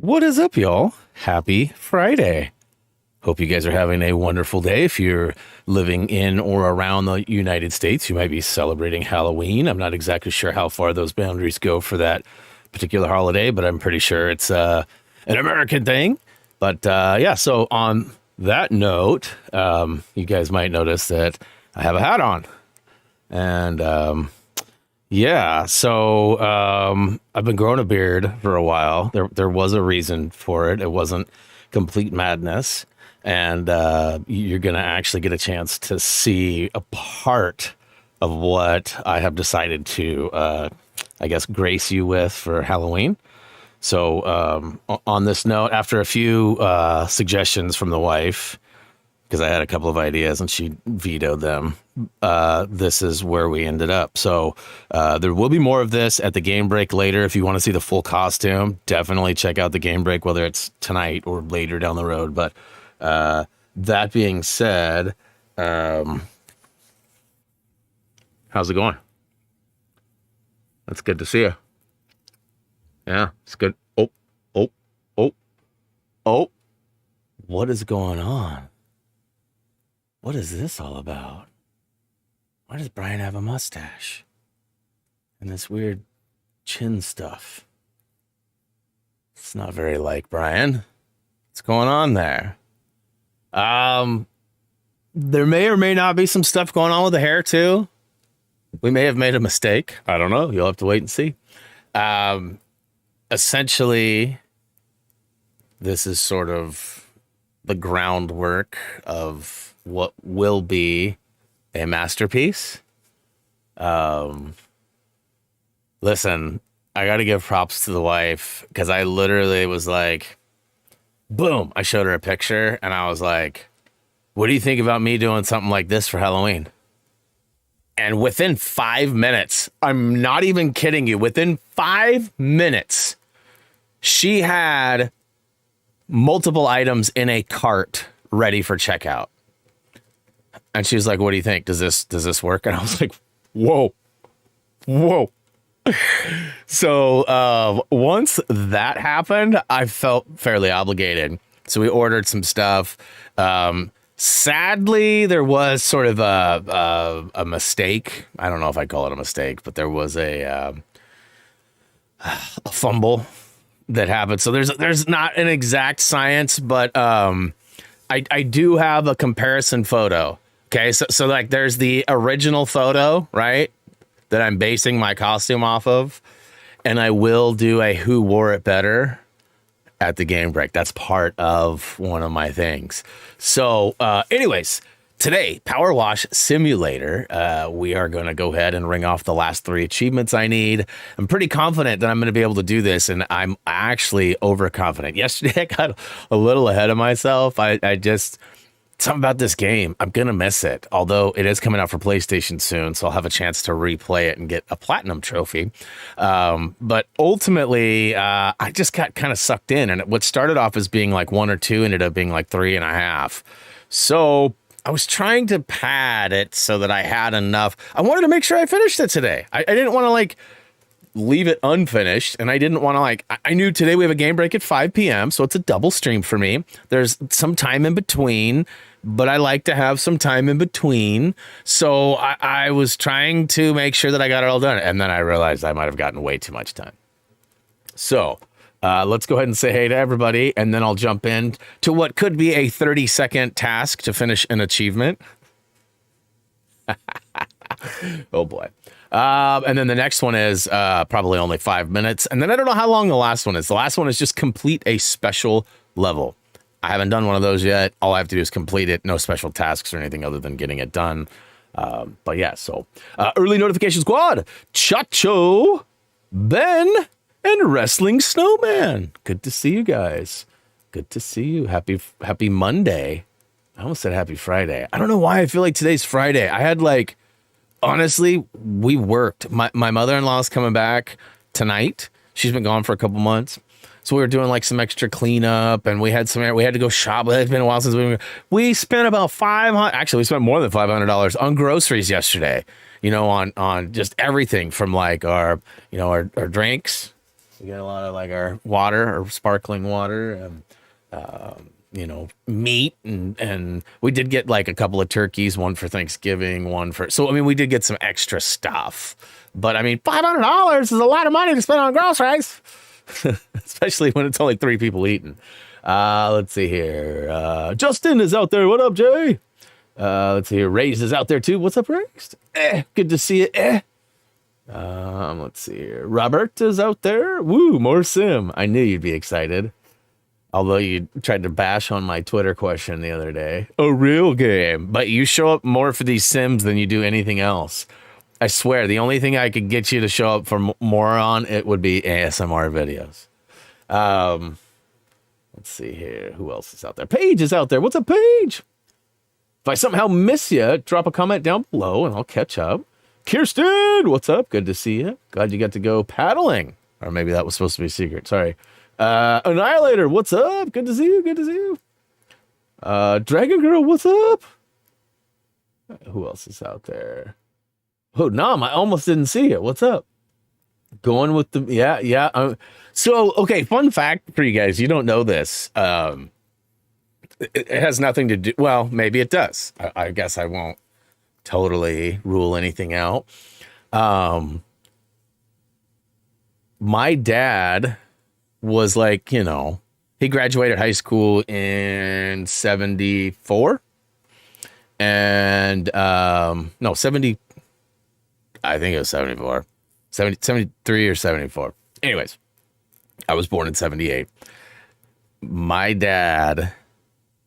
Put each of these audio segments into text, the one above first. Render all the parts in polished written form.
What is up, y'all? Happy Friday. Hope you guys are having a wonderful day. If you're living in or around the United States, you might be celebrating Halloween. I'm not exactly sure how far those boundaries go for that particular holiday, but I'm pretty sure it's an American thing. But yeah, so on that note, you guys might notice that I have a hat on. And yeah, so I've been growing a beard for a while. There was a reason for it. It wasn't complete madness. And you're going to actually get a chance to see a part of what I have decided to, I guess, grace you with for Halloween. So on this note, after a few suggestions from the wife, because I had a couple of ideas and she vetoed them, this is where we ended up. So there will be more of this at the game break later. If you want to see the full costume, definitely check out the game break, whether it's tonight or later down the road. But that being said, how's it going? That's good to see you. Yeah, it's good. Oh, what is going on? What is this all about? Why does Brian have a mustache? And this weird chin stuff. It's not very like Brian. What's going on there? There may or may not be some stuff going on with the hair too. We may have made a mistake. I don't know. You'll have to wait and see. Essentially, this is sort of the groundwork of what will be a masterpiece. Listen, I got to give props to the wife because I literally was like, boom, I showed her a picture and I was like, what do you think about me doing something like this for Halloween? And within 5 minutes, I'm not even kidding you, within 5 minutes, she had multiple items in a cart ready for checkout. And she was like, what do you think? Does this work? And I was like, whoa. So once that happened, I felt fairly obligated. So we ordered some stuff. Sadly, there was sort of a mistake. I don't know if I call it a mistake, but there was a fumble that happened. So there's not an exact science, but I do have a comparison photo. Okay, so like there's the original photo, right, that I'm basing my costume off of, and I will do a who wore it better at the game break. That's part of one of my things. So anyways, today, PowerWash Simulator, we are going to go ahead and ring off the last 3 achievements I need. I'm pretty confident that I'm going to be able to do this, and I'm actually overconfident. Yesterday, I got a little ahead of myself. I just... Something about this game, I'm going to miss it. Although it is coming out for PlayStation soon, so I'll have a chance to replay it and get a platinum trophy. But ultimately, I just got kind of sucked in. And what started off as being like 1 or 2 ended up being like 3.5. So I was trying to pad it so that I had enough. I wanted to make sure I finished it today. I didn't want to like leave it unfinished, and I didn't want to like, I knew today we have a game break at 5 p.m, so it's a double stream for me. There's some time in between, but I like to have some time in between, so I was trying to make sure that I got it all done, and then I realized I might have gotten way too much time. So let's go ahead and say hey to everybody, and then I'll jump in to what could be a 30-second task to finish an achievement. Oh boy. And then the next one is probably only 5 minutes. And then I don't know how long the last one is. The last one is just complete a special level. I haven't done one of those yet. All I have to do is complete it. No special tasks or anything other than getting it done. But yeah, so early notification squad, Chacho, Ben, and Wrestling Snowman. Good to see you guys. Good to see you. Happy Monday. I almost said happy Friday. I don't know why I feel like today's Friday. I had like, honestly, we worked. My mother-in-law's coming back tonight. She's been gone for a couple months. So we were doing like some extra cleanup, and we had to go shop. It's been a while since we spent about $500. Actually, we spent more than $500 on groceries yesterday. You know, on just everything from like our drinks, We get a lot of like our water or sparkling water and, you know, meat. And we did get like a couple of turkeys, one for Thanksgiving, one for, so, I mean, we did get some extra stuff, but I mean, $500 is a lot of money to spend on groceries, especially when it's only 3 people eating. Let's see here. Justin is out there. What up, Jay? Let's see here. Raised is out there too. What's up, Raised? Good to see you. Let's see here. Robert is out there. Woo, more sim. I knew you'd be excited. Although you tried to bash on my Twitter question the other day. A real game. But you show up more for these sims than you do anything else. I swear, the only thing I could get you to show up for more on, it would be ASMR videos. Let's see here. Who else is out there? Paige is out there. What's up, Paige? If I somehow miss you, drop a comment down below and I'll catch up. Kirsten, what's up? Good to see you. Glad you got to go paddling. Or maybe that was supposed to be a secret. Sorry. Annihilator, what's up? Good to see you. Good to see you. Dragon Girl, what's up? Who else is out there? Oh, Nam, I almost didn't see it. What's up? Going with the, yeah. So, okay, fun fact for you guys. You don't know this. It has nothing to do, well, maybe it does. I guess I won't totally rule anything out. My dad was like, you know, he graduated high school in 74 and, no, 70, I think it was 74, 73 or 74. Anyways, I was born in 78. My dad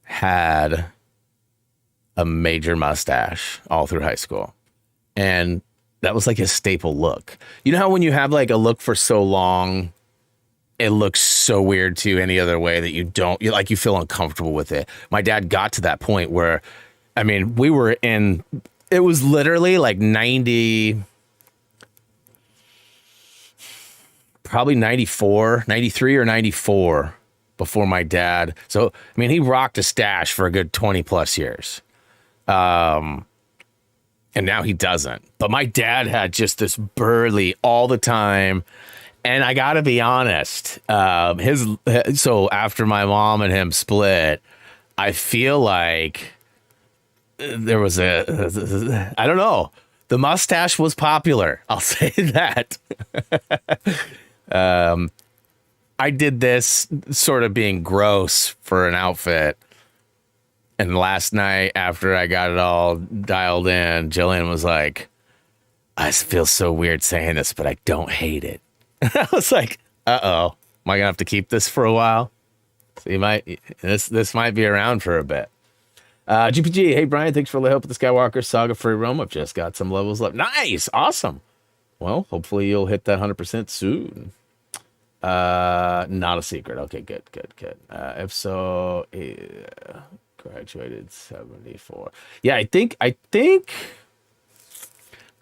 had a major mustache all through high school. And that was like his staple look. You know how when you have like a look for so long, it looks so weird to you any other way that you don't, you like, you feel uncomfortable with it. My dad got to that point where, I mean, we were in, it was literally like 90, probably 94, 93 or 94 before my dad. So, I mean, he rocked a stash for a good 20 plus years. And now he doesn't. But my dad had just this burly all the time. And I got to be honest, so after my mom and him split, I feel like there was I don't know, the mustache was popular. I'll say that. I did this sort of being gross for an outfit. And last night after I got it all dialed in, Jillian was like, I feel so weird saying this, but I don't hate it. I was like, uh-oh, am I gonna have to keep this for a while? So you might, this might be around for a bit. GPG, hey Brian, thanks for the help with the Skywalker Saga Free Roam. I've just got some levels left. Nice, awesome. Well, hopefully you'll hit that 100% soon. Not a secret. Okay, good. If so, graduated 74. Yeah, I think I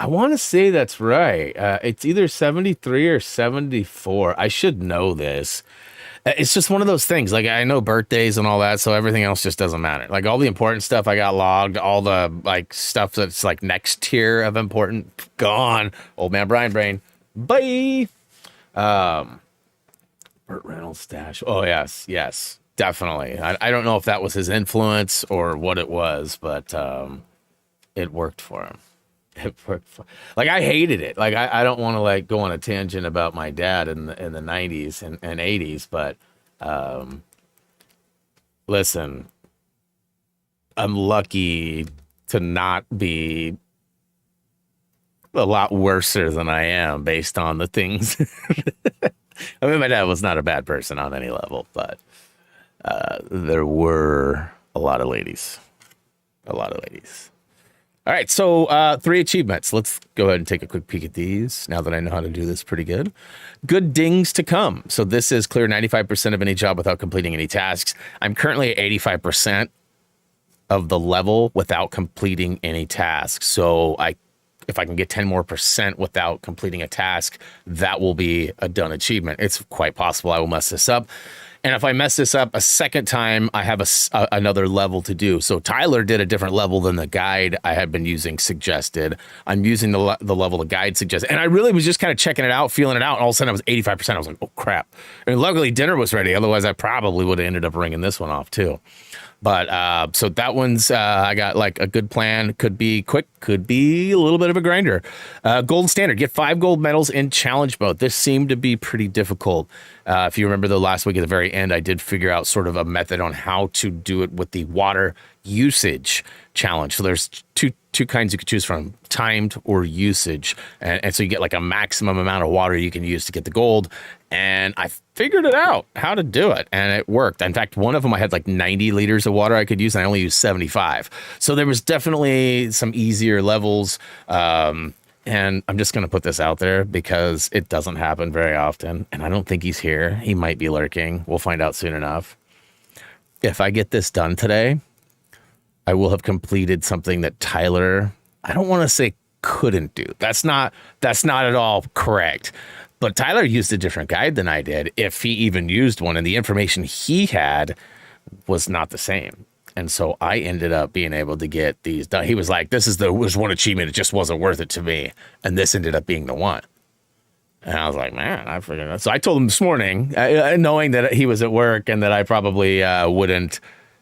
want to say that's right. It's either 73 or 74. I should know this. It's just one of those things. Like, I know birthdays and all that, so everything else just doesn't matter. Like, all the important stuff I got logged, all the like stuff that's like next tier of important, gone. Old man Brian brain. Bye. Burt Reynolds stash. Oh yes, definitely. I don't know if that was his influence or what it was, but it worked for him. Like, I hated it. Like, I don't want to like go on a tangent about my dad in the 90s and 80s, but listen, I'm lucky to not be a lot worser than I am based on the things. I mean, my dad was not a bad person on any level, but there were a lot of ladies. All right, so 3 achievements. Let's go ahead and take a quick peek at these now that I know how to do this pretty good. Good dings to come. So this is clear 95% of any job without completing any tasks. I'm currently at 85% of the level without completing any tasks. So if I can get 10% more without completing a task, that will be a done achievement. It's quite possible I will mess this up. And if I mess this up a second time, I have another level to do. So Tyler did a different level than the guide I had been using suggested. I'm using the level the guide suggested. And I really was just kind of checking it out, feeling it out. And all of a sudden I was 85%. I was like, oh, crap. And luckily dinner was ready. Otherwise, I probably would have ended up ringing this one off, too. But so that one's, I got like a good plan. Could be quick, could be a little bit of a grinder. Gold standard, get 5 gold medals in challenge mode. This seemed to be pretty difficult. If you remember the last week at the very end, I did figure out sort of a method on how to do it with the water usage challenge. So there's two kinds you could choose from, timed or usage. And so you get like a maximum amount of water you can use to get the gold. And I figured it out how to do it, and it worked. In fact, one of them I had like 90 liters of water I could use, and I only used 75. So there was definitely some easier levels. And I'm just going to put this out there because it doesn't happen very often. And I don't think he's here. He might be lurking. We'll find out soon enough. If I get this done today, I will have completed something that Tyler, I don't want to say couldn't do. That's not at all correct. But Tyler used a different guide than I did, if he even used one, and the information he had was not the same. And so I ended up being able to get these done. He was like, this was one achievement. It just wasn't worth it to me. And this ended up being the one. And I was like, man, I figured that. So I told him this morning, knowing that he was at work and that I probably wouldn't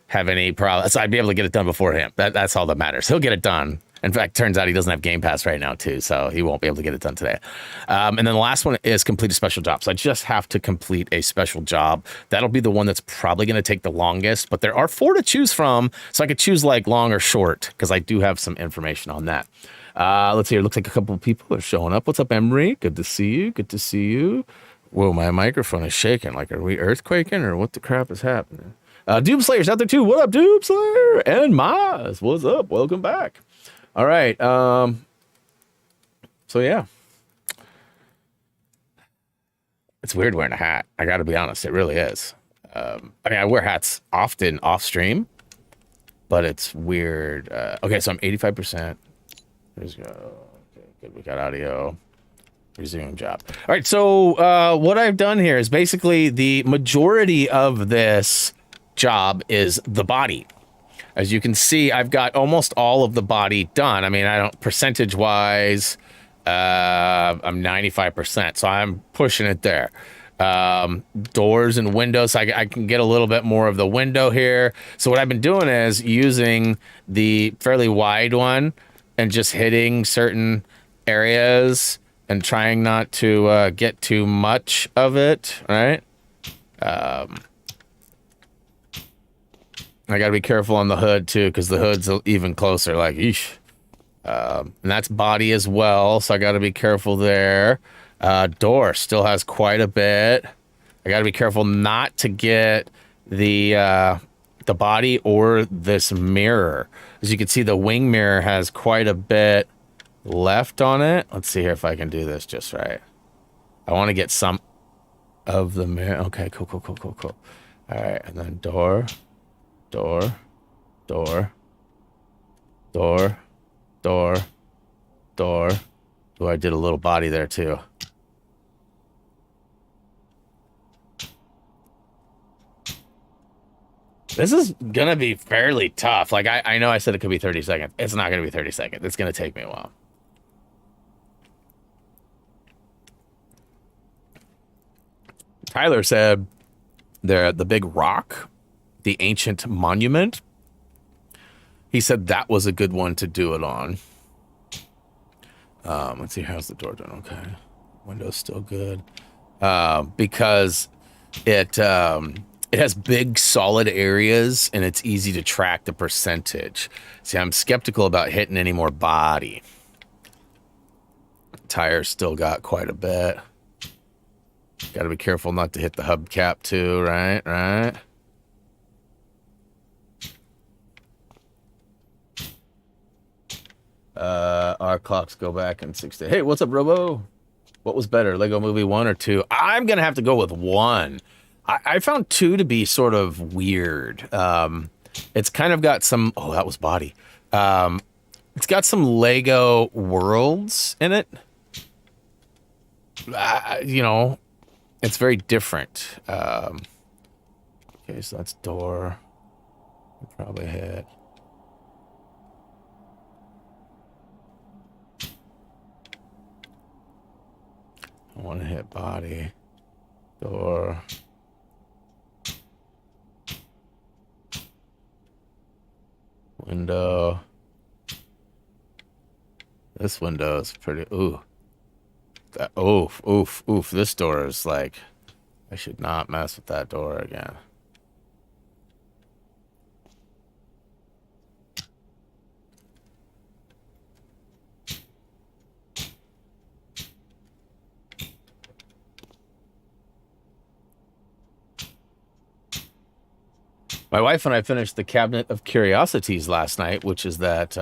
have any problem. So I'd be able to get it done before him. That's all that matters. He'll get it done. In fact, turns out he doesn't have Game Pass right now, too, so he won't be able to get it done today. And then the last one is complete a special job. So I just have to complete a special job. That'll be the one that's probably going to take the longest, but there are 4 to choose from, so I could choose like long or short, because I do have some information on that. Let's see here. Looks like a couple of people are showing up. What's up, Emery? Good to see you. Good to see you. Whoa, my microphone is shaking. Like, are we earthquaking, or what the crap is happening? Doomslayer's out there, too. What up, Doomslayer? And Maz, what's up? Welcome back. All right. So yeah, it's weird wearing a hat. I got to be honest. It really is. I mean, I wear hats often off stream, but it's weird. Okay. So I'm 85%. Let's go. Okay, good. We got audio. Resume job. All right. So, what I've done here is basically the majority of this job is the body. As you can see, I've got almost all of the body done. I mean, I don't percentage wise, I'm 95%, so I'm pushing it there. Doors and windows, I can get a little bit more of the window here. So what I've been doing is using the fairly wide one and just hitting certain areas and trying not to get too much of it, right? I got to be careful on the hood, too, because the hood's even closer, like, eesh. And that's body as well, so I got to be careful there. Door still has quite a bit. I got to be careful not to get the body or this mirror. As you can see, the wing mirror has quite a bit left on it. Let's see here if I can do this just right. I want to get some of the mirror. Okay, cool. All right, and then door. Door. Oh, I did a little body there too. This is gonna be fairly tough. Like, I know I said it could be 30 seconds. It's not gonna be 30 seconds. It's gonna take me a while. Tyler said the big rock, the ancient monument. He said that was a good one to do it on. Let's see, how's the door done? Okay, window's still good. Because it has big solid areas and it's easy to track the percentage. See, I'm skeptical about hitting any more body. Tires still got quite a bit. Got to be careful not to hit the hubcap too, right? Our clocks go back in 6 days. Hey, what's up, Robo? What was better, Lego Movie 1 or 2? I'm gonna have to go with 1. I found 2 to be sort of weird. It's kind of got some. Oh, that was body. It's got some Lego worlds in it. You know, it's very different. Okay, so that's door. Probably hit. I want to hit body. Door. Window. This window is pretty. Ooh. That, oof, oof, oof. This door is like. I should not mess with that door again. My wife and I finished the Cabinet of Curiosities last night, which is that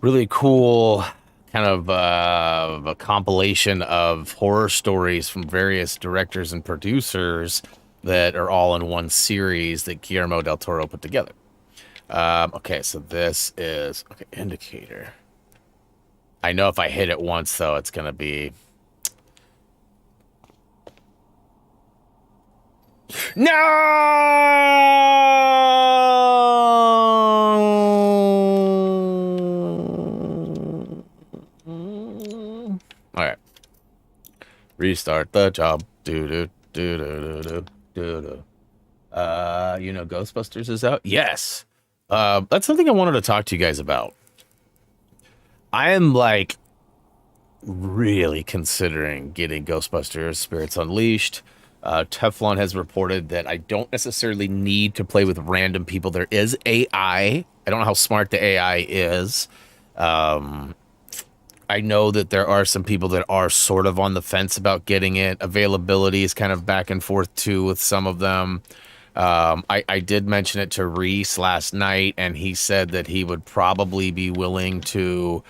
really cool kind of a compilation of horror stories from various directors and producers that are all in one series that Guillermo del Toro put together. Okay, so this is okay, indicator. I know if I hit it once, though, it's going to be... No! All right. Restart the job. Do do do do do do do. You know, Ghostbusters is out. Yes. That's something I wanted to talk to you guys about. I am like really considering getting Ghostbusters Spirits Unleashed. Teflon has reported that I don't necessarily need to play with random people. There is AI. I don't know how smart the AI is. I know that there are some people that are sort of on the fence about getting it. Availability is kind of back and forth too with some of them. I did mention it to Reese last night, and he said that he would probably be willing to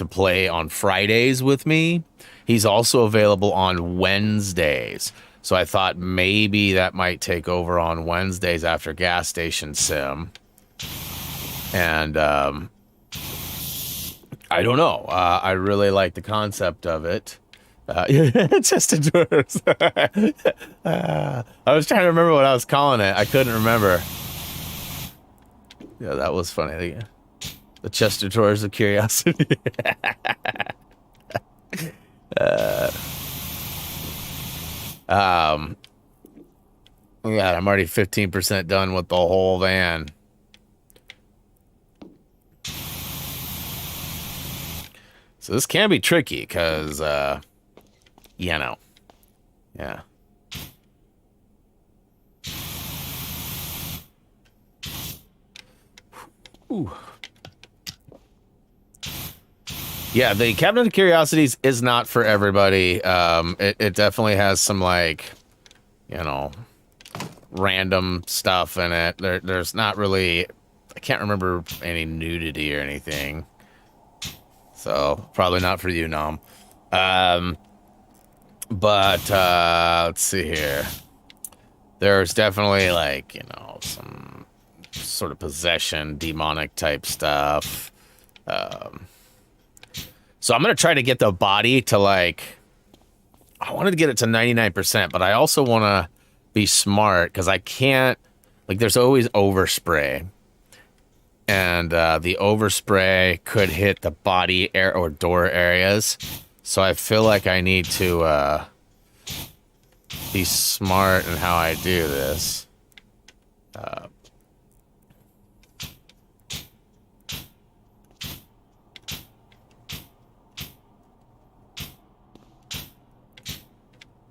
play on Fridays with me. He's also available on Wednesdays. So I thought maybe that might take over on Wednesdays after Gas Station Sim. And I don't know. I really like the concept of it. Just endures. I was trying to remember what I was calling it. I couldn't remember. Yeah, that was funny. The Chester Tours of Curiosity. Yeah, I'm already 15% done with the whole van. So this can be tricky because, you know, yeah. Ooh. Yeah, the Cabinet of Curiosities is not for everybody. It definitely has some, like, you know, random stuff in it. There's not really, I can't remember any nudity or anything. So, probably not for you, Nom. But, let's see here. There's definitely, like, you know, some sort of possession, demonic type stuff. So I'm going to try to get the body to, like, I wanted to get it to 99%, but I also want to be smart because I can't, like, there's always overspray. And the overspray could hit the body air or door areas. So I feel like I need to be smart in how I do this.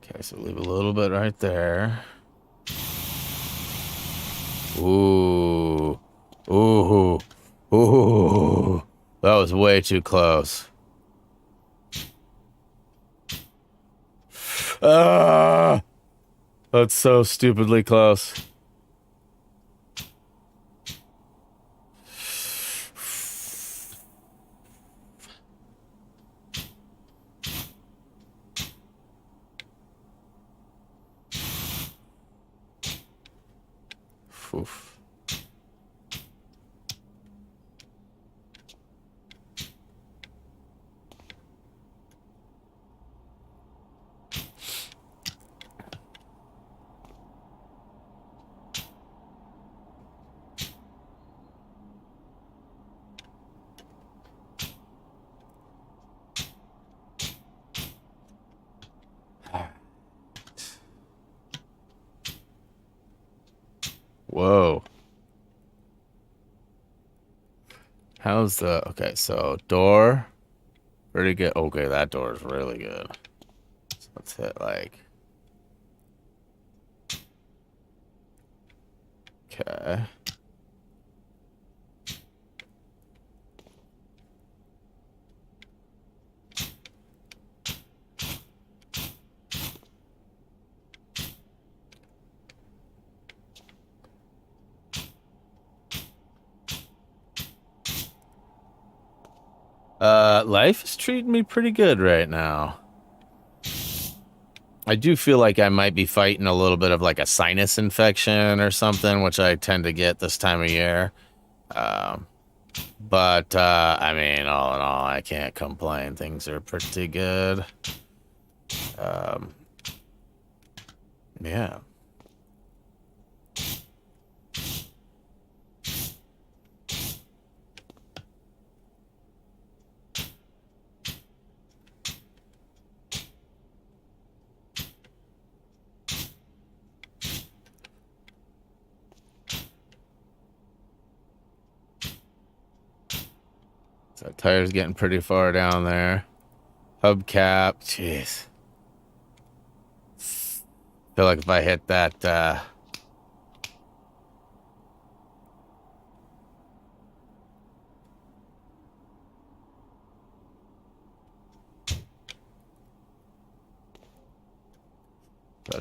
Okay, so leave a little bit right there. Ooh. Ooh. Ooh. That was way too close. Ah! That's so stupidly close. Oof. How's the... Okay, so door. Pretty good. Okay, that door is really good. So let's hit like... Okay. Life is treating me pretty good right now. I do feel like I might be fighting a little bit of like a sinus infection or something, which I tend to get this time of year. But I mean, all in all, I can't complain. Things are pretty good. Yeah. So tire's getting pretty far down there. Hubcap, jeez. Feel like if I hit that, better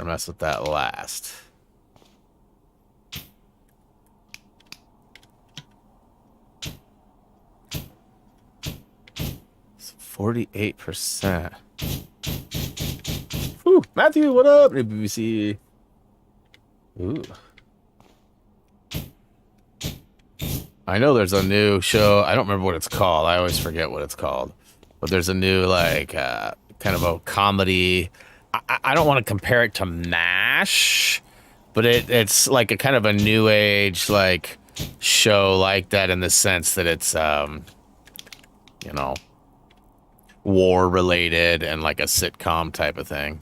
mess with that last. 48%. Whew, Matthew, what up? BBC. Ooh. I know there's a new show. I don't remember what it's called. I always forget what it's called. But there's a new, like, kind of a comedy. I don't want to compare it to MASH, but it's like a kind of a new age, like, show like that in the sense that it's, you know, war related and like a sitcom type of thing.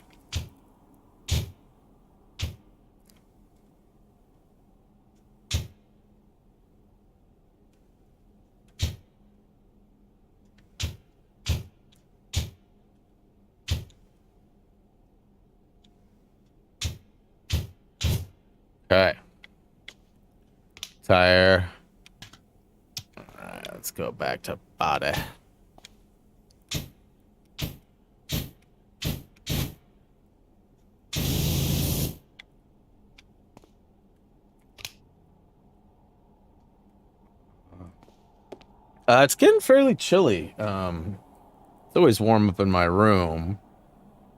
Okay. Tire. All right, let's go back to body. It's getting fairly chilly. It's always warm up in my room,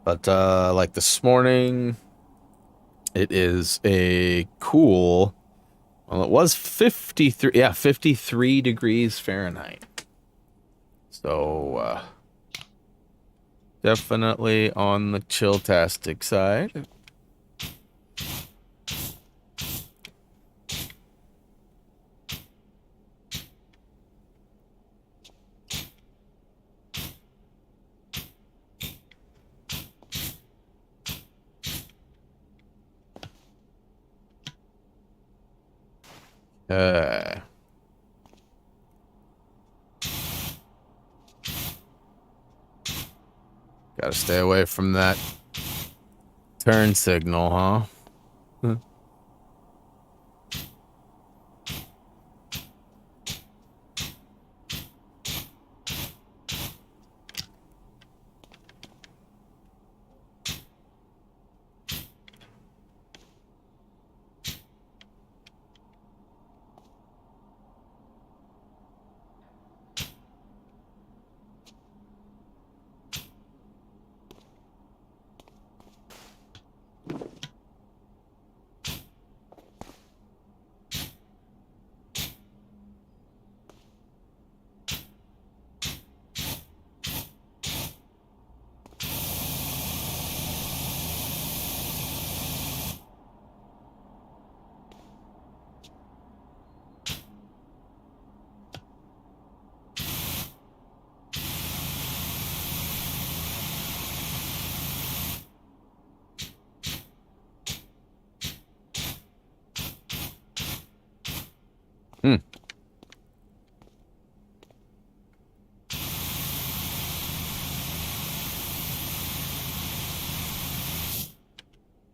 but like this morning, it is a cool. Well, it was 53. Yeah, 53 degrees Fahrenheit. So definitely on the chill-tastic side. Gotta stay away from that turn signal, huh?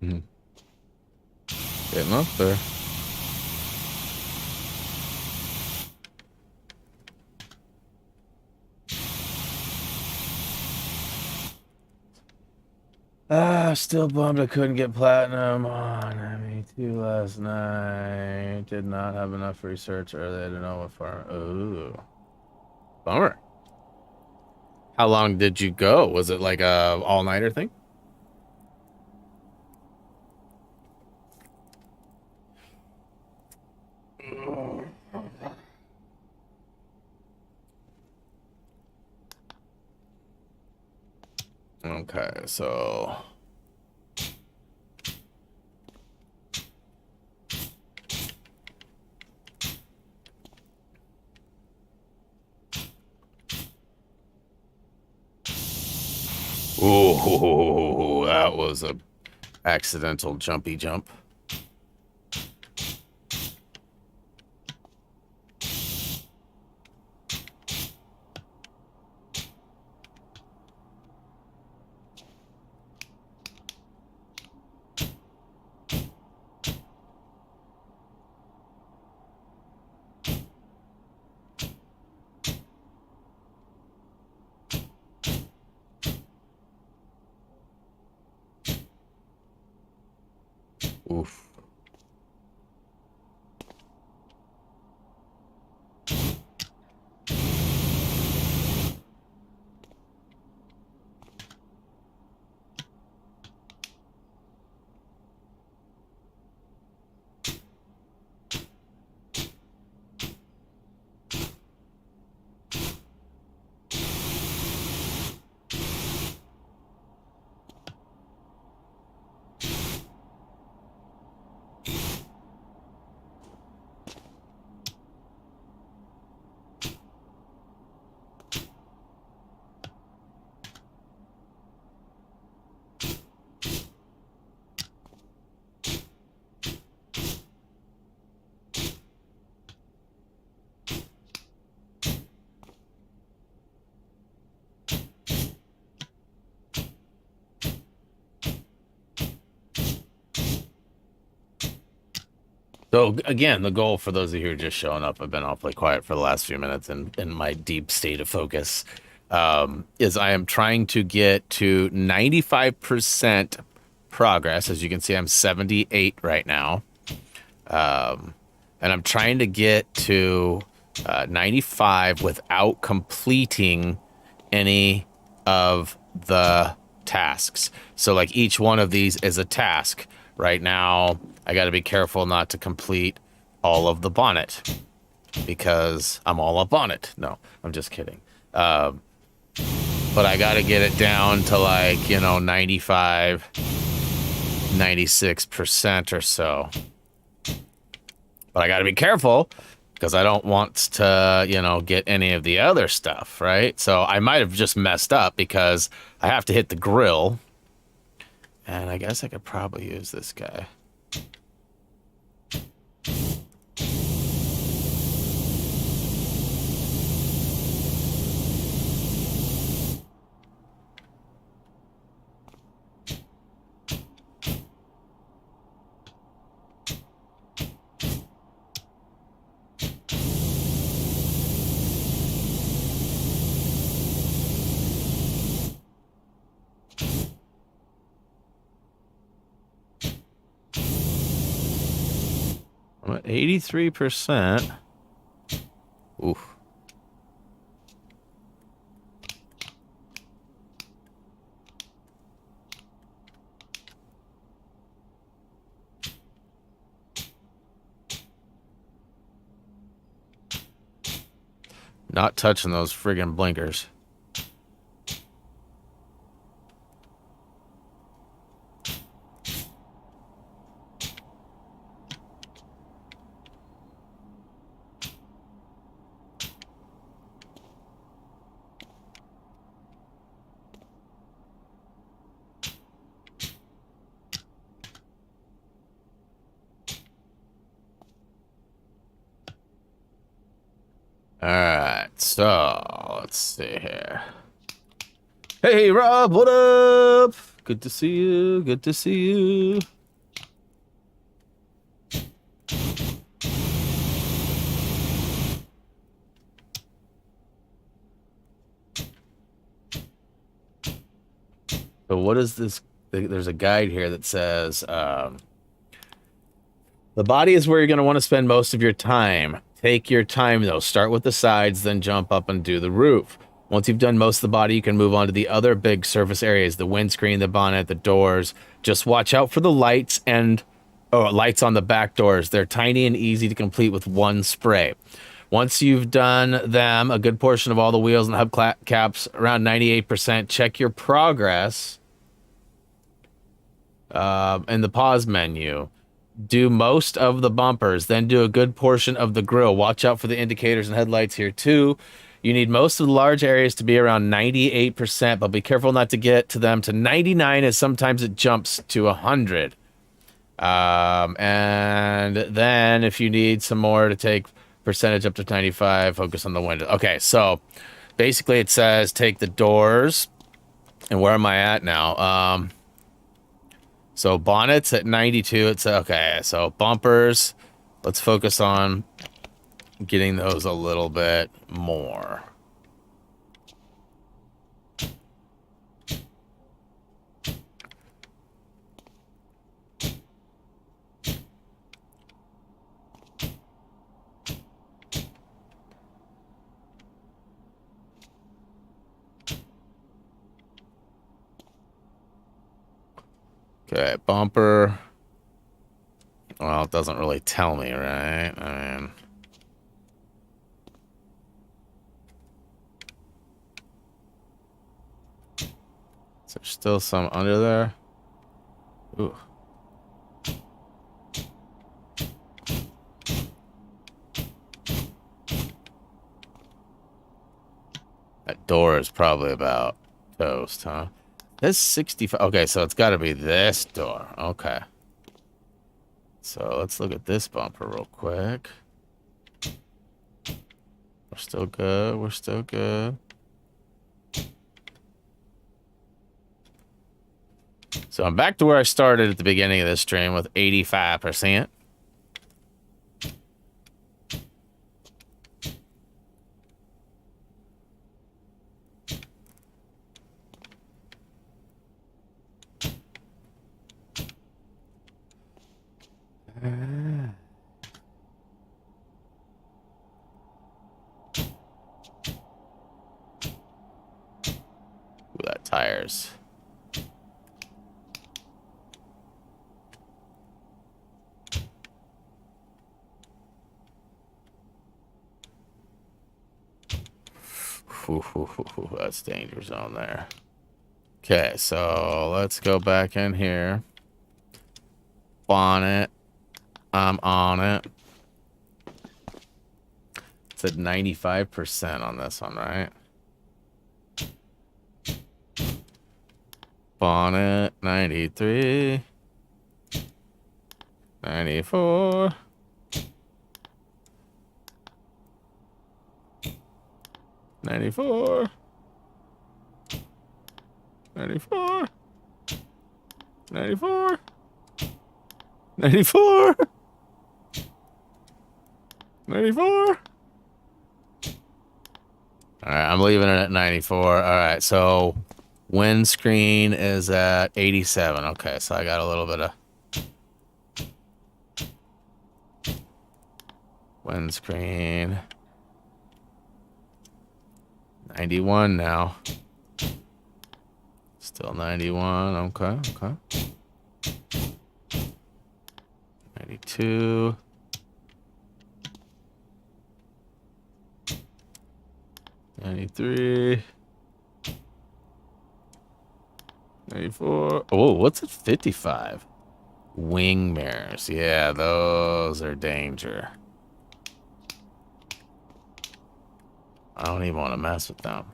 Getting up there. Still bummed I couldn't get platinum on Me2 last night. Did not have enough research earlier to know what farm. Ooh. Bummer. How long did you go? Was it like a all-nighter thing? Okay, so ooh, that was a accidental jumpy jump. Oof. So again, the goal for those of you who are just showing up, I've been awfully quiet for the last few minutes in my deep state of focus, is I am trying to get to 95% progress. As you can see, I'm 78 right now. And I'm trying to get to 95 without completing any of the tasks. So like each one of these is a task. Right now, I got to be careful not to complete all of the bonnet because I'm all up on it. No, I'm just kidding. But I got to get it down to like, 95, 96% or so. But I got to be careful because I don't want to, get any of the other stuff, right? So I might have just messed up because I have to hit the grill. And I guess I could probably use this guy. I'm at 83%. Oof. Not touching those friggin' blinkers. All right, so let's see here. Hey, Rob, what up? Good to see you. Good to see you. So what is this? There's a guide here that says, the body is where you're going to want to spend most of your time. Take your time, though. Start with the sides, then jump up and do the roof. Once you've done most of the body, you can move on to the other big surface areas, the windscreen, the bonnet, the doors. Just watch out for the lights and lights on the back doors. They're tiny and easy to complete with one spray. Once you've done them, a good portion of all the wheels and hubcaps, around 98%, check your progress in the pause menu. Do most of the bumpers, then do a good portion of the grill. Watch out for the indicators and headlights here too. You need most of the large areas to be around 98%, but be careful not to get to them to 99, as sometimes it jumps to 100. And then if you need some more to take percentage up to 95, focus on the window. Okay, so basically it says take the doors. And where am I at now? So bonnets at 92. It's okay. So bumpers, let's focus on getting those a little bit more. Okay, bumper. Well, it doesn't really tell me, right? I mean, is there still some under there? Ooh. That door is probably about toast, huh? This 65. Okay, so it's got to be this door. Okay. So let's look at this bumper real quick. We're still good. We're still good. So I'm back to where I started at the beginning of this stream with 85%. Ooh, that tires. That's danger zone there. Okay, so let's go back in here. Bonnet. I'm on it. It's at 95% on this one, right? Bonnet, 93. 94. 94. 94. 94. 94. 94. All right, I'm leaving it at 94. All right, so windscreen is at 87. Okay, so I got a little bit of windscreen. 91 now. Still 91. Okay, okay. 92. 93. 94. Oh, what's at 55? Wing mirrors. Yeah, those are danger. I don't even want to mess with them.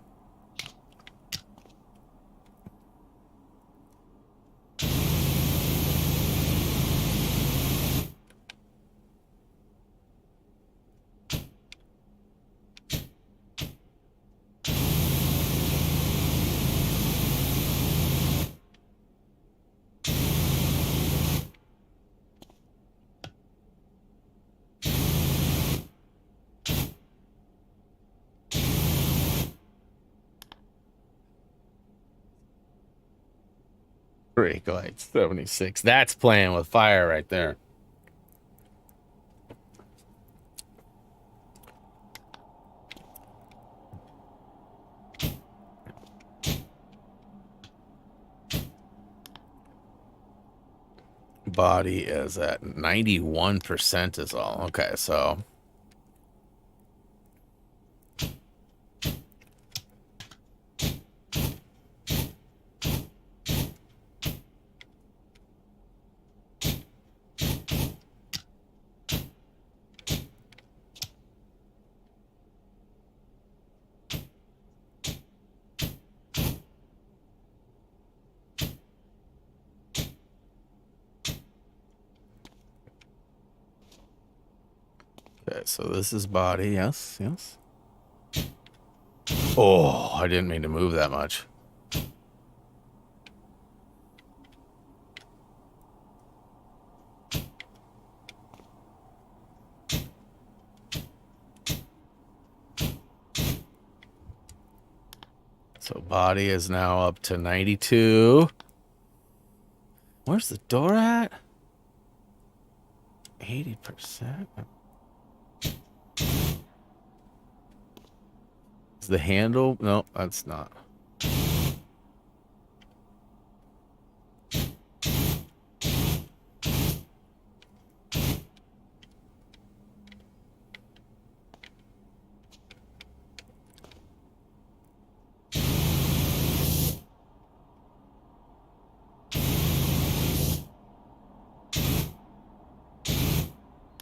Brake lights, 76. That's playing with fire right there. Body is at 91% is all. Okay, so okay, so this is body, yes, yes. Oh, I didn't mean to move that much. So body is now up to 92. Where's the door at? 80%? Is the handle? No, that's not.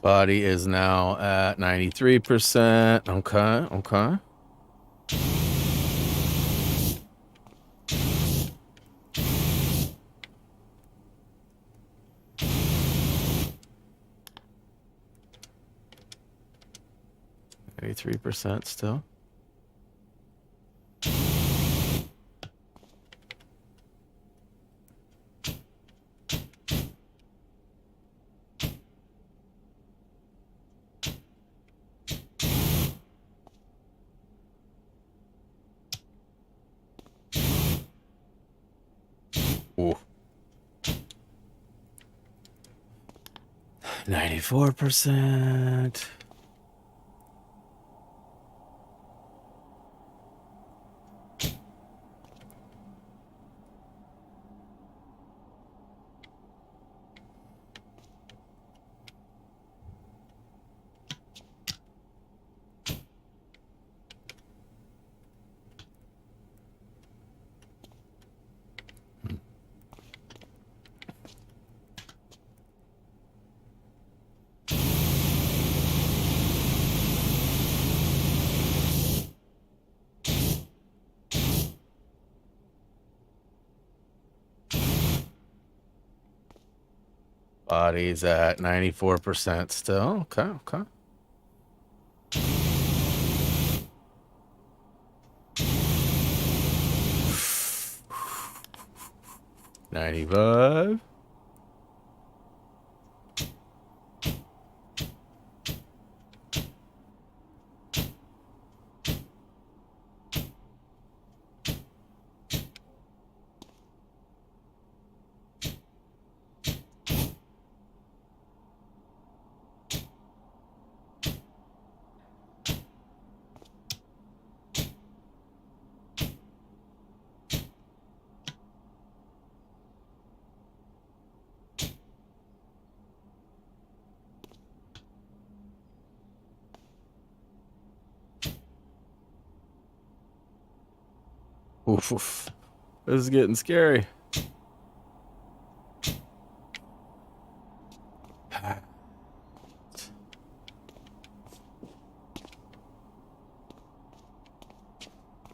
Body is now at 93%. Okay, okay. %, still. Ooh. 94%. Body's at 94% still. Okay, okay. 95. Oof, oof. This is getting scary.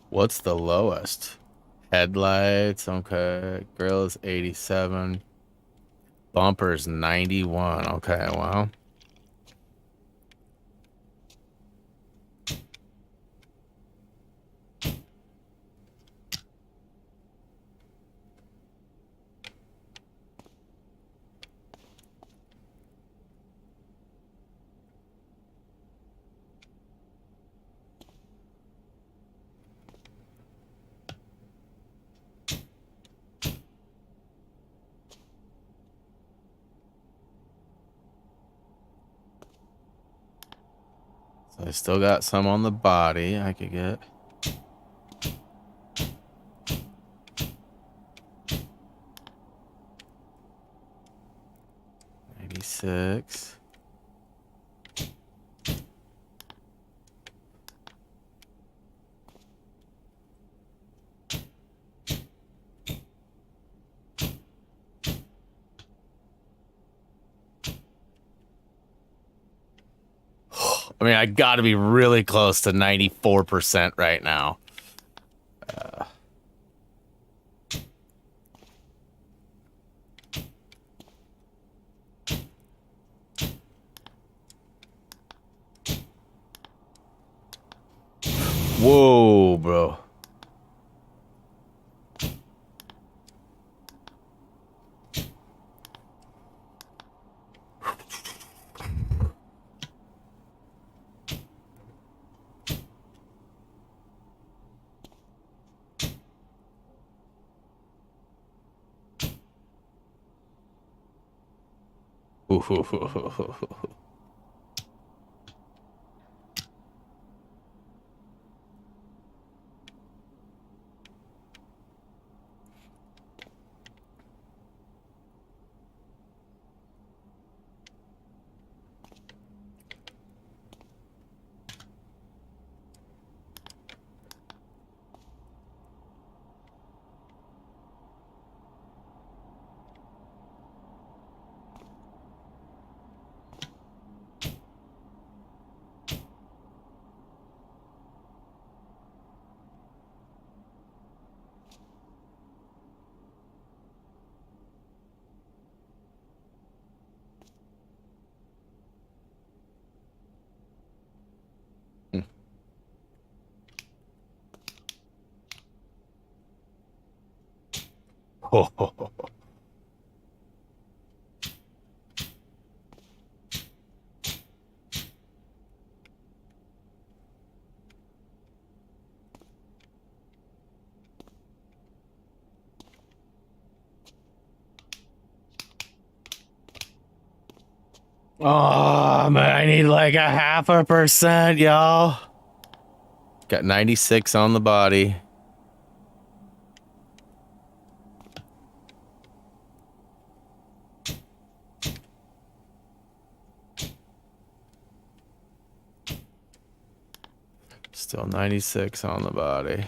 What's the lowest? Headlights, okay. Grill is 87. Bumper's 91. Okay, well. So I still got some on the body I could get. Six. I mean, I got to be really close to 94% right now. Whoa, bro. Oh, man, I need like a 0.5%, y'all. Got 96 on the body. Still 96 on the body.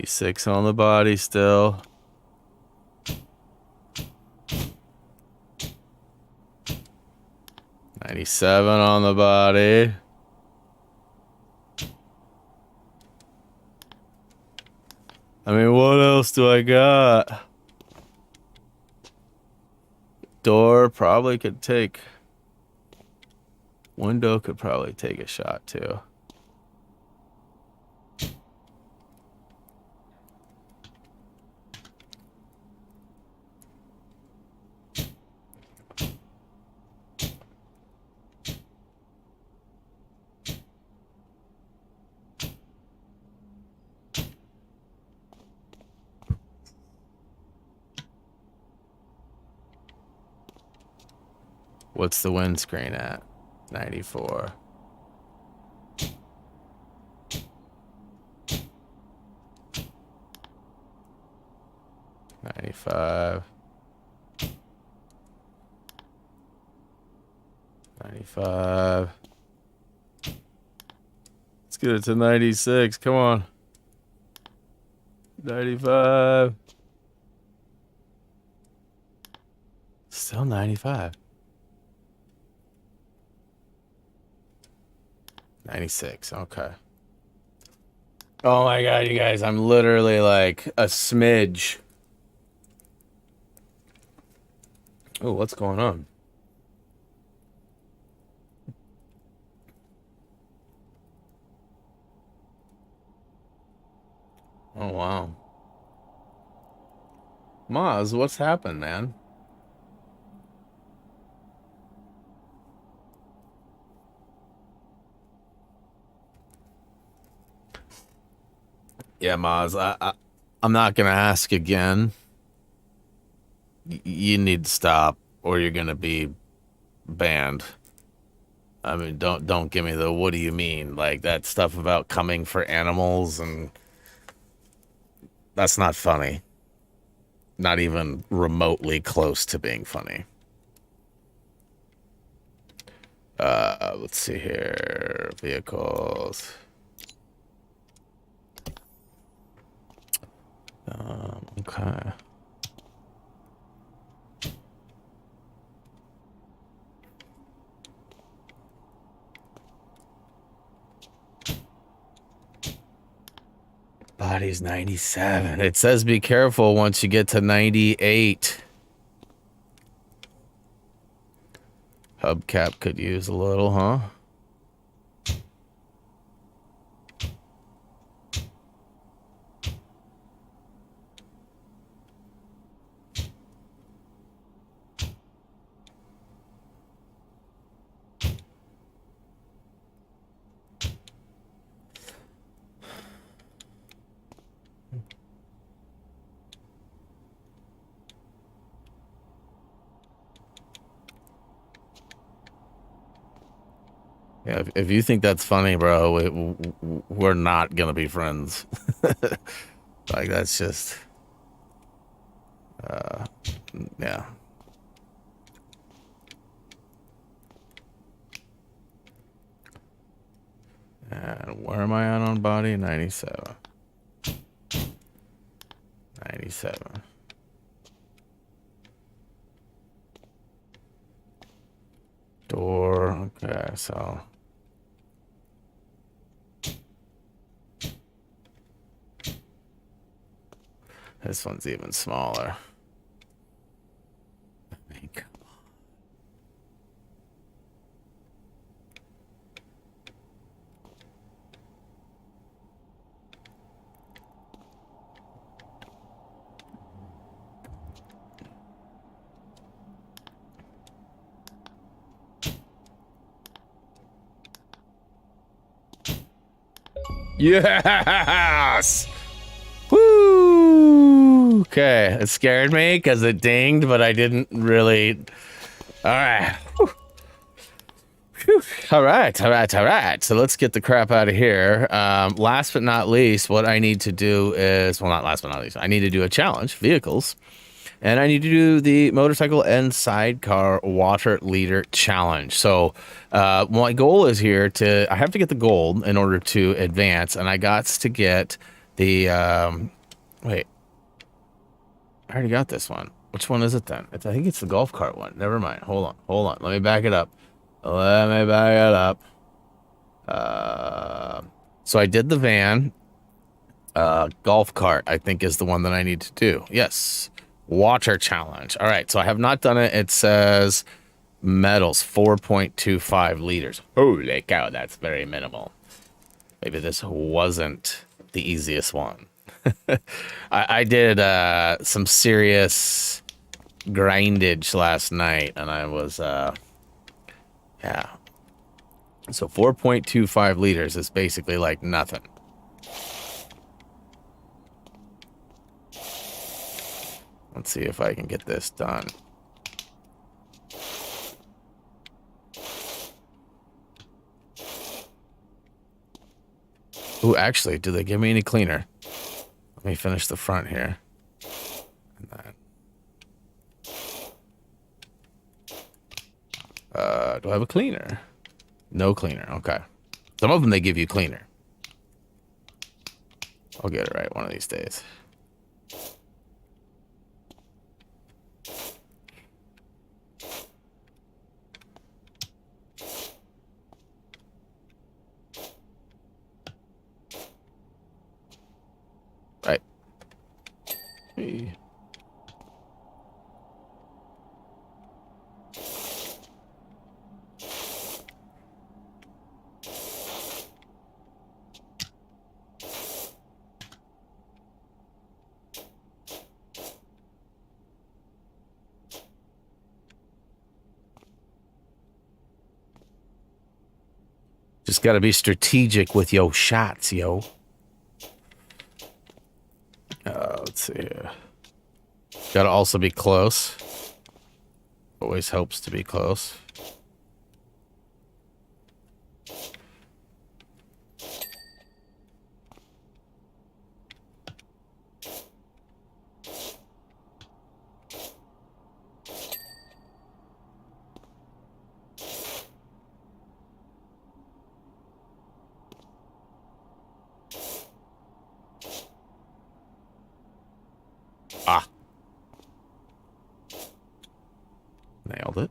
Six on the body still. $97 on the body. I mean, what else do I got? Door probably could take. Window could probably take a shot too. What's the windscreen at? 94. $95. $95. Let's get it to 96. Come on. 95. Still 95. 96. Okay. Oh my God, you guys, I'm literally like a smidge. Oh, what's going on? Oh, wow. Maz, what's happened, man? Yeah, Maz, I'm not gonna ask again. You need to stop, or you're gonna be banned. I mean, don't give me the what do you mean? Like that stuff about coming for animals, and that's not funny. Not even remotely close to being funny. Let's see here. Vehicles. Okay. Body's 97. It says be careful once you get to 98. Hubcap could use a little, huh? Yeah, if you think that's funny, bro, we're not gonna be friends. Like that's just, yeah. And where am I at on body? 97. 97. Door. Okay, so. This one's even smaller. I mean, yes! Woo! Okay, it scared me because it dinged, but I didn't really. All right. Whew. All right, all right, all right. So let's get the crap out of here. Last but not least, what I need to do is, well, not last but not least, I need to do a challenge, vehicles, and I need to do the motorcycle and sidecar water leader challenge. So my goal is here I have to get the gold in order to advance, and I got to get the, wait, I already got this one. Which one is it then? I think it's the golf cart one. Never mind. Hold on. Let me back it up. So I did the van. Golf cart, I think, is the one that I need to do. Yes. Water challenge. All right. So I have not done it. It says metals 4.25 liters. Holy cow. That's very minimal. Maybe this wasn't the easiest one. I did some serious grindage last night, and I was, yeah. So 4.25 liters is basically like nothing. Let's see if I can get this done. Ooh, actually, do they give me any cleaner? Let me finish the front here. And then, do I have a cleaner? No cleaner. Okay. Some of them, they give you cleaner. I'll get it right one of these days. Right. Hey. Just got to be strategic with your shots, yo. Let's see here. Got to also be close. Always helps to be close. Ah. Nailed it.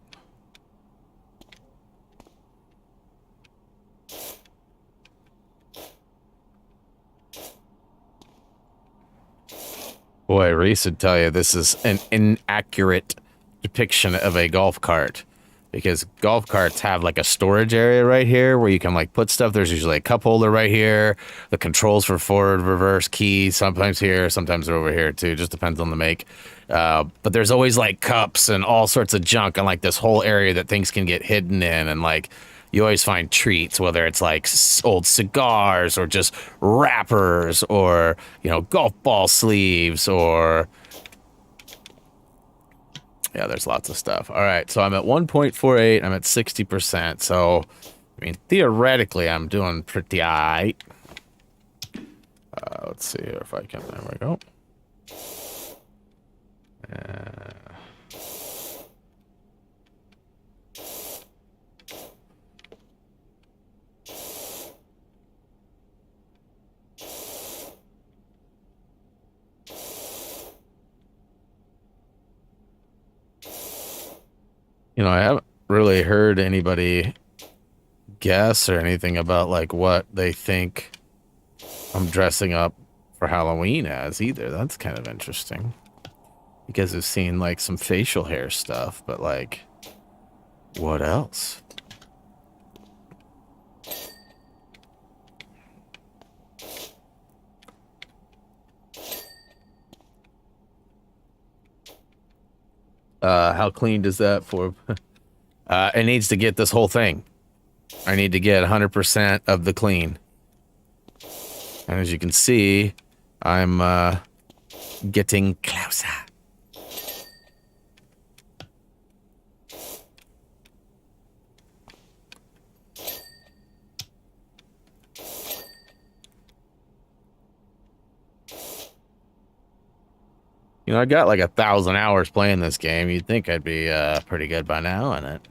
Boy, Reese would tell you this is an inaccurate depiction of a golf cart. Because golf carts have like a storage area right here where you can like put stuff. There's usually a cup holder right here. The controls for forward, reverse, key, sometimes here, sometimes they're over here too. Just depends on the make. But there's always like cups and all sorts of junk and like this whole area that things can get hidden in. And like you always find treats, whether it's like old cigars or just wrappers or, you know, golf ball sleeves or... Yeah, there's lots of stuff. All right, so I'm at 1.48. I'm at 60%. So, I mean, theoretically, I'm doing pretty all right. Let's see here if I can... There we go. You know, I haven't really heard anybody guess or anything about like what they think I'm dressing up for Halloween as either. That's kind of interesting. Because I've seen like some facial hair stuff, but like, what else? How clean does that for? It needs to get this whole thing. I need to get 100% of the clean. And as you can see, I'm getting closer. You know, I got like 1,000 hours playing this game. You'd think I'd be pretty good by now, and it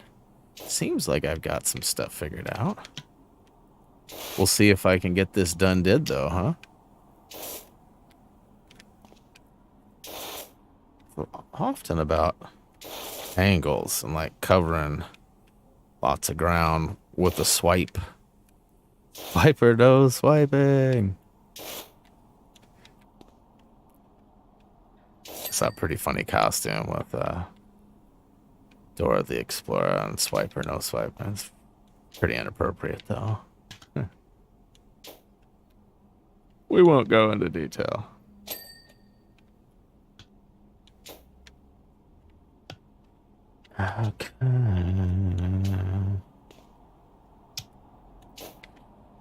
seems like I've got some stuff figured out. We'll see if I can get this done though, huh? We're often about angles and like covering lots of ground with a swipe. Swiper no swiping. It's a pretty funny costume with Dora the Explorer and Swiper no swiping. It's pretty inappropriate though. We won't go into detail. Okay.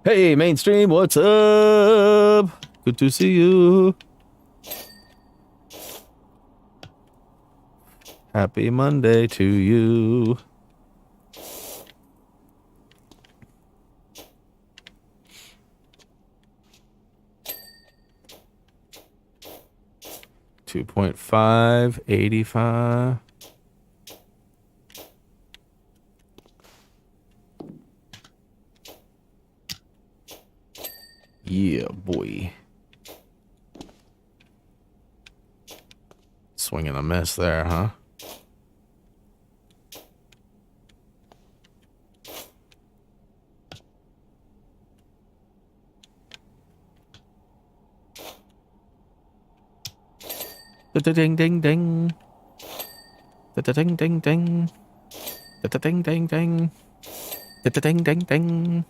Hey, mainstream, what's up? Good to see you. Happy Monday to you. $2.5, 85. Yeah, boy. Swing and a miss there, huh? Da-da-ding, ding, ding. Da-da-ding, ding, ding. Da-da-ding, ding, ding. Da-da-ding, ding, ding.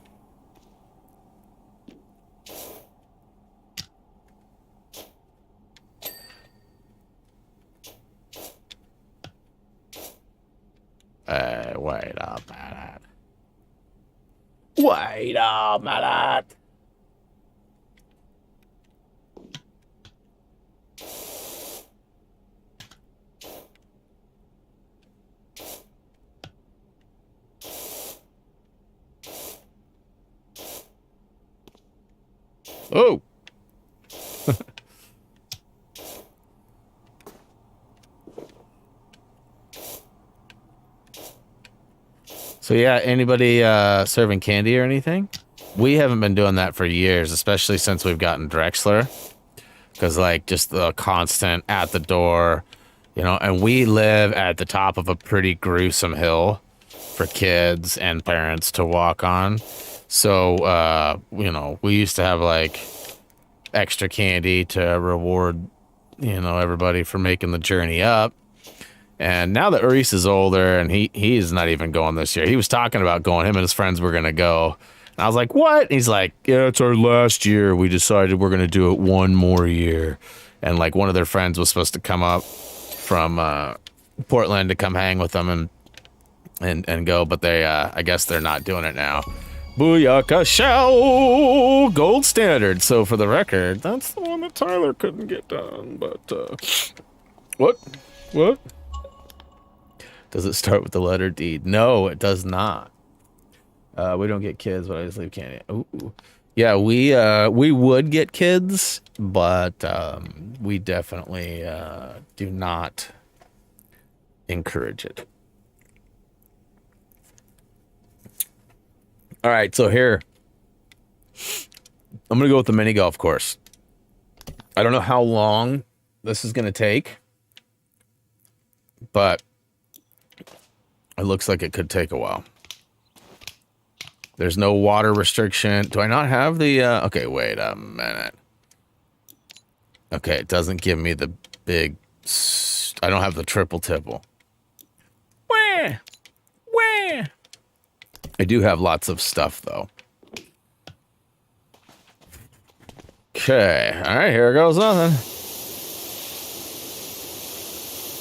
Wait a minute. Wait a minute. Oh. So yeah, anybody serving candy or anything? We haven't been doing that for years, especially since we've gotten Drexler. Because like just the constant at the door, you know, and we live at the top of a pretty gruesome hill for kids and parents to walk on. So, you know, we used to have like extra candy to reward, you know, everybody for making the journey up. And now that Reese is older and he's not even going this year, he was talking about going, him and his friends were going to go. And I was like, what? And he's like, yeah, it's our last year. We decided we're going to do it one more year. And like one of their friends was supposed to come up from Portland to come hang with them and go. But they, I guess they're not doing it now. Booyaka Shell! Gold standard. So for the record, that's the one that Tyler couldn't get done. But, what? What? Does it start with the letter D? No, it does not. We don't get kids, but I just leave candy. Ooh. Yeah, we would get kids, but we definitely do not encourage it. All right, so here, I'm going to go with the mini golf course. I don't know how long this is going to take, but it looks like it could take a while. There's no water restriction. Do I not have the... okay, wait a minute. Okay, it doesn't give me the big... I don't have the triple tipple. Where? Where? I do have lots of stuff, though. Okay, all right, here goes nothing.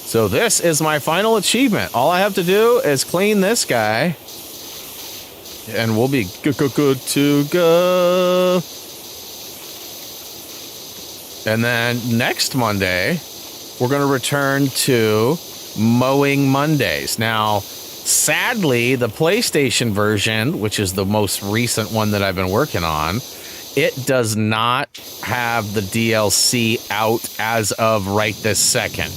So this is my final achievement. All I have to do is clean this guy. And we'll be good to go. And then next Monday, we're going to return to Mowing Mondays. Now, sadly, the PlayStation version, which is the most recent one that I've been working on, it does not have the DLC out as of right this second.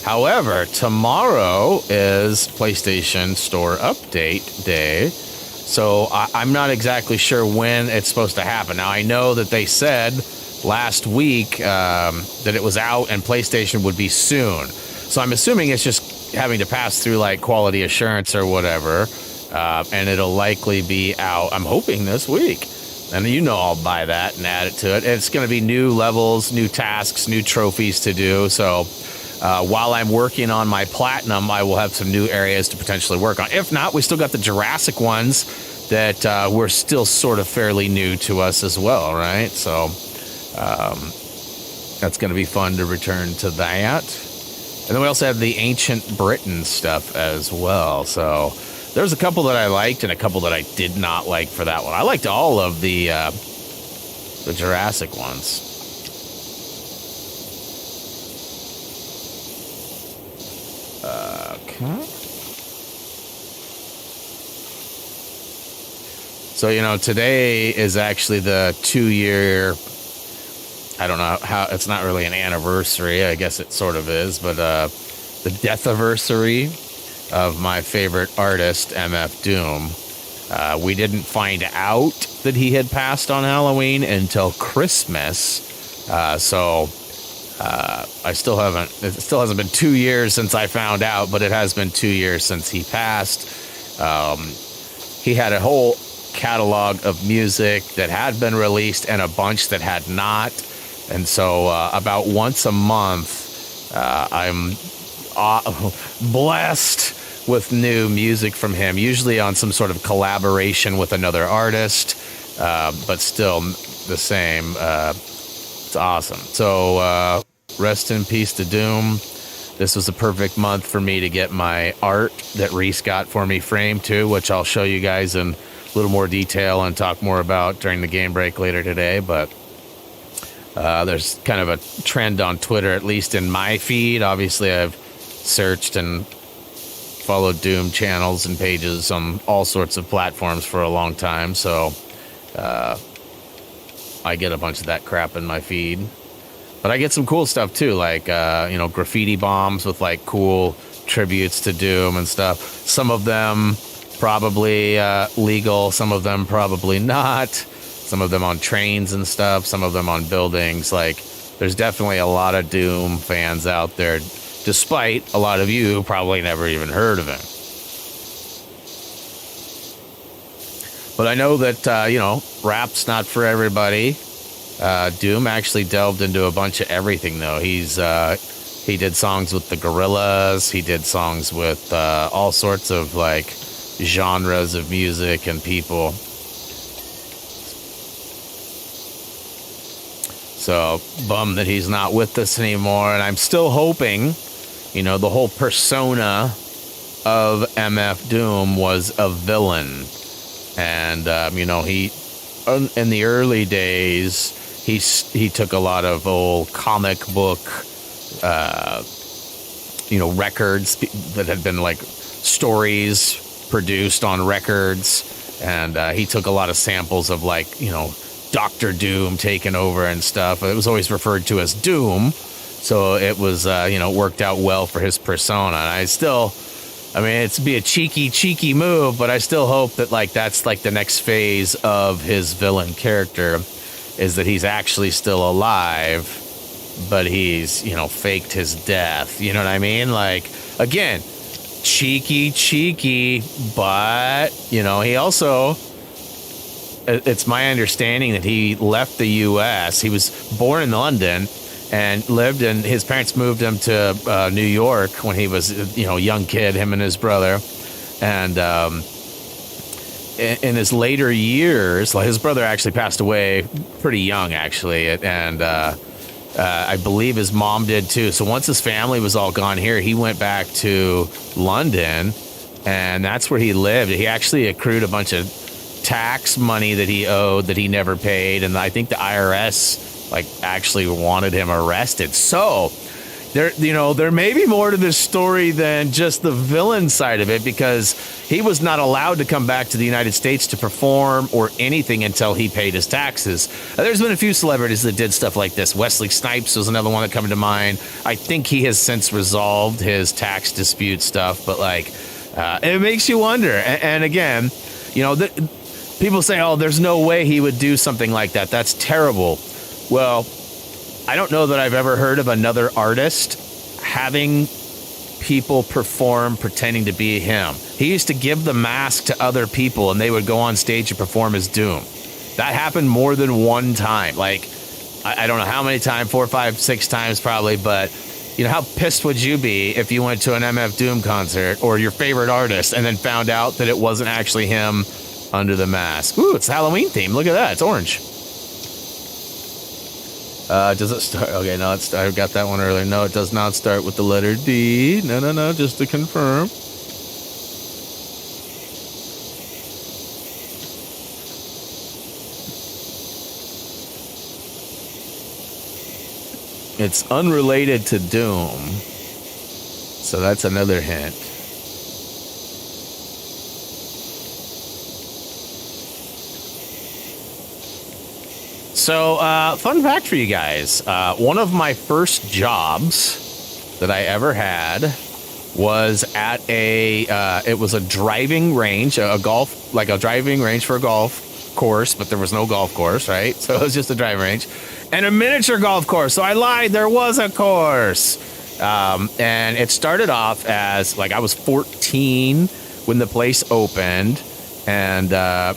However, tomorrow is PlayStation Store Update Day. So I'm not exactly sure when it's supposed to happen. Now, I know that they said last week that it was out and PlayStation would be soon. So I'm assuming it's just having to pass through like quality assurance or whatever. And it'll likely be out, I'm hoping, this week. And you know I'll buy that and add it to it. It's going to be new levels, new tasks, new trophies to do. So while I'm working on my platinum, I will have some new areas to potentially work on. If not, we still got the Jurassic ones that were still sort of fairly new to us as well, right? So that's going to be fun to return to that. And then we also have the Ancient Britain stuff as well. So there's a couple that I liked and a couple that I did not like for that one. I liked all of the Jurassic ones. Okay. So, you know, today is actually the 2-year, I don't know how, it's not really an anniversary. I guess it sort of is, but the death-iversary of my favorite artist, MF Doom. We didn't find out that he had passed on Halloween until Christmas. So it still hasn't been 2 years since I found out, but it has been 2 years since he passed. He had a whole catalog of music that had been released and a bunch that had not. And so about once a month, I'm blessed with new music from him, usually on some sort of collaboration with another artist, but still the same. It's awesome. So rest in peace to Doom. This was a perfect month for me to get my art that Reese got for me framed too, which I'll show you guys in little more detail and talk more about during the game break later today. But there's kind of a trend on Twitter, at least in my feed. Obviously, I've searched and followed Doom channels and pages on all sorts of platforms for a long time, so I get a bunch of that crap in my feed. But I get some cool stuff too, like graffiti bombs with like cool tributes to Doom and stuff. Some of them probably legal, some of them probably not. Some of them on trains and stuff, some of them on buildings. Like, there's definitely a lot of Doom fans out there, despite a lot of you probably never even heard of him. But I know that, rap's not for everybody. Doom actually delved into a bunch of everything, though. He did songs with the Gorillaz. He did songs with all sorts of, like, genres of music and people. So, bummed that he's not with us anymore. And I'm still hoping, the whole persona of MF Doom was a villain. And, he, in the early days, he took a lot of old comic book, records that had been like stories produced on records. And he took a lot of samples of like, Dr. Doom taking over and stuff. It was always referred to as Doom. So it was, worked out well for his persona. And it'd be a cheeky move, but I still hope that like that's like the next phase of his villain character is that he's actually still alive, but he's, faked his death. You know what I mean? Like, again, cheeky, but, he also, it's my understanding that he left the U.S. He was born in London and his parents moved him to New York when he was, a young kid, him and his brother. And in his later years, his brother actually passed away pretty young, actually. And I believe his mom did too. So once his family was all gone here, he went back to London, and that's where he lived. He actually accrued a bunch of tax money that he owed that he never paid. And I think the IRS actually wanted him arrested. So there may be more to this story than just the villain side of it, because he was not allowed to come back to the United States to perform or anything until he paid his taxes. There's been a few celebrities that did stuff like this. Wesley Snipes was another one that come to mind. I think he has since resolved his tax dispute stuff, but it makes you wonder. And again, people say, oh, there's no way he would do something like that. That's terrible. Well, I don't know that I've ever heard of another artist having people perform pretending to be him. He used to give the mask to other people and they would go on stage and perform as Doom. That happened more than one time. I don't know how many times, 4, 5, 6 times probably, but how pissed would you be if you went to an MF Doom concert or your favorite artist and then found out that it wasn't actually him under the mask? Ooh, it's Halloween theme. Look at that. It's orange. Does it start? Okay, no, I got that one earlier. No, it does not start with the letter D. No, just to confirm. It's unrelated to Doom. So that's another hint. So, fun fact for you guys. One of my first jobs that I ever had was at it was a driving range, a driving range for a golf course, but there was no golf course, right? So it was just a driving range and a miniature golf course. So I lied. There was a course. And it started off as I was 14 when the place opened. And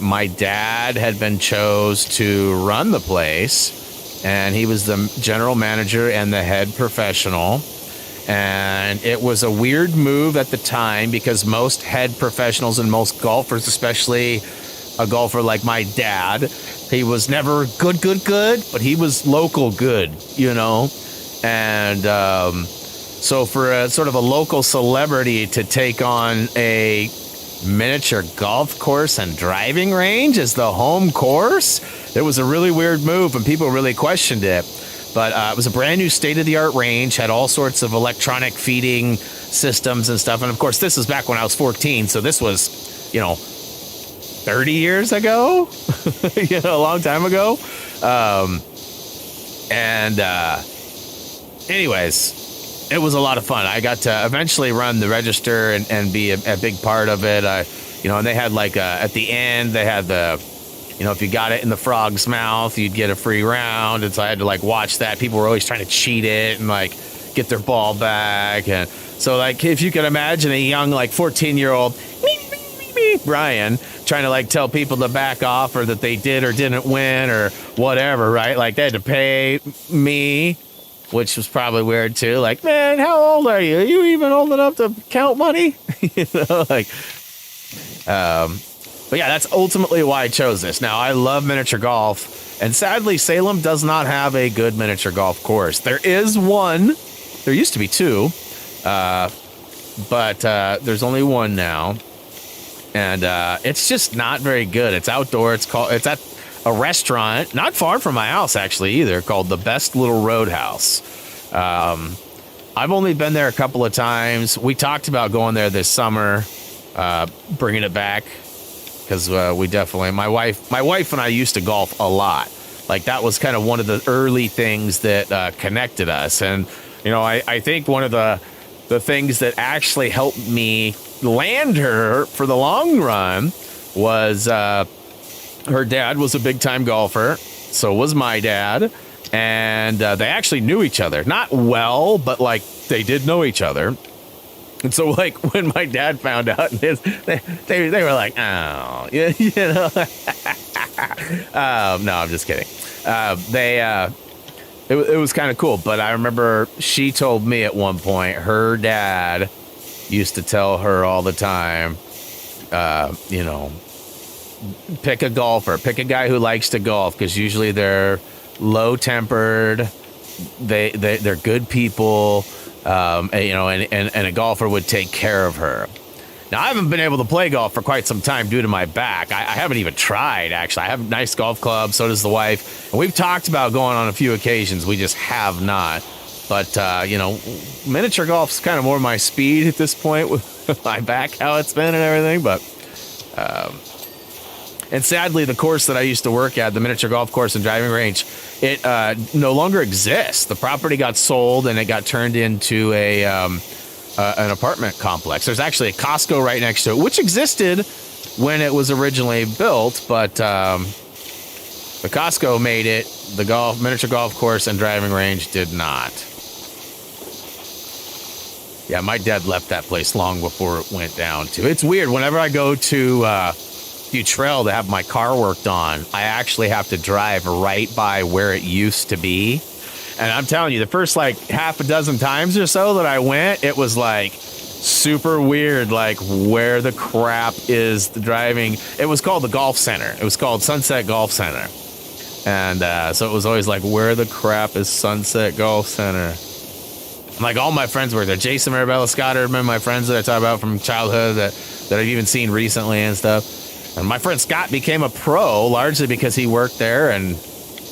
my dad had been chose to run the place, and he was the general manager and the head professional. And it was a weird move at the time because most head professionals and most golfers, especially a golfer like my dad, he was never good, but he was local good, And so for a sort of a local celebrity to take on a miniature golf course and driving range as the home course. It was a really weird move, and people really questioned it. But it was a brand new state-of-the-art range, had all sorts of electronic feeding systems and stuff. And of course, this was back when I was 14, so this was, 30 years ago, a long time ago. Anyways, it was a lot of fun. I got to eventually run the register and be a big part of it. And they had at the end, they had the, if you got it in the frog's mouth, you'd get a free round. And so I had to watch that. People were always trying to cheat it and get their ball back. And so if you could imagine a young 14-year-old Brian trying to tell people to back off or that they did or didn't win or whatever, right? They had to pay me, which was probably weird too. Man, how old are you? Are you even old enough to count money? But yeah, that's ultimately why I chose this. Now, I love miniature golf, and sadly, Salem does not have a good miniature golf course. There is one. There used to be two, but there's only one now. And it's just not very good. It's outdoor. It's at a restaurant not far from my house, actually, either, called the Best Little Roadhouse. I've only been there a couple of times. We talked about going there this summer, bringing it back, because we definitely, my wife and I used to golf a lot. That was kind of one of the early things that connected us. And, I think one of the things that actually helped me land her for the long run was her dad was a big time golfer. So was my dad. And they actually knew each other. Not well, but they did know each other. And so when my dad found out this, they were like, oh, no, I'm just kidding. It was kind of cool. But I remember she told me at one point her dad used to tell her all the time, pick a golfer, pick a guy who likes to golf, because usually they're low-tempered, they're good people, and a golfer would take care of her. Now, I haven't been able to play golf for quite some time due to my back. I haven't even tried, actually. I have a nice golf club, so does the wife. And we've talked about going on a few occasions. We just have not. But, miniature golf's kind of more my speed at this point with my back, how it's been and everything. But, and sadly, the course that I used to work at, the miniature golf course and driving range, it no longer exists. The property got sold and it got turned into an apartment complex. There's actually a Costco right next to it, which existed when it was originally built, but the Costco made it. The miniature golf course and driving range did not. Yeah, my dad left that place long before it went down too. It's weird. Whenever I go to Futrell to have my car worked on, I actually have to drive right by where it used to be. And I'm telling you, the first half a dozen times or so that I went, it was super weird, where the crap is the driving. It was called the Golf Center. It was called Sunset Golf Center. And so it was always where the crap is Sunset Golf Center? All my friends were there. Jason, Marabella, Scott Erdman, my friends that I talk about from childhood that I've even seen recently and stuff. And my friend Scott became a pro largely because he worked there and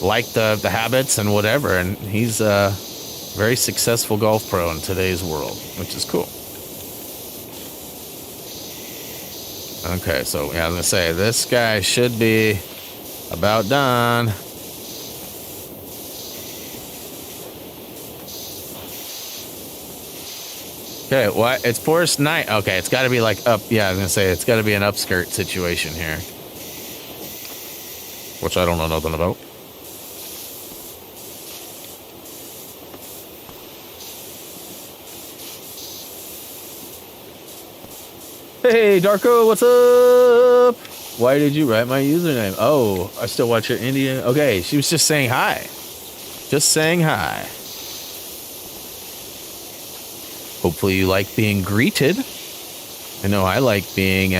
liked the habits and whatever. And he's a very successful golf pro in today's world, which is cool. Okay, so yeah, I was going to say, this guy should be about done. Okay, what? It's forest night. Okay, it's got to be up. Yeah, I was going to say, it's got to be an upskirt situation here. Which I don't know nothing about. Hey, Darko, what's up? Why did you write my username? Oh, I still watch your Indian. Okay, she was just saying hi. Just saying hi. Hopefully you like being greeted. I know I like being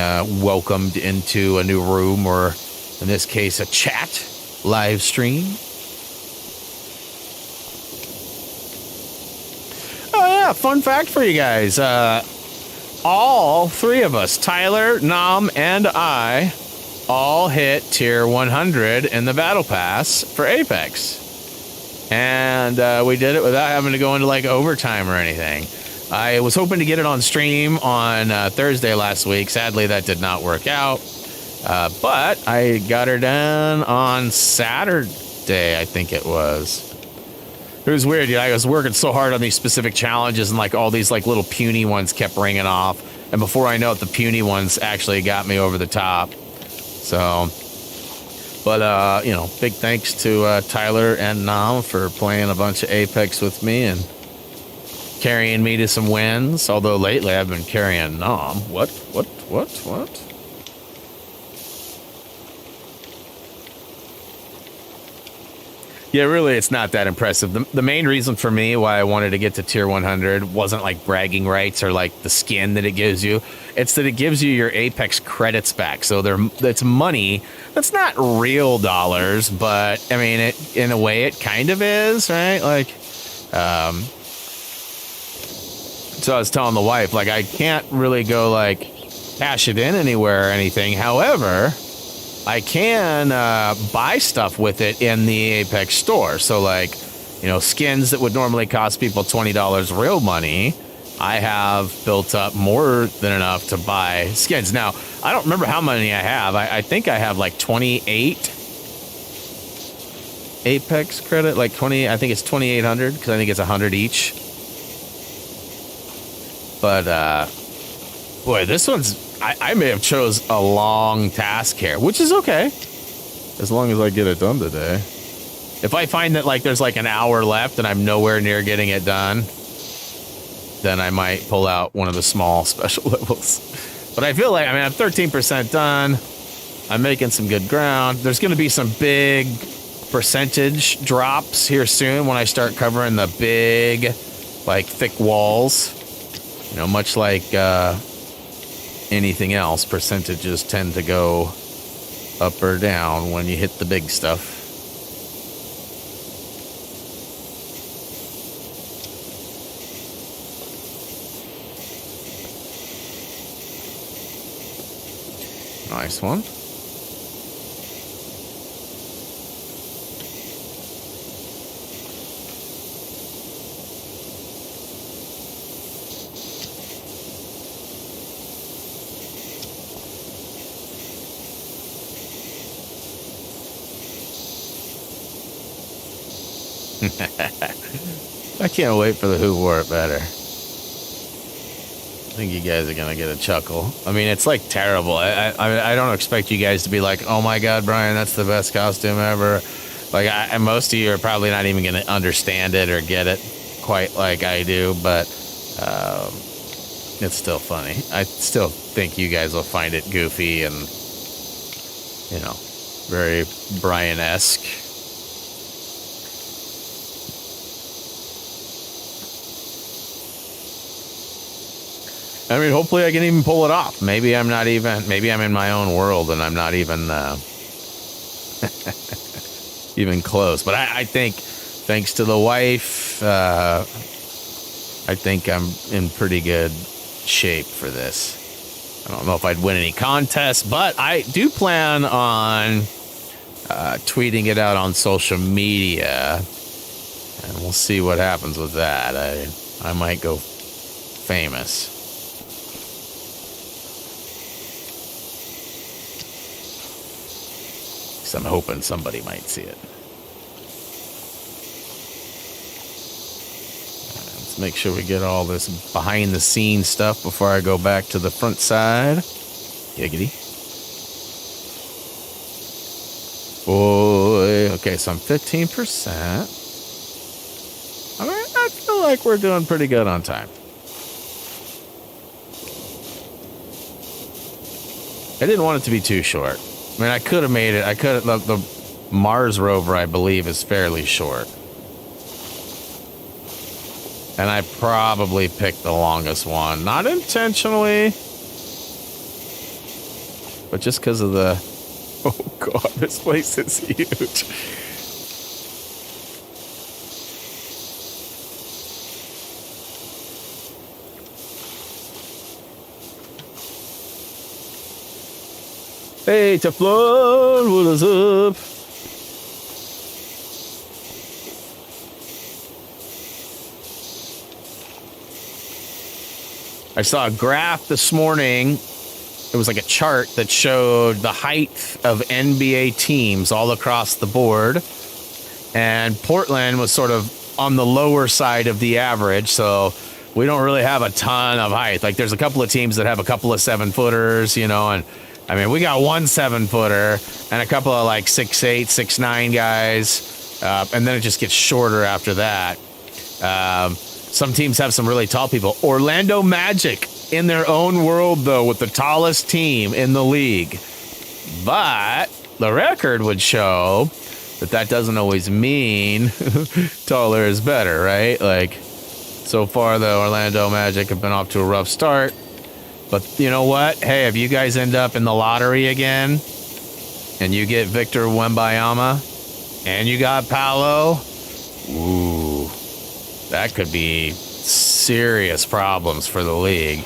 welcomed into a new room, or in this case, a chat live stream. Oh yeah, fun fact for you guys. all three of us, Tyler, Nam, and I, all hit tier 100 in the battle pass for Apex. And we did it without having to go into like overtime or anything. I was hoping to get it on stream on Thursday last week. Sadly, that did not work out. But I got her done on Saturday, I think it was. It was weird, dude. I was working so hard on these specific challenges, and like all these like little puny ones kept ringing off. And before I know it, the puny ones actually got me over the top. So, but you know, big thanks to Tyler and Nam for playing a bunch of Apex with me and carrying me to some wins. Although lately I've been carrying Nam. What? Yeah, really, it's not that impressive. The main reason for me why I wanted to get to tier 100 wasn't like bragging rights or like the skin that it gives you. It's that it gives you your Apex credits back. So it's money. That's not real dollars, but I mean, it in a way it kind of is, right? Like, so I was telling the wife, like, I can't really go like cash it in anywhere or anything. However, I can buy stuff with it in the Apex store. So like, you know, skins that would normally cost people $20 real money, I have built up more than enough to buy skins. Now, I don't remember how many I have. I think I have like 28 Apex credit, like 20, I think it's 2,800 because I think it's 100 each. But, boy, this one's, I may have chose a long task here, which is okay, as long as I get it done today. If I find that like there's like an hour left and I'm nowhere near getting it done, then I might pull out one of the small special levels. But I feel like, I mean, I'm 13% done. I'm making some good ground. There's going to be some big percentage drops here soon when I start covering the big, like thick walls. You know, much like, anything else, percentages tend to go up or down when you hit the big stuff. Nice one. I can't wait for the Who Wore It Better. I think you guys are gonna get a chuckle. I mean, it's like terrible. I don't expect you guys to be like, oh my god, Brian, that's the best costume ever. Like, and most of you are probably not even gonna understand it or get it quite like I do, but it's still funny. I still think you guys will find it goofy and, you know, very Brian-esque. I mean, hopefully I can even pull it off. Maybe I'm in my own world and I'm not even even close. But I think, thanks to the wife, I think I'm in pretty good shape for this. I don't know if I'd win any contests, but I do plan on tweeting it out on social media, and we'll see what happens with that. I might go famous. I'm hoping somebody might see it. Let's make sure we get all this behind the scenes stuff before I go back to the front side. Giggity. Boy. Okay, so I'm 15%. I mean, I feel like we're doing pretty good on time. I didn't want it to be too short. I mean, I could have made it. The Mars rover, I believe, is fairly short. And I probably picked the longest one. Not intentionally. But just because of the... Oh, God, this place is huge. Hey, Teflon, what is up? I saw a graph this morning. It was like a chart that showed the height of NBA teams all across the board. And Portland was sort of on the lower side of the average. So we don't really have a ton of height. Like there's a couple of teams that have a couple of 7-footers, you know, and I mean, we got one 7-footer and a couple of like 6'8", 6'9" guys. And then it just gets shorter after that. Some teams have some really tall people. Orlando Magic in their own world, though, with the tallest team in the league. But the record would show that doesn't always mean taller is better, right? Like, so far, the Orlando Magic have been off to a rough start. But you know what? Hey, if you guys end up in the lottery again, and you get Victor Wembanyama, and you got Paolo, ooh, that could be serious problems for the league.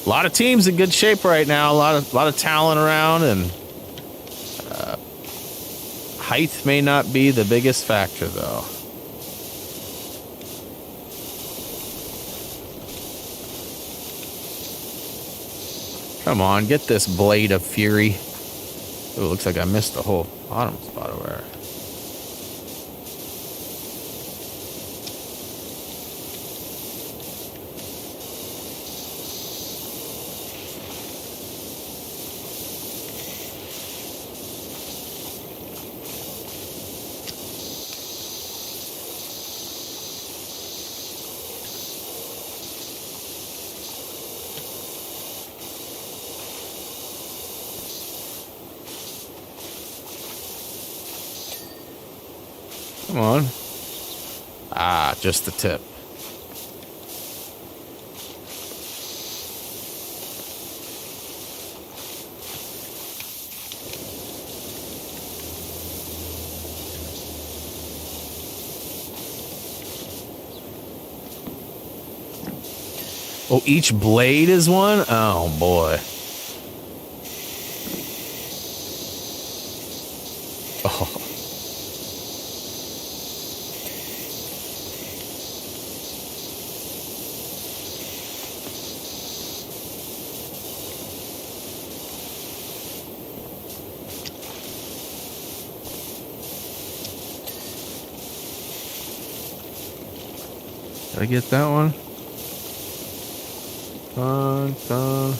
A lot of teams in good shape right now. A lot of talent around, and height may not be the biggest factor, though. Come on, get this Blade of Fury. Ooh, looks like I missed the whole bottom spot over there. Come on. Ah, just the tip. Oh, each blade is one? Oh, boy. Oh. Did I get that one? Dun, dun.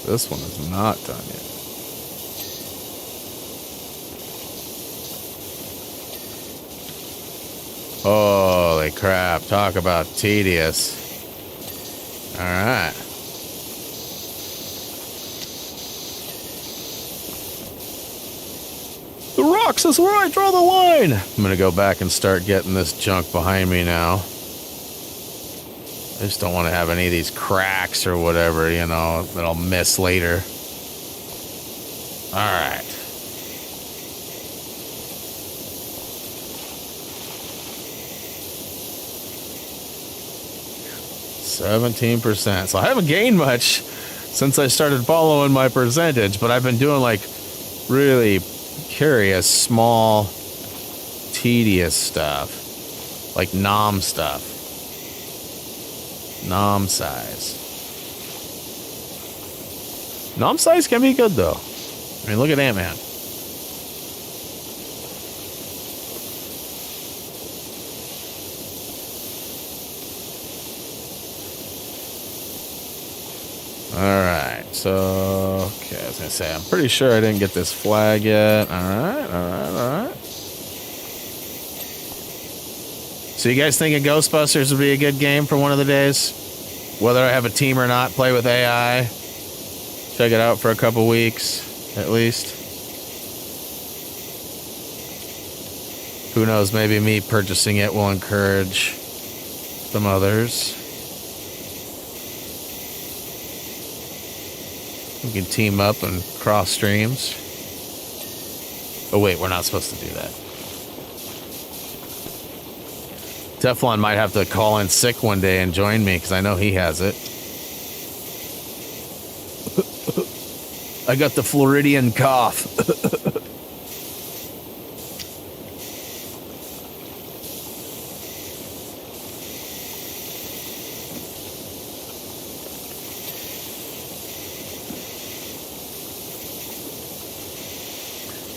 This one is not done yet. Holy crap. Talk about tedious. All right. The rocks is where I draw the line. I'm going to go back and start getting this junk behind me now. I just don't want to have any of these cracks or whatever, you know, that I'll miss later. All right. %. So I haven't gained much since I started following my percentage, but I've been doing like really curious, small, tedious stuff, like nom stuff. Nom size. Nom size can be good, though. I mean, look at Ant-Man. Alright, so... Okay, I was going to say, I'm pretty sure I didn't get this flag yet. Alright. So you guys thinking Ghostbusters would be a good game for one of the days? Whether I have a team or not, play with AI. Check it out for a couple weeks, at least. Who knows, maybe me purchasing it will encourage some others. We can team up and cross streams. Oh wait, we're not supposed to do that. Teflon might have to call in sick one day and join me because I know he has it. I got the Floridian cough.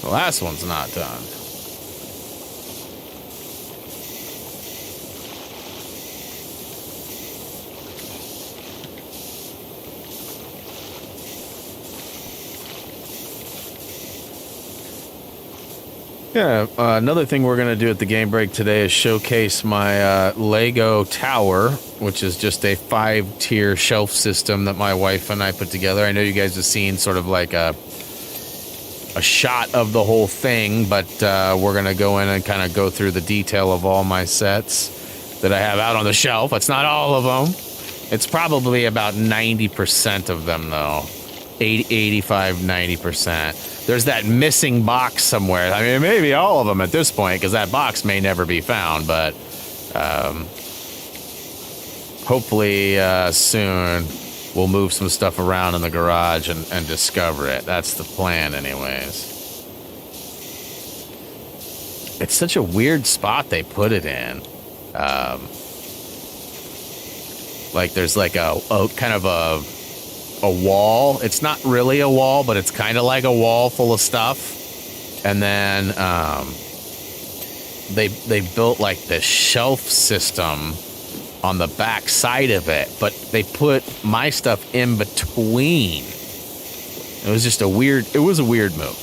The last one's not done. Yeah, another thing we're going to do at the game break today is showcase my Lego tower, which is just a 5-tier shelf system that my wife and I put together. I know you guys have seen sort of like a shot of the whole thing, but we're going to go in and kind of go through the detail of all my sets that I have out on the shelf. It's not all of them. It's probably about 90% of them, though. 85, 90%. There's that missing box somewhere. I mean, maybe all of them at this point, because that box may never be found, but hopefully soon we'll move some stuff around in the garage and discover it. That's the plan anyways. It's such a weird spot they put it in. Like there's like a kind of a wall. It's not really a wall, but it's kind of like a wall full of stuff. And then they built like this shelf system on the back side of it, but they put my stuff in between. It was just a weird move.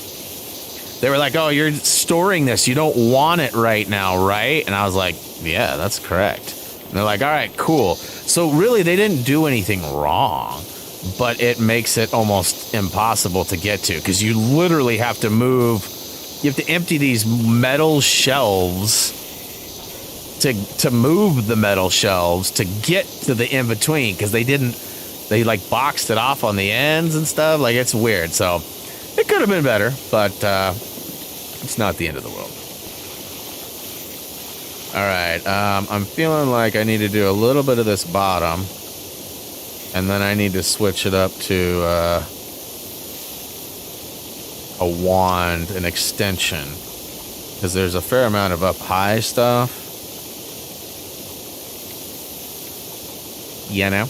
They were like, "Oh, you're storing this. You don't want it right now, right?" And I was like, "Yeah, that's correct." And they're like, "All right, cool." So really, they didn't do anything wrong, but it makes it almost impossible to get to because you literally have to move. You have to empty these metal shelves to move the metal shelves to get to the in between because they like boxed it off on the ends and stuff. Like it's weird. So it could have been better, but it's not the end of the world. All right, I'm feeling like I need to do a little bit of this bottom, and then I need to switch it up to a wand, an extension, because there's a fair amount of up high stuff. You know?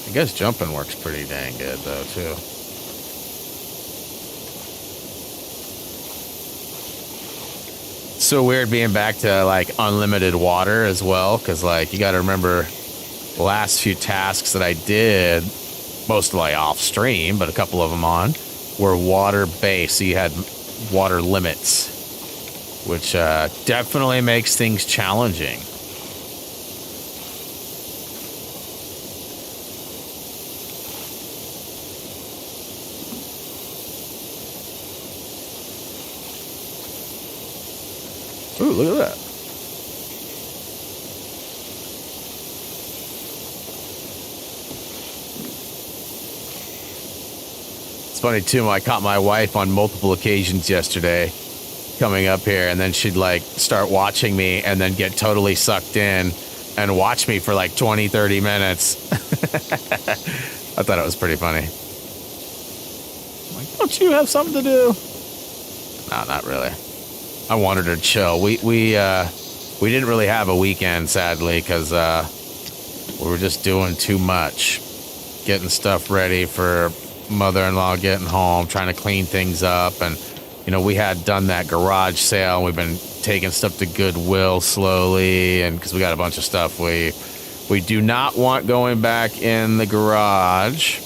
I guess jumping works pretty dang good, though, too. It's so weird being back to, like, unlimited water as well, because, like, you got to remember the last few tasks that I did, mostly off stream, but a couple of them on, were water-based, so you had water limits, which definitely makes things challenging. Ooh, look at that. It's funny, too, I caught my wife on multiple occasions yesterday coming up here, and then she'd like start watching me and then get totally sucked in and watch me for like 20-30 minutes. I thought it was pretty funny. I'm like, don't you have something to do? No, not really. I wanted her to chill. We didn't really have a weekend, sadly, because we were just doing too much, getting stuff ready for mother-in-law getting home, trying to clean things up, and you know, we had done that garage sale, and we've been taking stuff to Goodwill slowly, and because we got a bunch of stuff we do not want going back in the garage.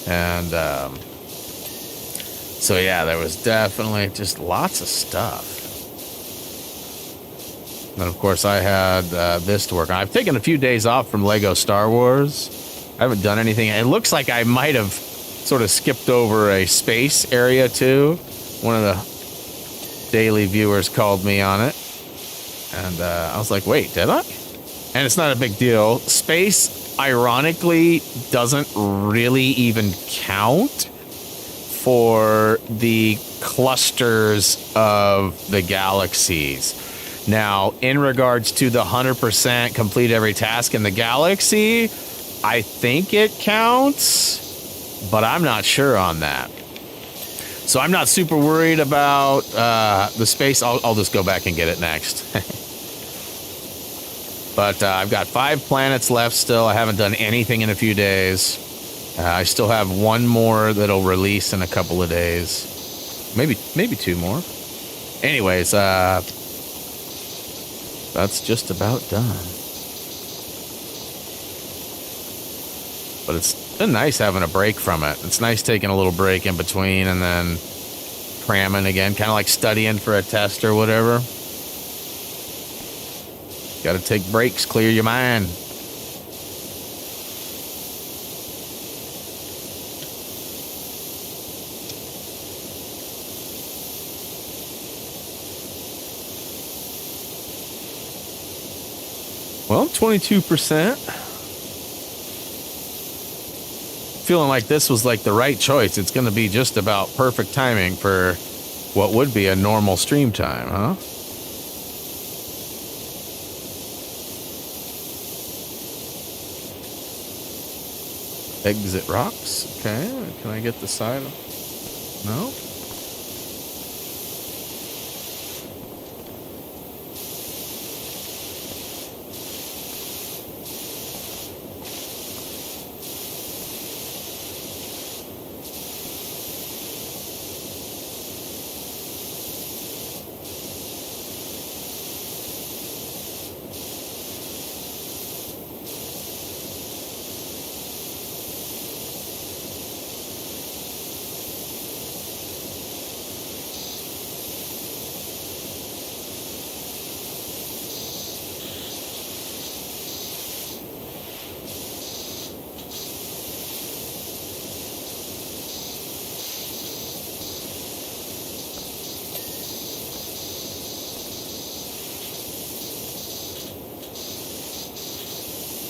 And so yeah, there was definitely just lots of stuff. And of course I had this to work on. I've taken a few days off from Lego Star Wars. I haven't done anything. It looks like I might have sort of skipped over a space area too. One of the daily viewers called me on it, and I was like, wait, did I? And it's not a big deal. Space, ironically, doesn't really even count for the clusters of the galaxies. Now, in regards to the 100% complete every task in the galaxy, I think it counts, but I'm not sure on that. So I'm not super worried about the space. I'll just go back and get it next. But I've got 5 planets left still. I haven't done anything in a few days. I still have 1 more that'll release in a couple of days. Maybe 2 more. Anyways, that's just about done. But it's been nice having a break from it. It's nice taking a little break in between and then cramming again, kind of like studying for a test or whatever. Got to take breaks, clear your mind. Well, 22%. Feeling like this was like the right choice. It's going to be just about perfect timing for what would be a normal stream time, huh? Exit rocks. Okay, can I get the side? No.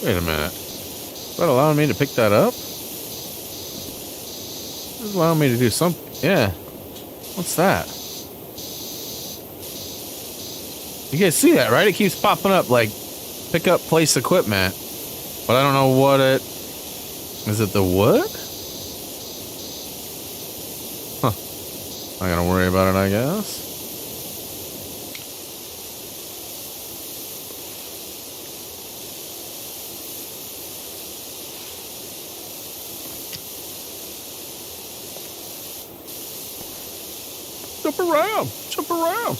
Wait a minute. Is that allowing me to pick that up? It's allowing me to do something. Yeah. What's that? You guys see that, right? It keeps popping up like pick up place equipment. But I don't know what it... Is it the wood? Huh. Not gonna worry about it, I guess. Jump around, jump around.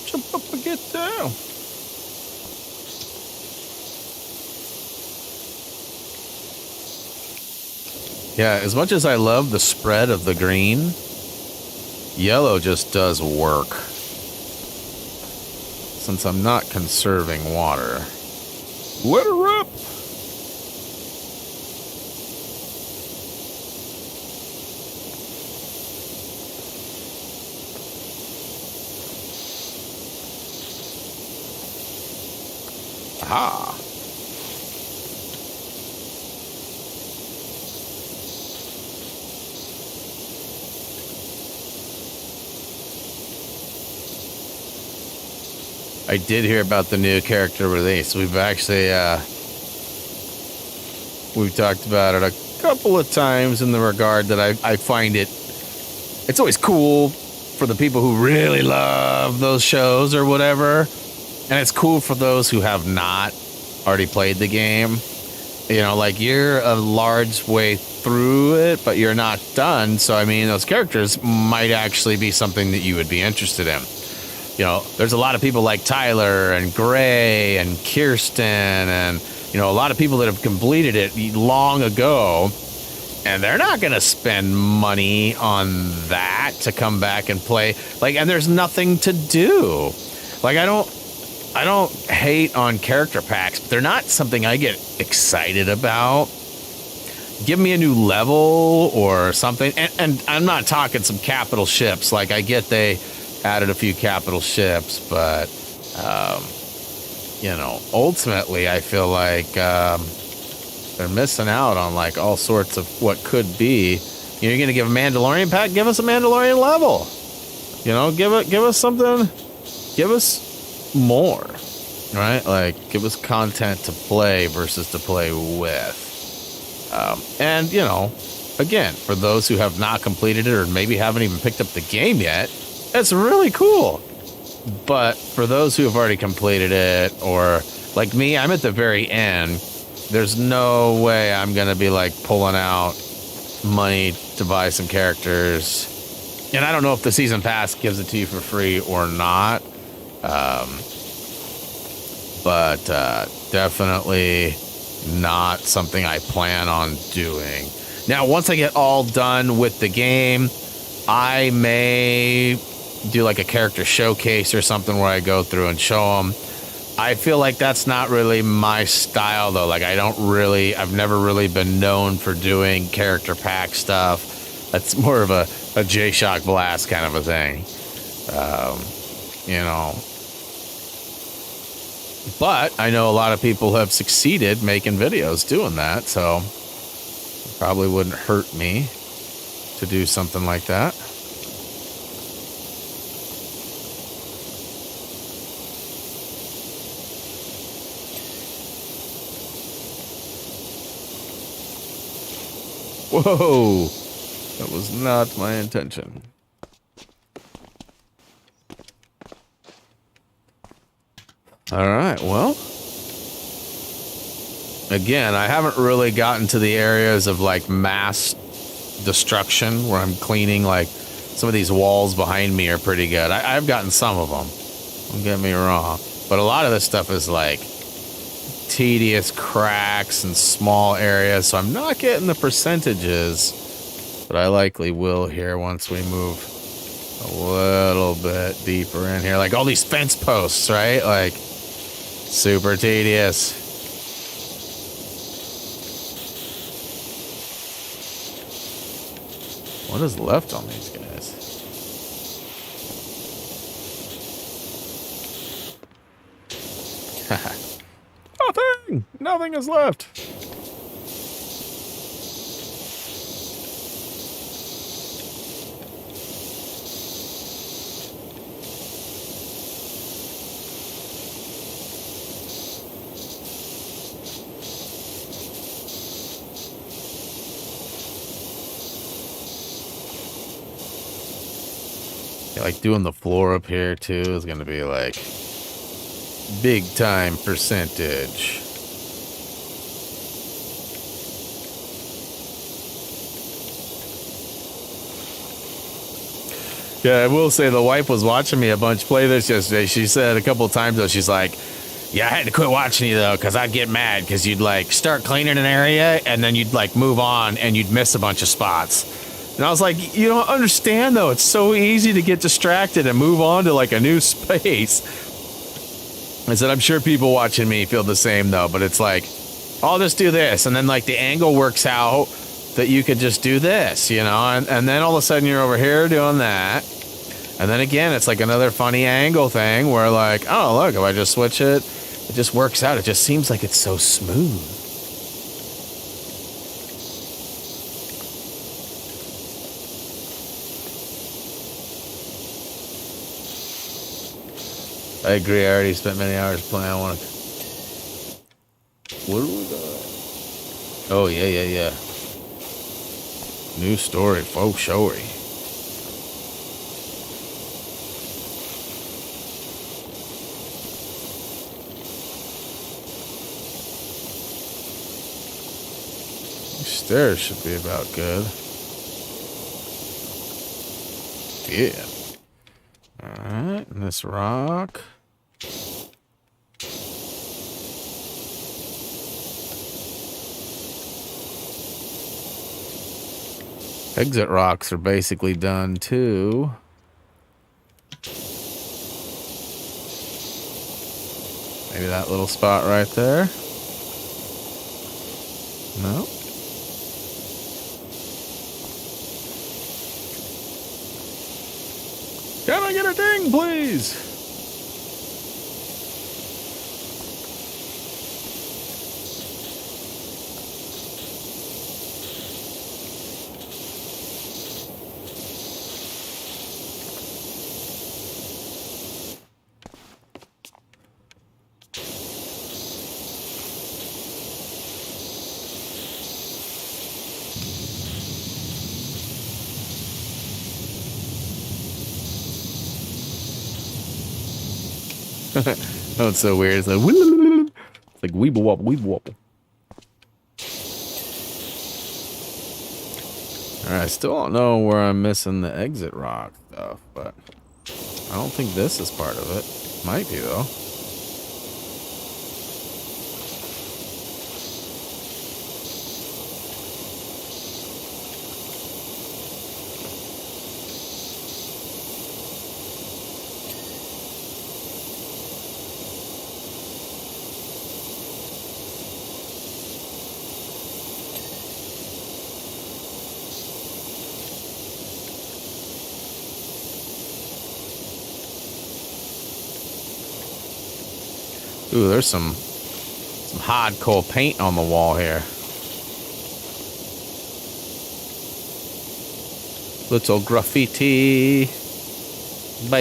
Jump up and get down. Yeah, as much as I love the spread of the green, yellow just does work. Since I'm not conserving water. Let her up! Aha! I did hear about the new character release. We've actually, we've talked about it a couple of times in the regard that I find it's always cool for the people who really love those shows or whatever. And it's cool for those who have not already played the game. You know, like you're a large way through it, but you're not done. So, I mean, those characters might actually be something that you would be interested in. You know, there's a lot of people like Tyler and Gray and Kirsten and, you know, a lot of people that have completed it long ago. And they're not going to spend money on that to come back and play. Like, and there's nothing to do. Like, I don't hate on character packs, but they're not something I get excited about. Give me a new level or something. And I'm not talking some capital ships. Like, I get they added a few capital ships, but, you know, ultimately I feel like they're missing out on, like, all sorts of what could be. You know, you're going to give a Mandalorian pack? Give us a Mandalorian level. You know, give us something. Give us more. right? Like, give us content to play versus to play with. And, you know, again, for those who have not completed it or maybe haven't even picked up the game yet, it's really cool. But for those who have already completed it, or like me, I'm at the very end. There's no way I'm going to be like pulling out money to buy some characters. And I don't know if the season pass gives it to you for free or not. But definitely not something I plan on doing. Now, once I get all done with the game, I may do like a character showcase or something where I go through and show them. I feel like that's not really my style, though. Like, I've never really been known for doing character pack stuff. That's more of a J-Shock Blast kind of a thing. You know. But I know a lot of people have succeeded making videos doing that, so it probably wouldn't hurt me to do something like that. Whoa, that was not my intention. All right, well, again, I haven't really gotten to the areas of like mass destruction where I'm cleaning. Like, some of these walls behind me are pretty good. I've gotten some of them, don't get me wrong, but a lot of this stuff is like tedious cracks and small areas, so I'm not getting the percentages, but I likely will here once we move a little bit deeper in here. Like all these fence posts, right? Like, super tedious. What is left on these guys? Nothing! Nothing is left. Yeah, like doing the floor up here too is gonna be like big time percentage. Yeah, I will say the wife was watching me a bunch play this yesterday. She said a couple of times though, she's like, yeah, I had to quit watching you though, because I'd get mad because you'd like start cleaning an area and then you'd like move on and you'd miss a bunch of spots. And I was like, you don't understand though. It's so easy to get distracted and move on to like a new space. I said, I'm sure people watching me feel the same though, but it's like, I'll just do this. And then like the angle works out that you could just do this, you know, and then all of a sudden you're over here doing that. And then again, it's like another funny angle thing where like, oh, look, if I just switch it, it just works out. It just seems like it's so smooth. I agree. I already spent many hours playing. I want to. What do we got? Oh, yeah. New story, faux showy. Stairs should be about good. Yeah. Alright, and this rock. Exit rocks are basically done too. Maybe that little spot right there. No. Can I get a ding, please? Oh, it's so weird. It's like, it's like weeble wobble, weeble wobble. Alright, I still don't know where I'm missing the exit rock stuff, but I don't think this is part of it. Might be, though. Ooh, there's some hardcore paint on the wall here. Little graffiti. Bye.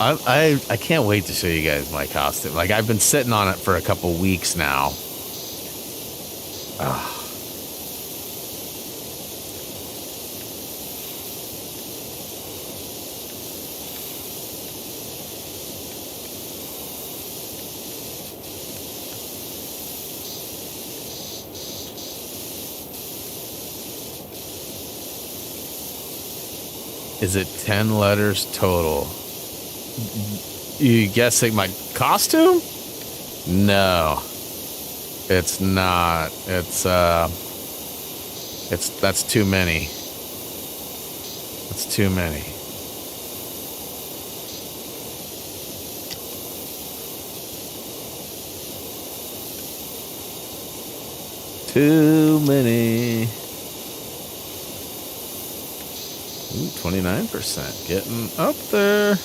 I can't wait to show you guys my costume. Like, I've been sitting on it for a couple weeks now. Ugh. Is it 10 letters total? You guessing my costume? No. It's not. That's too many. That's too many. Too many. Ooh, 29%. Getting up there.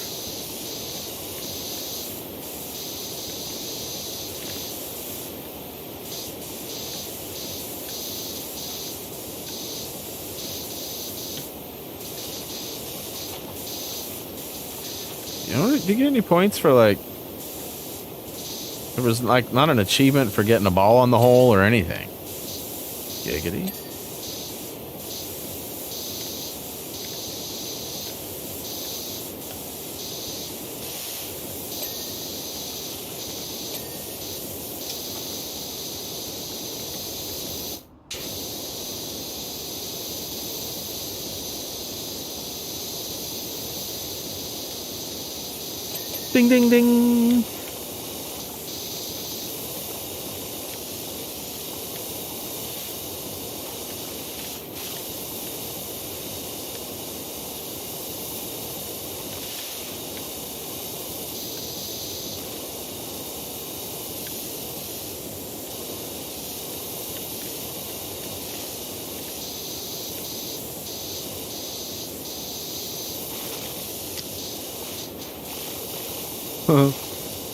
You know, did you get any points for, like, there was, like, not an achievement for getting a ball on the hole or anything? Giggity. Ding, ding, ding.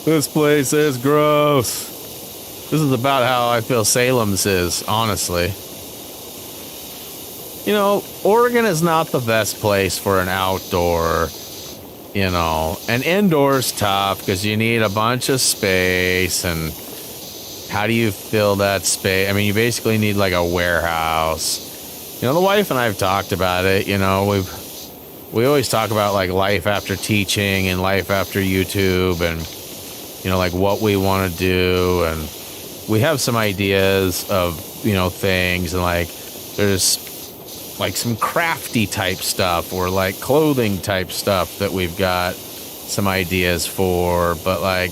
This place is gross. This is about how I feel Salem's is, honestly. You know, Oregon is not the best place for an outdoor, you know. And indoor's tough because you need a bunch of space. And how do you fill that space? I mean, you basically need like a warehouse. You know, the wife and I have talked about it. You know, we always talk about like life after teaching and life after YouTube and, you know, like what we want to do. And we have some ideas of, you know, things, and like there's like some crafty type stuff or like clothing type stuff that we've got some ideas for, but like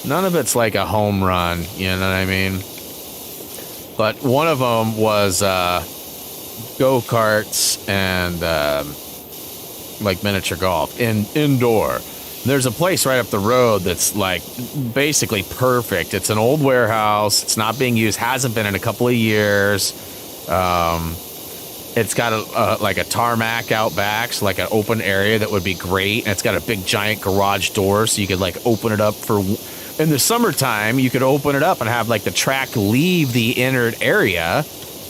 none of it's like a home run, you know what I mean? But one of them was go-karts and like miniature golf indoor. There's a place right up the road that's like basically perfect. It's an old warehouse. It's not being used. Hasn't been in a couple of years. It's got like a tarmac out back, so like an open area that would be great. And it's got a big giant garage door, so you could like open it up for. In the summertime, you could open it up and have like the track leave the inner area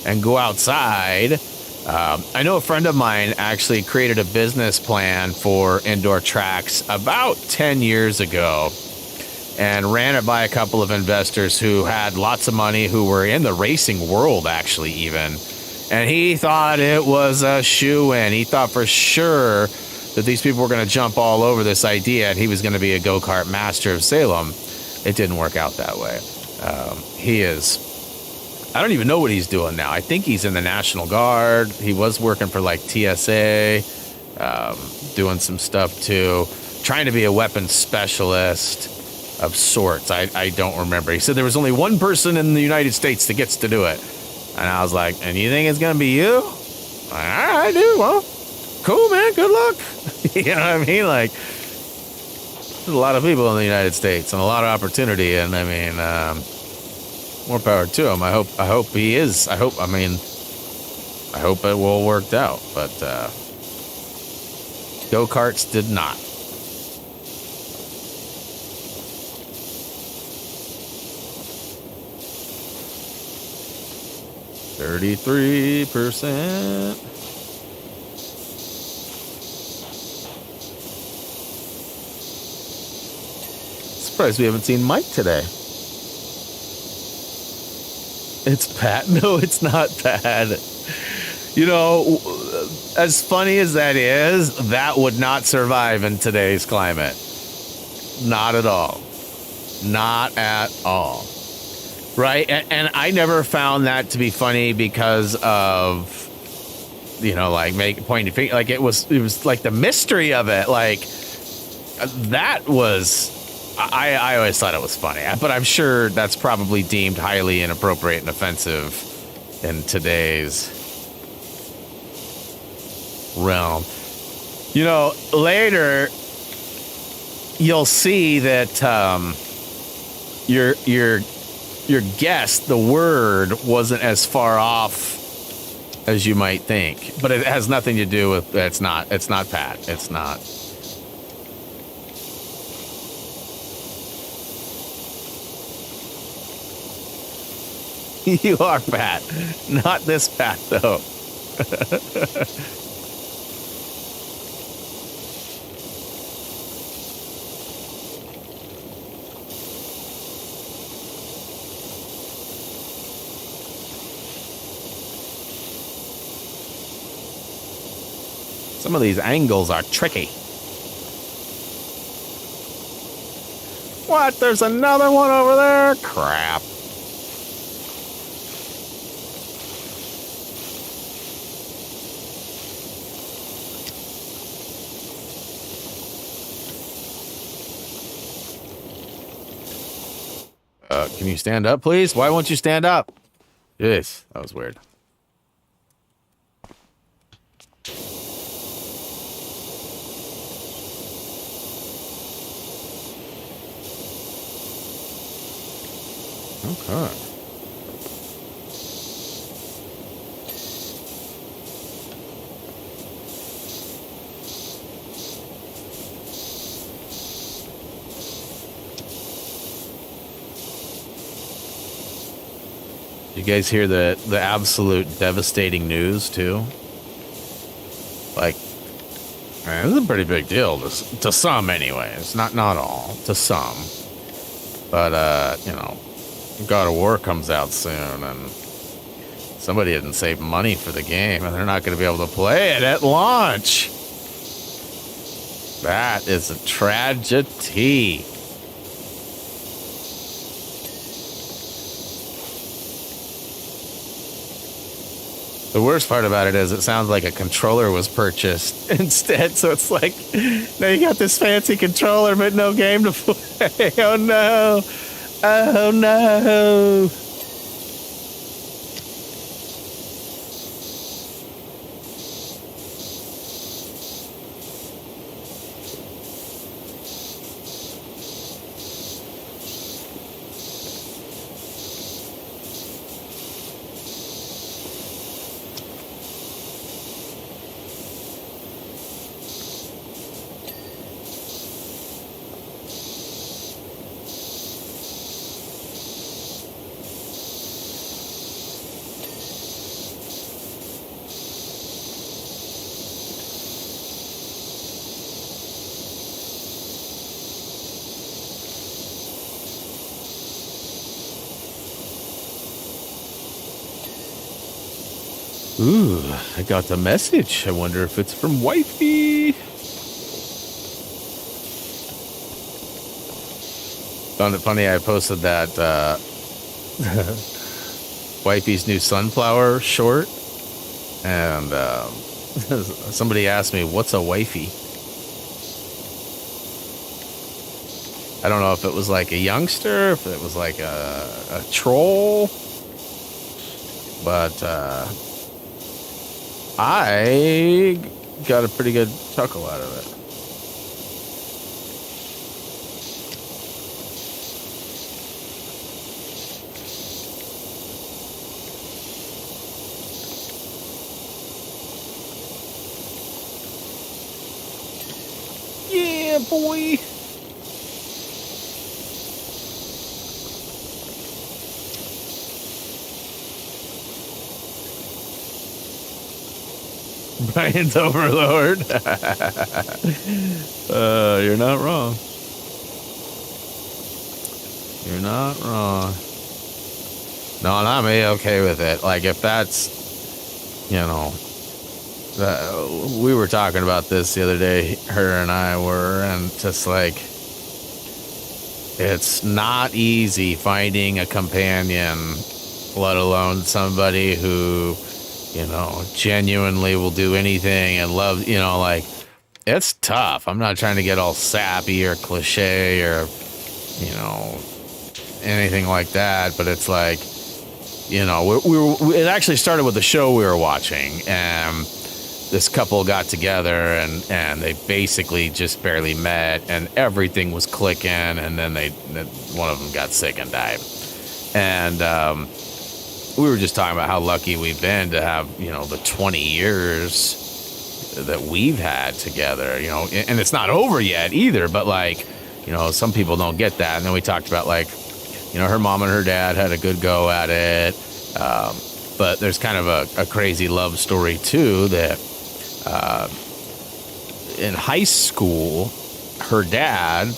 and go outside. I know a friend of mine actually created a business plan for indoor tracks about 10 years ago and ran it by a couple of investors who had lots of money, who were in the racing world actually even. And he thought it was a shoo-in. He thought for sure that these people were going to jump all over this idea and he was going to be a go-kart master of Salem. It didn't work out that way. I don't even know what he's doing now. I think he's in the National Guard. He was working for like TSA, doing some stuff too, trying to be a weapons specialist of sorts. I don't remember. He said there was only one person in the United States that gets to do it. And I was like, and you think it's going to be you? All right, dude. Well, cool, man. Good luck. You know what I mean? Like, there's a lot of people in the United States and a lot of opportunity. And I mean, more power to him. I hope he is. I hope it will work out. But go-karts did not. 33%. Surprised we haven't seen Mike today. It's bad. No, it's not bad. You know, as funny as that is, that would not survive in today's climate. Not at all. Not at all. Right? And I never found that to be funny because of, you know, like pointing finger. Like it was like the mystery of it. Like that was, I always thought it was funny, but I'm sure that's probably deemed highly inappropriate and offensive in today's realm. You know, later you'll see that your guess, the word, wasn't as far off as you might think, but it has nothing to do with it's not Pat. It's not. You are Pat. Not this Pat, though. Some of these angles are tricky. What? There's another one over there? Crap. Can you stand up, please? Why won't you stand up? Yes, that was weird. Okay. You guys hear the absolute devastating news too? Like, man, this is a pretty big deal to some, anyways. Not all, to some. But you know, God of War comes out soon, and somebody didn't save money for the game, and they're not going to be able to play it at launch. That is a tragedy. The worst part about it is it sounds like a controller was purchased instead. So it's like, now you got this fancy controller, but no game to play. Oh, no. Oh, no. Ooh, I got the message. I wonder if it's from Wifey. Found it funny, I posted that Wifey's new sunflower short, and somebody asked me, what's a wifey? I don't know if it was like a youngster, if it was like a troll, but I got a pretty good chuckle out of it. Yeah, boy. Brian's overlord. You're not wrong. You're not wrong. No, and I'm okay with it. Like, if that's, you know, we were talking about this the other day, her and I were, and just like, it's not easy finding a companion, let alone somebody who, you know, genuinely will do anything and love, you know, like, it's tough. I'm not trying to get all sappy or cliche or, you know, anything like that, but it's like, you know, it actually started with the show we were watching, and this couple got together and they basically just barely met, and everything was clicking, and then one of them got sick and died. And we were just talking about how lucky we've been to have, you know, the 20 years that we've had together, you know, and it's not over yet either, but like, you know, some people don't get that. And then we talked about, like, you know, her mom and her dad had a good go at it, but there's kind of a crazy love story too, that in high school, her dad,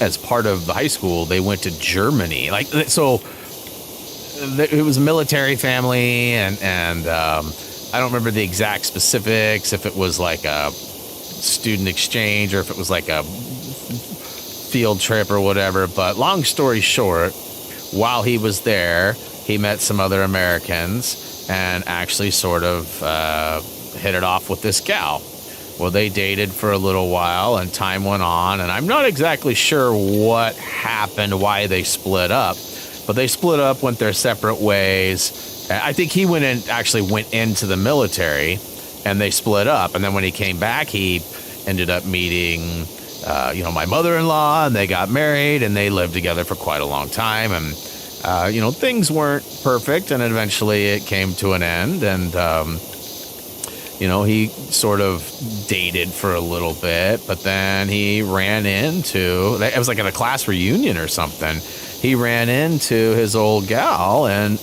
as part of the high school, they went to Germany. Like, so it was a military family, and I don't remember the exact specifics, if it was like a student exchange or if it was like a field trip or whatever. But long story short, while he was there, he met some other Americans and actually sort of hit it off with this gal. Well, they dated for a little while, and time went on, and I'm not exactly sure what happened, why they split up, but they split up, went their separate ways. I think he went into the military, and they split up. And then when he came back, he ended up meeting, you know, my mother-in-law, and they got married, and they lived together for quite a long time. And, you know, things weren't perfect, and eventually it came to an end. And, you know, he sort of dated for a little bit, but then he ran into, it was like at a class reunion or something. He ran into his old gal, and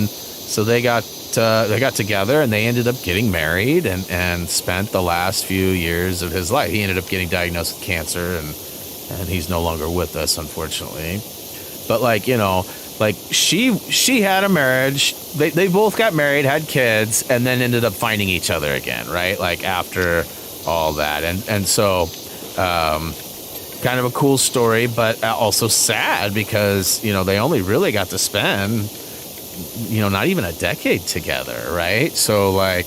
so they got together, and they ended up getting married, and spent the last few years of his life. He ended up getting diagnosed with cancer, and he's no longer with us, unfortunately. But, like, you know, like, she had a marriage. They both got married, had kids, and then ended up finding each other again, right? Like, after all that. And so, kind of a cool story, but also sad, because, you know, they only really got to spend, you know, not even a decade together, right? So, like,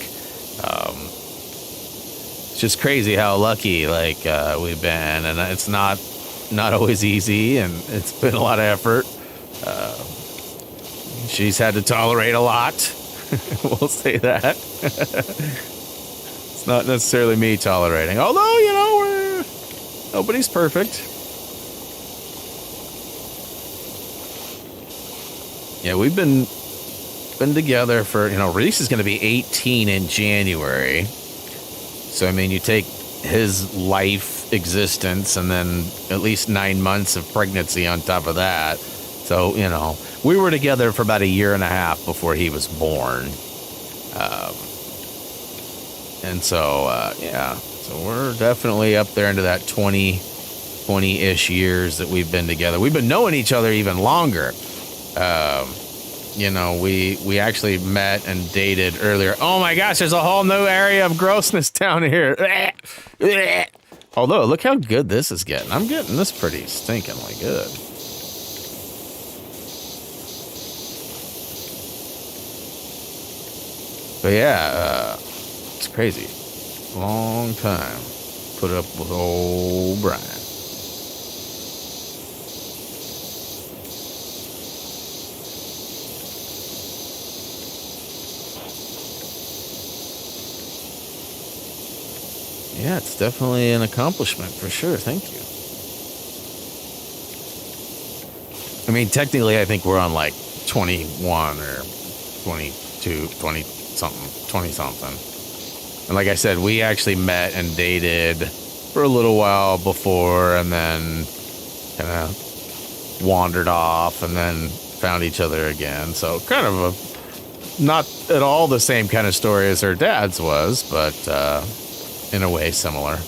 it's just crazy how lucky, like, we've been, and it's not always easy, and it's been a lot of effort. She's had to tolerate a lot. We'll say that. It's not necessarily me tolerating, although, you know, nobody's perfect. Yeah, we've been together for, you know, Reese is going to be 18 in January. So, I mean, you take his life existence and then at least 9 months of pregnancy on top of that. So, you know, we were together for about a year and a half before he was born. And so, yeah, so we're definitely up there into that 20-ish years that we've been together. We've been knowing each other even longer. you know, we actually met and dated earlier. Oh my gosh, there's a whole new area of grossness down here. Although, look how good this is getting. I'm getting this pretty stinkingly good. But yeah, it's crazy. Long time put up with old Brian. Yeah, it's definitely an accomplishment for sure. Thank you. I mean, technically, I think we're on like 21 or 22, 20 something, 20 something. And like I said, we actually met and dated for a little while before, and then kind of wandered off and then found each other again. So kind of a not at all the same kind of story as her dad's was, but in a way similar.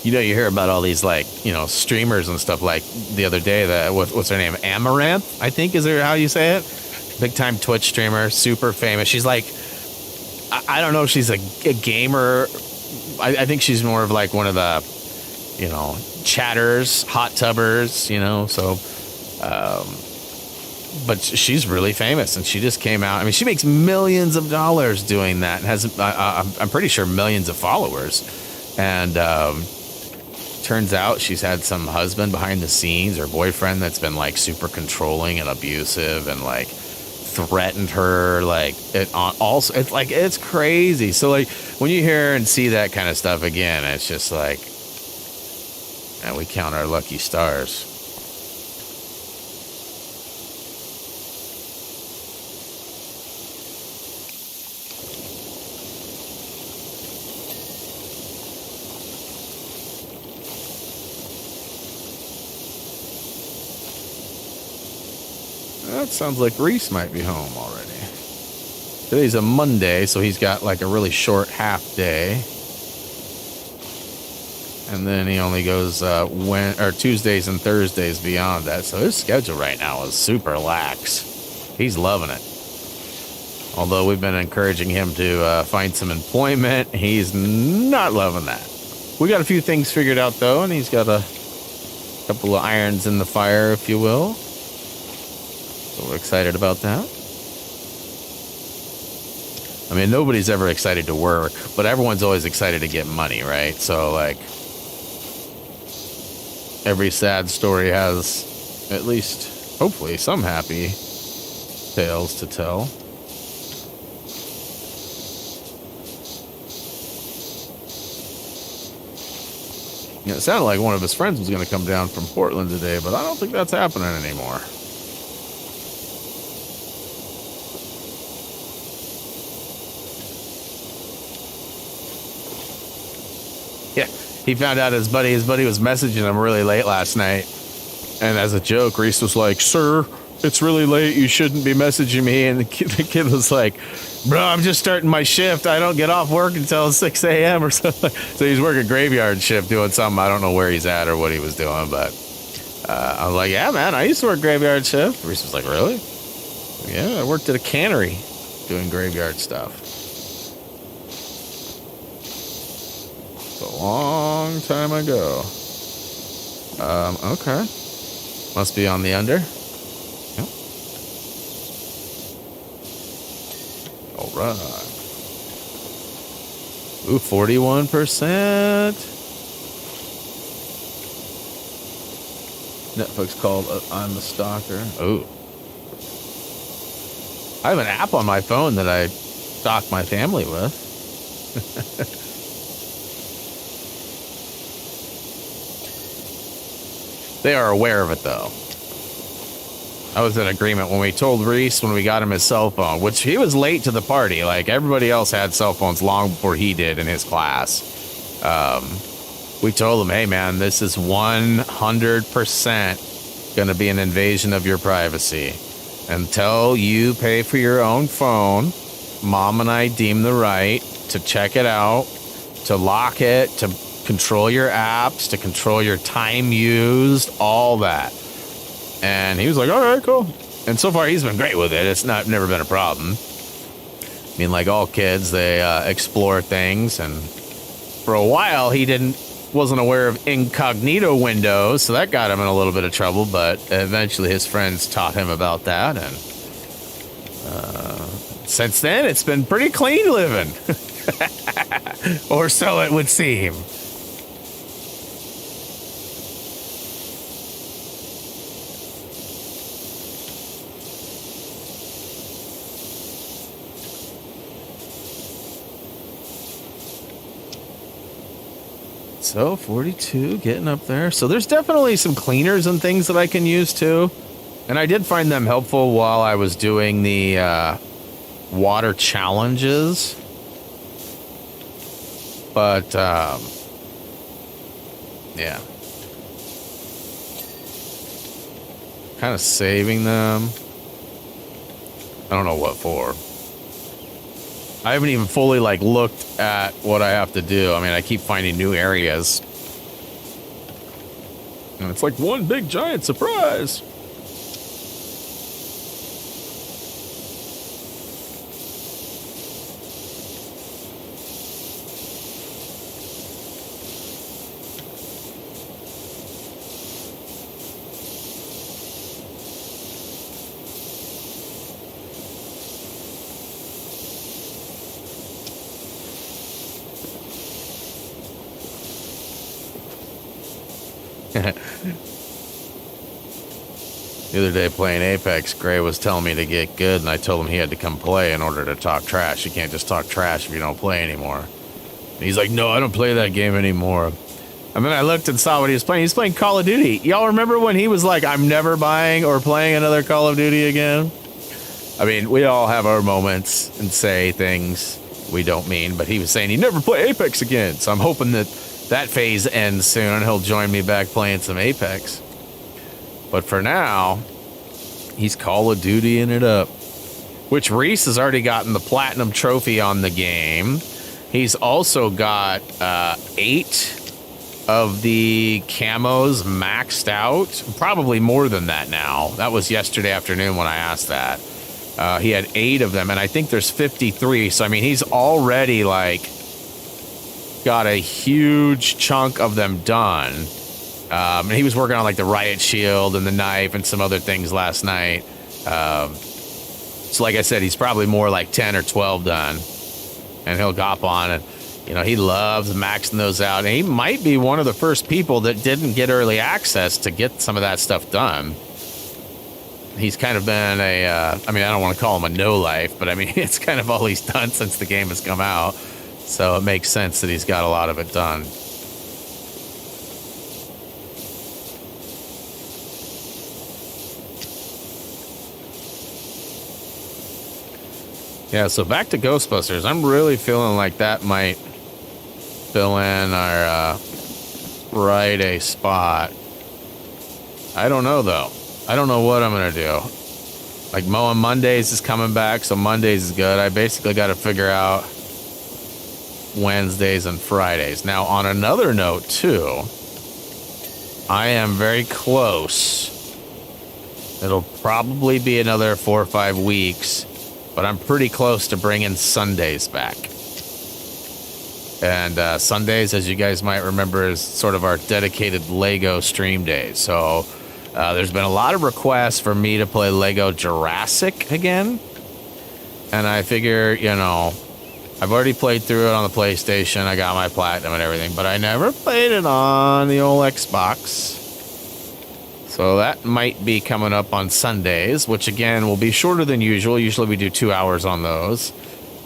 You know, you hear about all these, like, you know, streamers and stuff. Like the other day, that what's her name? Amaranth, I think, is there how you say it? Big time Twitch streamer, super famous. She's like, I don't know if she's a gamer. I think she's more of like one of the, you know, chatters, hot tubbers, you know. So, but she's really famous, and she just came out. I mean, she makes millions of dollars doing that, and has, I'm pretty sure, millions of followers. And turns out she's had some husband behind the scenes, or boyfriend, that's been like super controlling and abusive and like threatened her. Like it also, it's like, it's crazy. So like when you hear and see that kind of stuff again, it's just like, and we count our lucky stars. That sounds like Reese might be home already. Today's a Monday, so he's got like a really short half day. And then he only goes Tuesdays and Thursdays beyond that. So his schedule right now is super lax. He's loving it. Although we've been encouraging him to find some employment, he's not loving that. We got a few things figured out, though, and he's got a couple of irons in the fire, if you will. So we're excited about that. I mean, nobody's ever excited to work, but everyone's always excited to get money, right? So, like, every sad story has at least, hopefully, some happy tales to tell. You know, it sounded like one of his friends was going to come down from Portland today, but I don't think that's happening anymore. Yeah, he found out his buddy was messaging him really late last night. And as a joke, Reese was like, "Sir, it's really late. You shouldn't be messaging me." And the kid was like, "Bro, I'm just starting my shift. I don't get off work until 6 a.m. or something." So he's working graveyard shift doing something. I don't know where he's at or what he was doing. But I was like, "Yeah, man, I used to work graveyard shift." Reese was like, "Really?" "Yeah, I worked at a cannery doing graveyard stuff." A long time ago. Okay. Must be on the under. Yep. All right. Ooh, 41%. Netflix called I'm the Stalker. Ooh. I have an app on my phone that I stalk my family with. They are aware of it, though. I was in agreement when we told Reese when we got him his cell phone, which he was late to the party. Like, everybody else had cell phones long before he did in his class. We told him, "Hey, man, this is 100% going to be an invasion of your privacy. Until you pay for your own phone, Mom and I deem the right to check it out, to lock it, to control your apps, to control your time used, all that. And he was like, all right, cool. And so far he's been great with it. It's never been a problem. I mean, like all kids, they explore things, and for a while he wasn't aware of incognito windows, so that got him in a little bit of trouble, but eventually his friends taught him about that, and since then it's been pretty clean living. Or so it would seem. So 42, getting up there. So there's definitely some cleaners and things that I can use too. And I did find them helpful while I was doing the water challenges. But, yeah. Kind of saving them. I don't know what for. I haven't even fully, like, looked at what I have to do. I mean, I keep finding new areas. And it's like one big giant surprise. The other day playing Apex, Gray was telling me to get good, and I told him he had to come play in order to talk trash. You can't just talk trash if you don't play anymore. And he's like, no, I don't play that game anymore. And then I looked and saw what he was playing. He's playing Call of Duty. Y'all remember when he was like, I'm never buying or playing another Call of Duty again? I mean, we all have our moments and say things we don't mean, but he was saying he'd never play Apex again. So I'm hoping that that phase ends soon. He'll join me back playing some Apex. But for now, he's Call of Duty-ing it up. Which Reese has already gotten the Platinum Trophy on the game. He's also got 8 of the camos maxed out. Probably more than that now. That was yesterday afternoon when I asked that. He had 8 of them, and I think there's 53. So, I mean, he's already, like, got a huge chunk of them done. And he was working on, like, the riot shield and the knife and some other things last night. So, like I said, he's probably more like 10 or 12 done. And he'll hop on and, you know, he loves maxing those out. And he might be one of the first people that didn't get early access to get some of that stuff done. He's kind of been I mean, I don't want to call him a no-life, but I mean, it's kind of all he's done since the game has come out. So it makes sense that he's got a lot of it done. Yeah, so back to Ghostbusters. I'm really feeling like that might fill in our Friday spot. I don't know, though. I don't know what I'm going to do. Like, mowing Mondays is coming back, so Mondays is good. I basically got to figure out Wednesdays and Fridays. Now, on another note, too, I am very close. It'll probably be another 4 or 5 weeks, but I'm pretty close to bringing Sundays back. And Sundays, as you guys might remember, is sort of our dedicated Lego stream day. So there's been a lot of requests for me to play Lego Jurassic again. And I figure, you know, I've already played through it on the PlayStation. I got my Platinum and everything, but I never played it on the old Xbox. So that might be coming up on Sundays, which again will be shorter than usual. Usually we do 2 hours on those,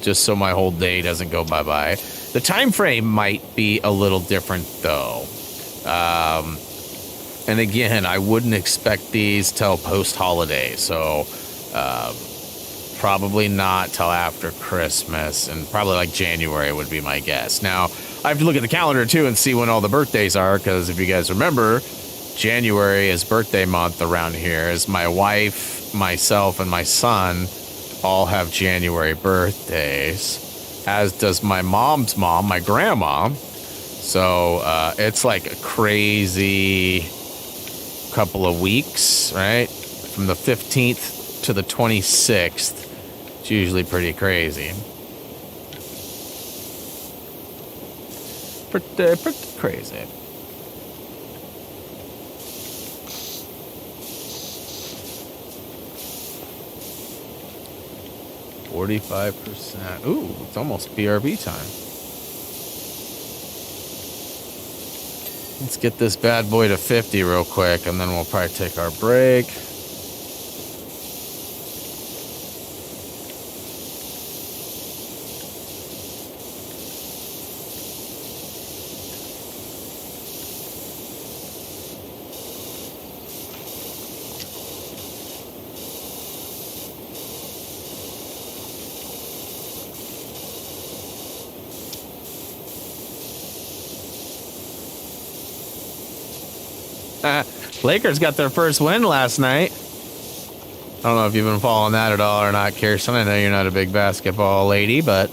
just so my whole day doesn't go bye-bye. The time frame might be a little different, though. And again, I wouldn't expect these till post-holiday, so probably not till after Christmas, and probably like January would be my guess. Now, I have to look at the calendar, too, and see when all the birthdays are, because if you guys remember, January is birthday month around here, as my wife, myself, and my son all have January birthdays, as does my mom's mom, my grandma. So it's like a crazy couple of weeks, right? From the 15th to the 26th. It's usually pretty crazy. Pretty crazy. %. Ooh, it's almost BRB time. Let's get this bad boy to 50 real quick, and then we'll probably take our break. Lakers got their first win last night. I don't know if you've been following that at all or not, Kirsten. I know you're not a big basketball lady, but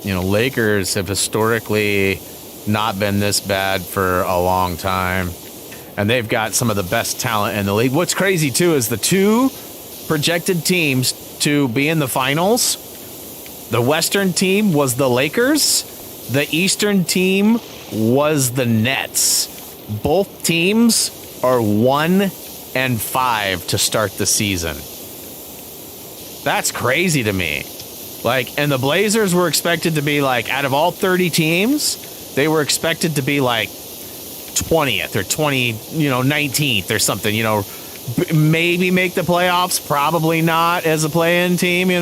Lakers have historically not been this bad for a long time, and they've got some of the best talent in the league. What's crazy too is the two projected teams to be in the finals. The Western team was the Lakers. The Eastern team was the Nets. Both teams are 1-5 to start the season. That's crazy to me. Like, and the Blazers were expected to be like, out of all 30 teams, they were expected to be like 20th or 19th or something, maybe make the playoffs, probably not as a play-in team, they've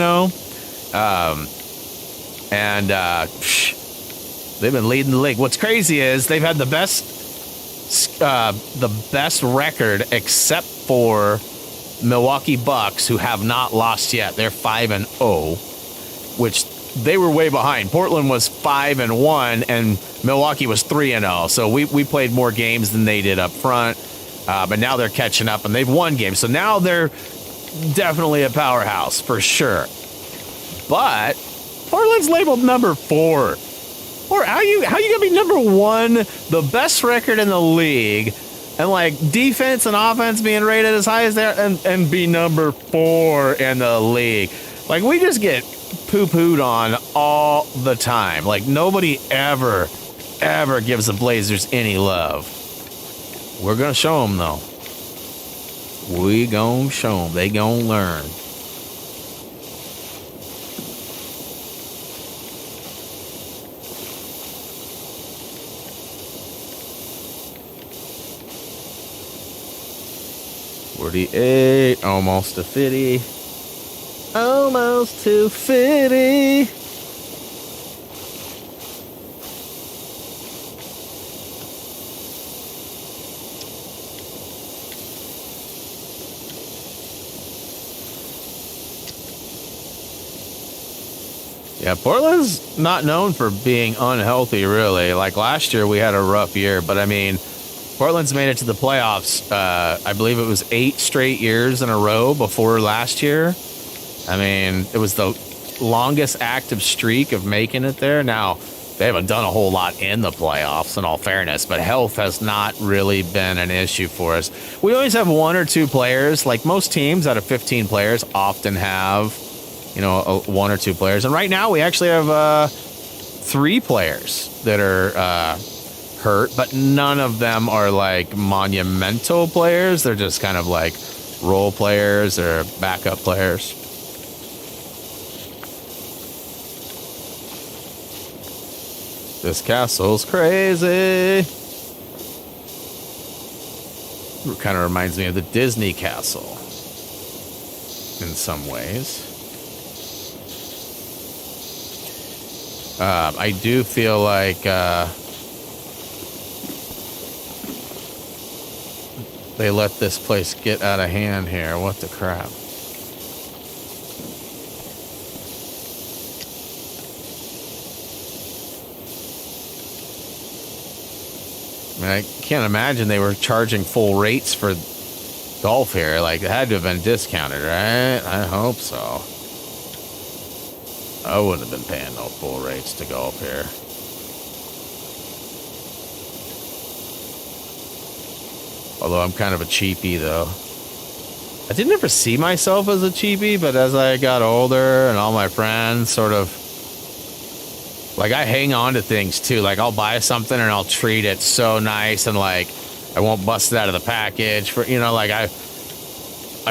been leading the league. What's crazy is they've had the best record except for Milwaukee Bucks, who have not lost yet. They're 5-0, which they were way behind. Portland was 5-1 and Milwaukee was 3-0. So we played more games than they did up front. But now they're catching up and they've won games. So now they're definitely a powerhouse for sure. But Portland's labeled number 4. Or how you gonna be number 1, the best record in the league, and like defense and offense being rated as high as they are, and be number 4 in the league? Like, we just get poo-pooed on all the time. Like, nobody ever gives the Blazers any love. We're gonna show them though. We gonna show them. They gonna learn. $48, almost to 50. Almost to 50. Yeah, Portland's not known for being unhealthy, really. Like, last year we had a rough year, but I mean, Portland's made it to the playoffs. I believe it was 8 straight years in a row before last year. I mean, it was the longest active streak of making it there. Now, they haven't done a whole lot in the playoffs, in all fairness, but health has not really been an issue for us. We always have 1 or 2 players. Like, most teams out of 15 players often have, 1 or 2 players. And right now we actually have 3 players that are hurt, but none of them are like monumental players. They're just kind of like role players or backup players. This castle's crazy. It kind of reminds me of the Disney castle in some ways. I do feel like they let this place get out of hand here. What the crap? I mean, I can't imagine they were charging full rates for golf here. Like, it had to have been discounted, right? I hope so. I wouldn't have been paying no full rates to go up here. Although I'm kind of a cheapie, though. I didn't ever see myself as a cheapie, but as I got older and all my friends sort of... Like, I hang on to things, too. Like, I'll buy something and I'll treat it so nice and, like, I won't bust it out of the package. For, you know, like, I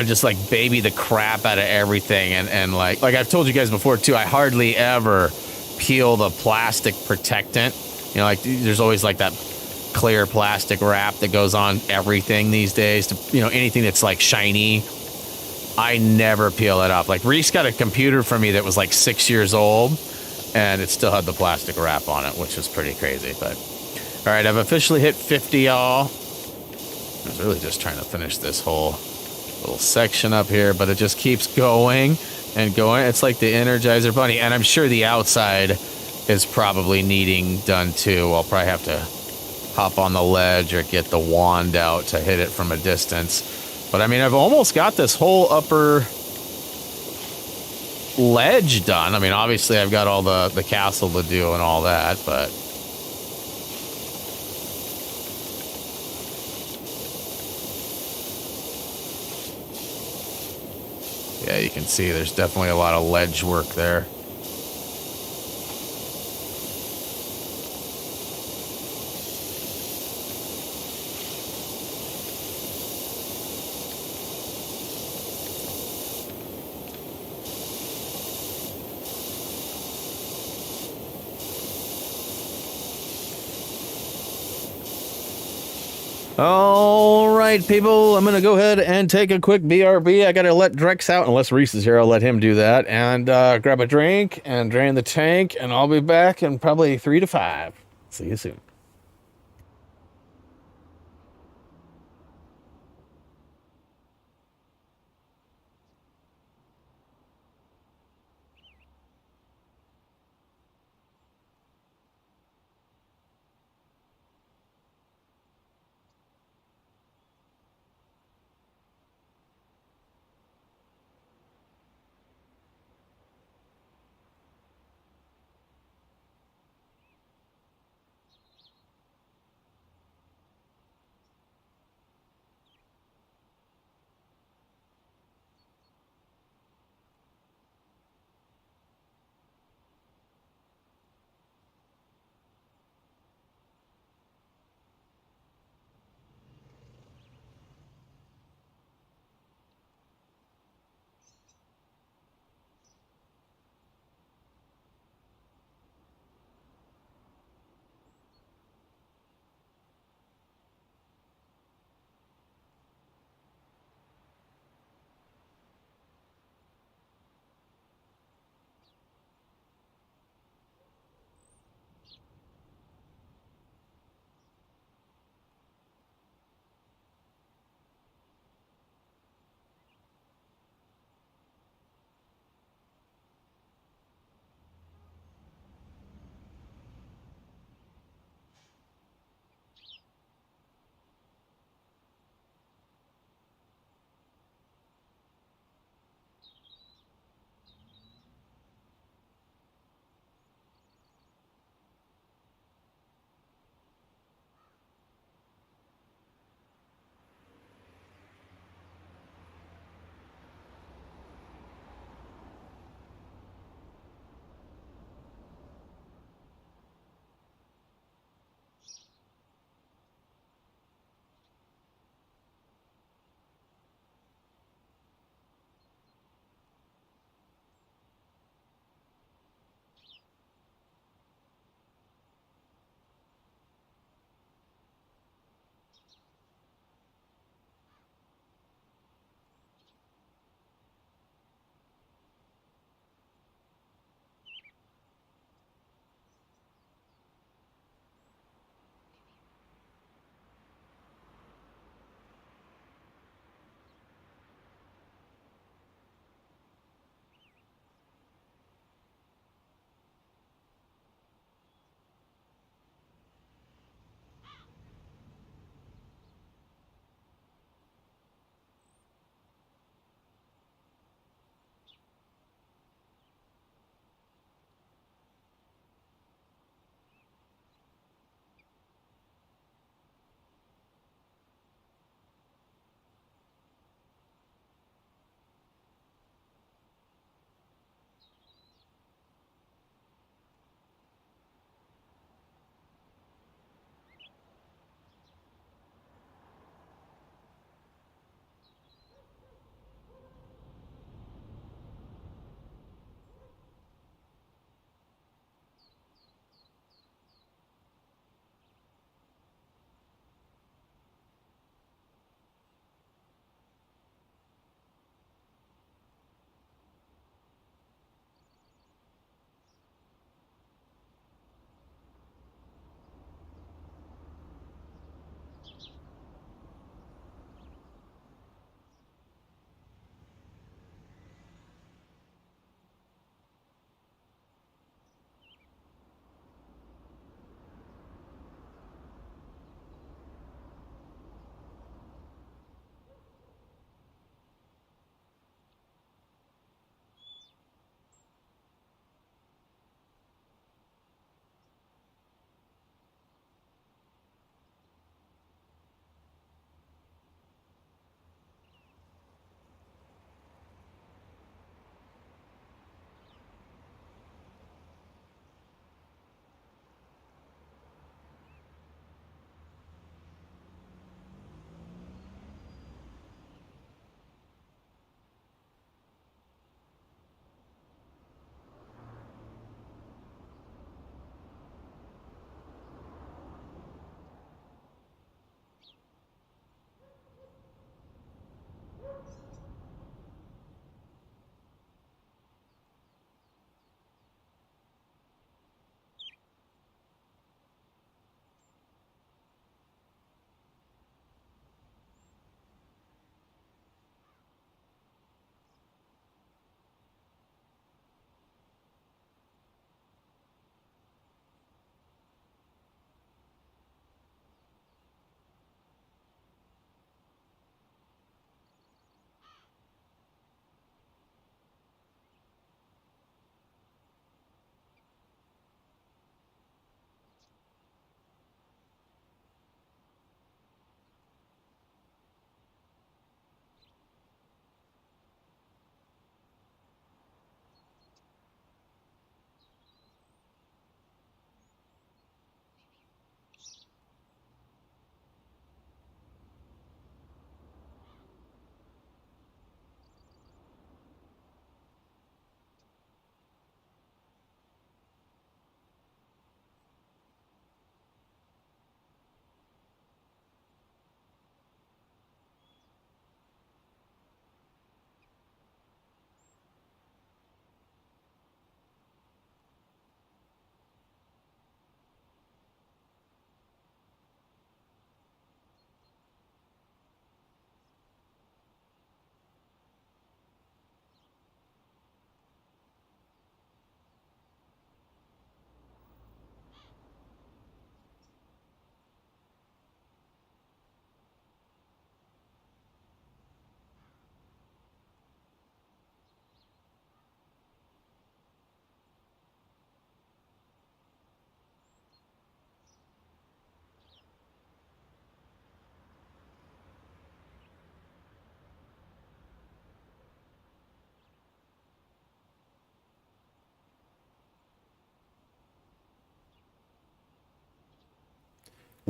just, like, baby the crap out of everything. And like I've told you guys before, too, I hardly ever peel the plastic protectant. You know, like, there's always, like, that clear plastic wrap that goes on everything these days. To, you know, anything that's, like, shiny. I never peel it up. Like, Reese got a computer for me that was, like, 6 years old. And it still had the plastic wrap on it, which was pretty crazy. But, all right, I've officially hit 50, y'all. I was really just trying to finish this whole little section up here, but it just keeps going and going. It's like the Energizer Bunny, and I'm sure the outside is probably needing done too. I'll probably have to hop on the ledge or get the wand out to hit it from a distance. But I mean, I've almost got this whole upper ledge done. I mean, obviously I've got all the castle to do and all that, but yeah, you can see there's definitely a lot of ledge work there. All right, people, I'm going to go ahead and take a quick BRB. I got to let Drex out. Unless Reese is here, I'll let him do that. And grab a drink and drain the tank. And I'll be back in probably 3 to 5. See you soon.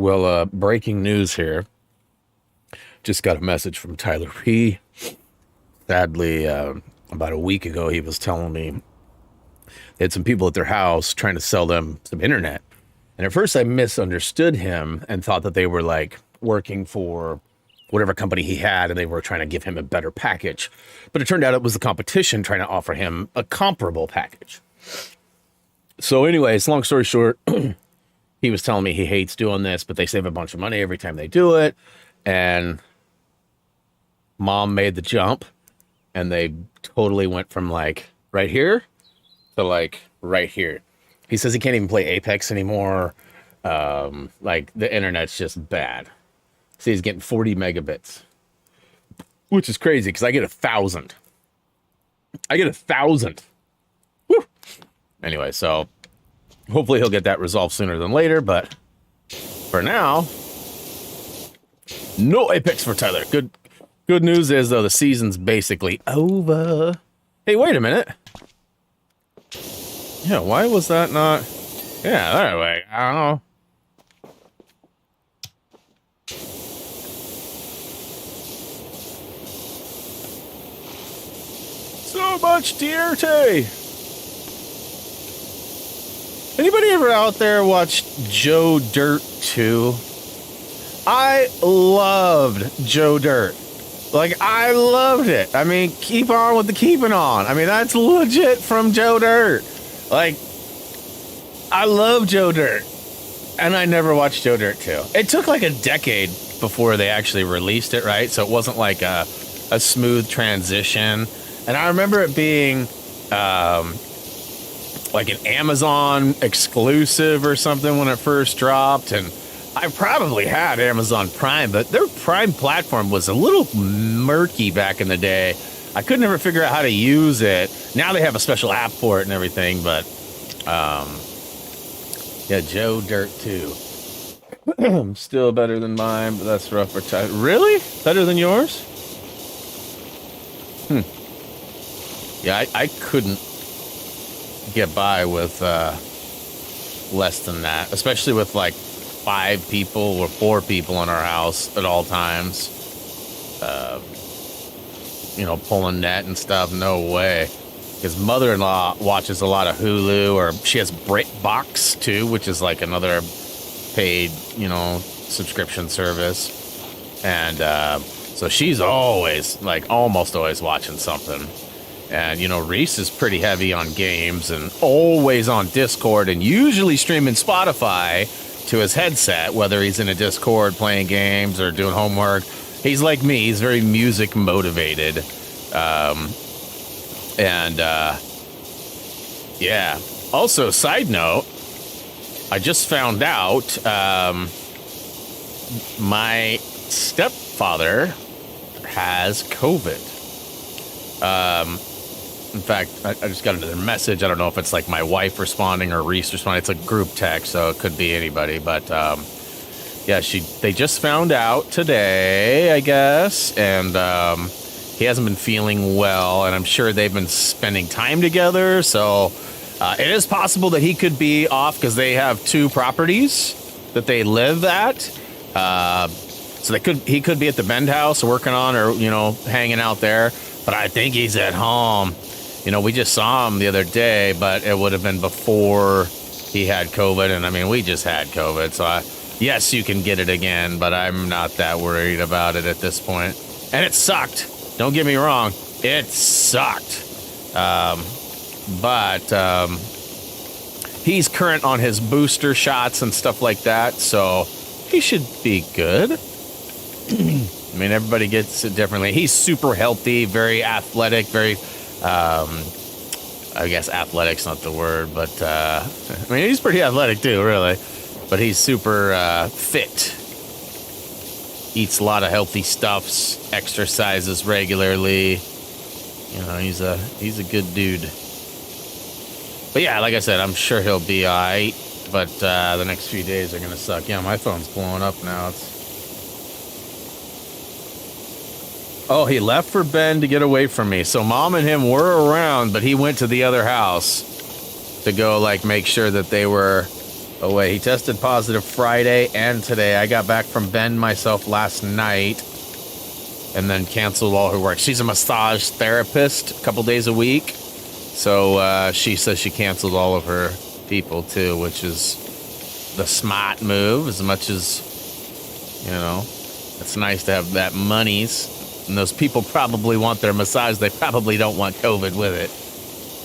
Well, breaking news here. Just got a message from Tyler P. Sadly, about a week ago, he was telling me they had some people at their house trying to sell them some internet. And at first I misunderstood him and thought that they were like working for whatever company he had and they were trying to give him a better package. But it turned out it was the competition trying to offer him a comparable package. So anyways, long story short, he was telling me he hates doing this, but they save a bunch of money every time they do it. And mom made the jump and they totally went from like right here to like right here. He says he can't even play Apex anymore. Like the internet's just bad. See, he's getting 40 megabits, which is crazy because I get 1,000. I get 1,000. Woo! Anyway, so hopefully he'll get that resolved sooner than later. But for now, no Apex for Tyler. Good news is though the season's basically over. Hey, wait a minute. Yeah, why was that not? Yeah, anyway, I don't know. So much TRT. Anybody ever out there watch Joe Dirt 2? I loved Joe Dirt. Like, I loved it. I mean, keep on with the keeping on. I mean, that's legit from Joe Dirt. Like, I love Joe Dirt. And I never watched Joe Dirt 2. It took like a decade before they actually released it, right? So it wasn't like a smooth transition. And I remember it being like an Amazon exclusive or something when it first dropped. And I probably had Amazon Prime, but their Prime platform was a little murky back in the day. I could never figure out how to use it. Now they have a special app for it and everything, but yeah, Joe Dirt 2. Still better than mine, but that's rough for time. Really? Better than yours? Yeah, I couldn't get by with less than that, especially with like 5 people or 4 people in our house at all times. You know, pulling net and stuff. No way. His mother-in-law watches a lot of Hulu, or she has BritBox too, which is like another paid, you know, subscription service. And so she's always, like, almost always watching something. And, you know, Reese is pretty heavy on games and always on Discord and usually streaming Spotify to his headset, whether he's in a Discord playing games or doing homework. He's like me. He's very music motivated. Yeah. Also, side note, I just found out my stepfather has COVID. In fact, I just got another message. I don't know if it's like my wife responding or Reese responding. It's a group text, so it could be anybody. But yeah, they just found out today, I guess, and he hasn't been feeling well, and I'm sure they've been spending time together. So it is possible that he could be off because they have 2 properties that they live at. So he could be at the Bend house working on, or, you know, hanging out there. But I think he's at home. You know, we just saw him the other day, but it would have been before he had COVID. And I mean, we just had COVID. So yes, you can get it again, but I'm not that worried about it at this point. And it sucked. Don't get me wrong. It sucked. But he's current on his booster shots and stuff like that. So he should be good. I mean, everybody gets it differently. He's super healthy, very athletic, very, I guess athletic's not the word, but, I mean, he's pretty athletic too, really. But he's super fit. Eats a lot of healthy stuffs, exercises regularly. You know, he's a good dude. But yeah, like I said, I'm sure he'll be all right. But the next few days are going to suck. Yeah, my phone's blowing up now. Oh, he left for Ben to get away from me. So Mom and him were around, but he went to the other house to go, like, make sure that they were Oh wait, he tested positive Friday and today. I got back from Bend myself last night and then canceled all her work. She's a massage therapist a couple days a week. So she says she canceled all of her people too, which is the smart move. As much as, you know, it's nice to have that monies. And those people probably want their massage. They probably don't want COVID with it.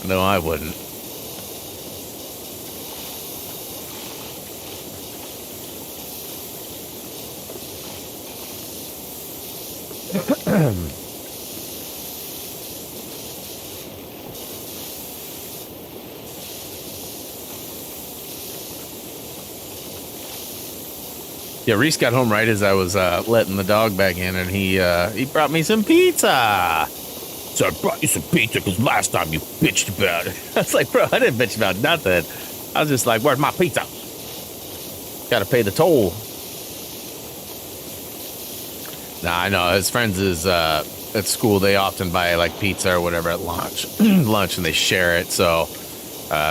No, I wouldn't. Yeah, Reese got home right as I was letting the dog back in, and he brought me some pizza. So I brought you some pizza because last time you bitched about it. I was like, bro, I didn't bitch about nothing. I was just like, where's my pizza? Got to pay the toll. Nah, I know. His friends is at school. They often buy like pizza or whatever at lunch, and they share it. So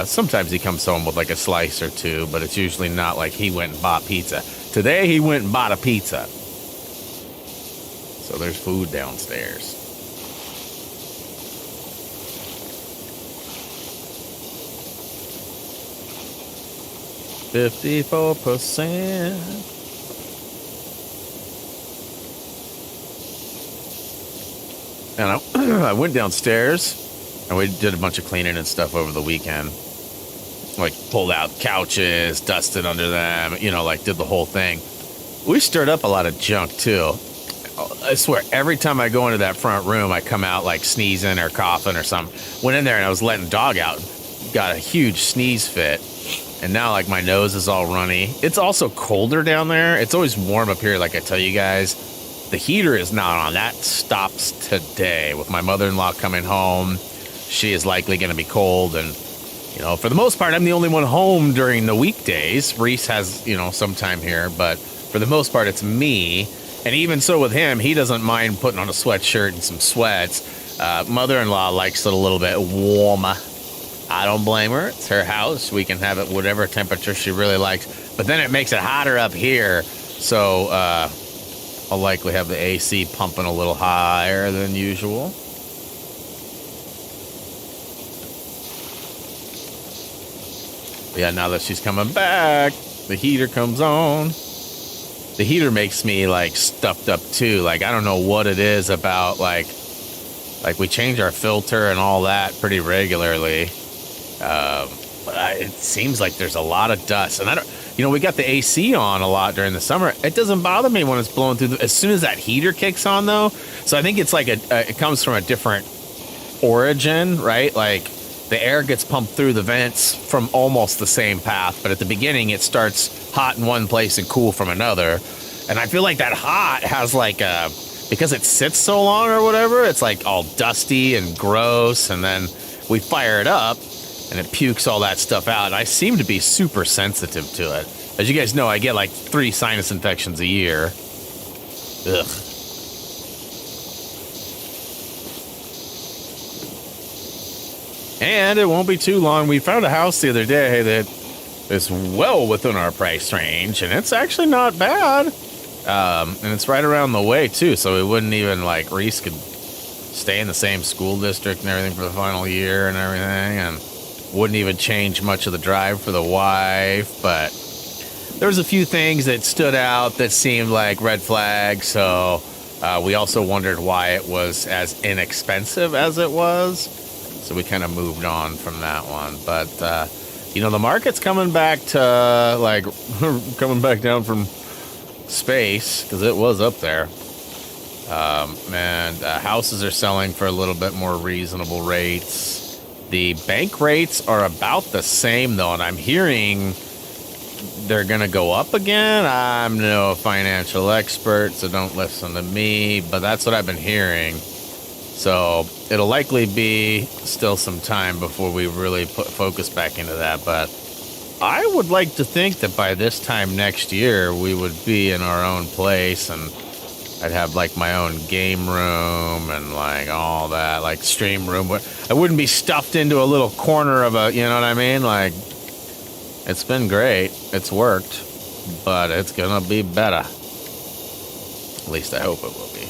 sometimes he comes home with like a slice or two, but it's usually not like he went and bought pizza. Today he went and bought a pizza. So there's food downstairs. $54%. And I went downstairs and we did a bunch of cleaning and stuff over the weekend. Like pulled out couches, dusted under them, you know, like did the whole thing. We stirred up a lot of junk too. I swear, every time I go into that front room, I come out like sneezing or coughing or something. Went in there and I was letting dog out. Got a huge sneeze fit. And now like my nose is all runny. It's also colder down there. It's always warm up here, like I tell you guys. The heater is not on. That stops today. With my mother-in-law coming home, she is likely going to be cold. And, you know, for the most part, I'm the only one home during the weekdays. Reese has, you know, some time here. But for the most part, it's me. And even so with him, he doesn't mind putting on a sweatshirt and some sweats. Mother-in-law likes it a little bit warmer. I don't blame her. It's her house. We can have it whatever temperature she really likes. But then it makes it hotter up here. So I'll likely have the AC pumping a little higher than usual. But yeah, now that she's coming back, the heater comes on. The heater makes me like stuffed up too. Like I don't know what it is about like we change our filter and all that pretty regularly. But it seems like there's a lot of dust, and I don't, you know, we got the AC on a lot during the summer. It doesn't bother me when it's blowing through. As soon as that heater kicks on, though, so I think it's like it comes from a different origin, right? Like the air gets pumped through the vents from almost the same path, but at the beginning it starts hot in one place and cool from another. And I feel like that hot has like because it sits so long or whatever, it's like all dusty and gross, and then we fire it up and it pukes all that stuff out. And I seem to be super sensitive to it. As you guys know, I get like 3 sinus infections a year. Ugh. And it won't be too long. We found a house the other day that is well within our price range, and it's actually not bad. And it's right around the way too, so it wouldn't even like Reese could stay in the same school district and everything for the final year and everything, and wouldn't even change much of the drive for the wife. But there was a few things that stood out that seemed like red flags, so we also wondered why it was as inexpensive as it was, so we kind of moved on from that one. But you know, the market's coming back to like coming back down from space, because it was up there. And houses are selling for a little bit more reasonable rates. The bank rates are about the same though, and I'm hearing they're gonna go up again. I'm no financial expert, so don't listen to me, but that's what I've been hearing. So it'll likely be still some time before we really put focus back into that, but I would like to think that by this time next year we would be in our own place, and I'd have like my own game room and like all that, like stream room. I wouldn't be stuffed into a little corner of a, you know what I mean? Like It's been great. It's worked, but it's gonna be better. At least I hope it will be.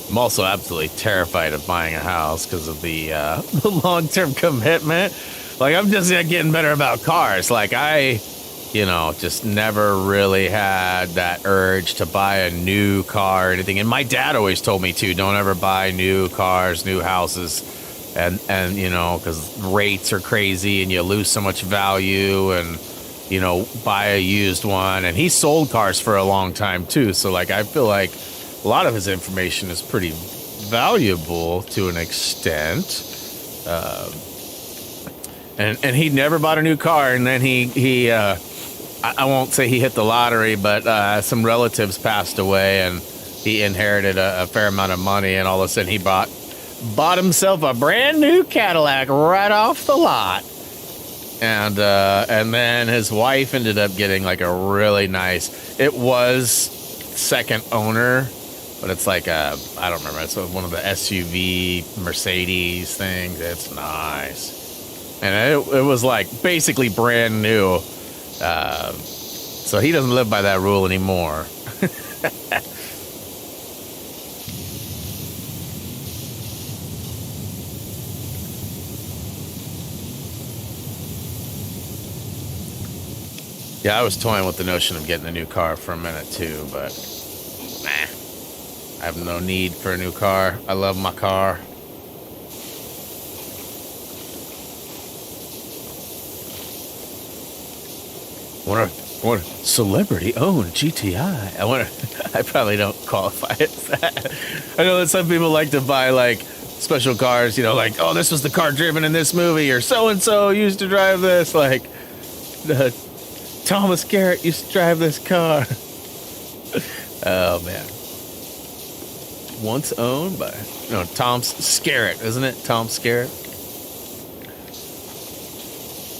I'm also absolutely terrified of buying a house because of the long-term commitment. Like, I'm just getting better about cars. Like, I, you know, just never really had that urge to buy a new car or anything. And my dad always told me to, don't ever buy new cars, new houses. And you know, because rates are crazy and you lose so much value, and, you know, buy a used one. And he sold cars for a long time too. So like, I feel like a lot of his information is pretty valuable to an extent. And he never bought a new car. And then I won't say he hit the lottery, but some relatives passed away and he inherited a fair amount of money. And all of a sudden he bought himself a brand new Cadillac right off the lot. And then his wife ended up getting like a really nice, it was second owner, but it's like I don't remember. It's one of the SUV Mercedes things. It's nice. And it was like basically brand new. So he doesn't live by that rule anymore. Yeah, I was toying with the notion of getting a new car for a minute too, but nah. I have no need for a new car. I love my car. What celebrity-owned GTI? I probably don't qualify as that. I know that some people like to buy like special cars, you know, like, oh, this was the car driven in this movie, or so-and-so used to drive this, like Thomas Garrett used to drive this car. Oh man. Once owned by, Tom Skerritt, isn't it? Tom Skerritt.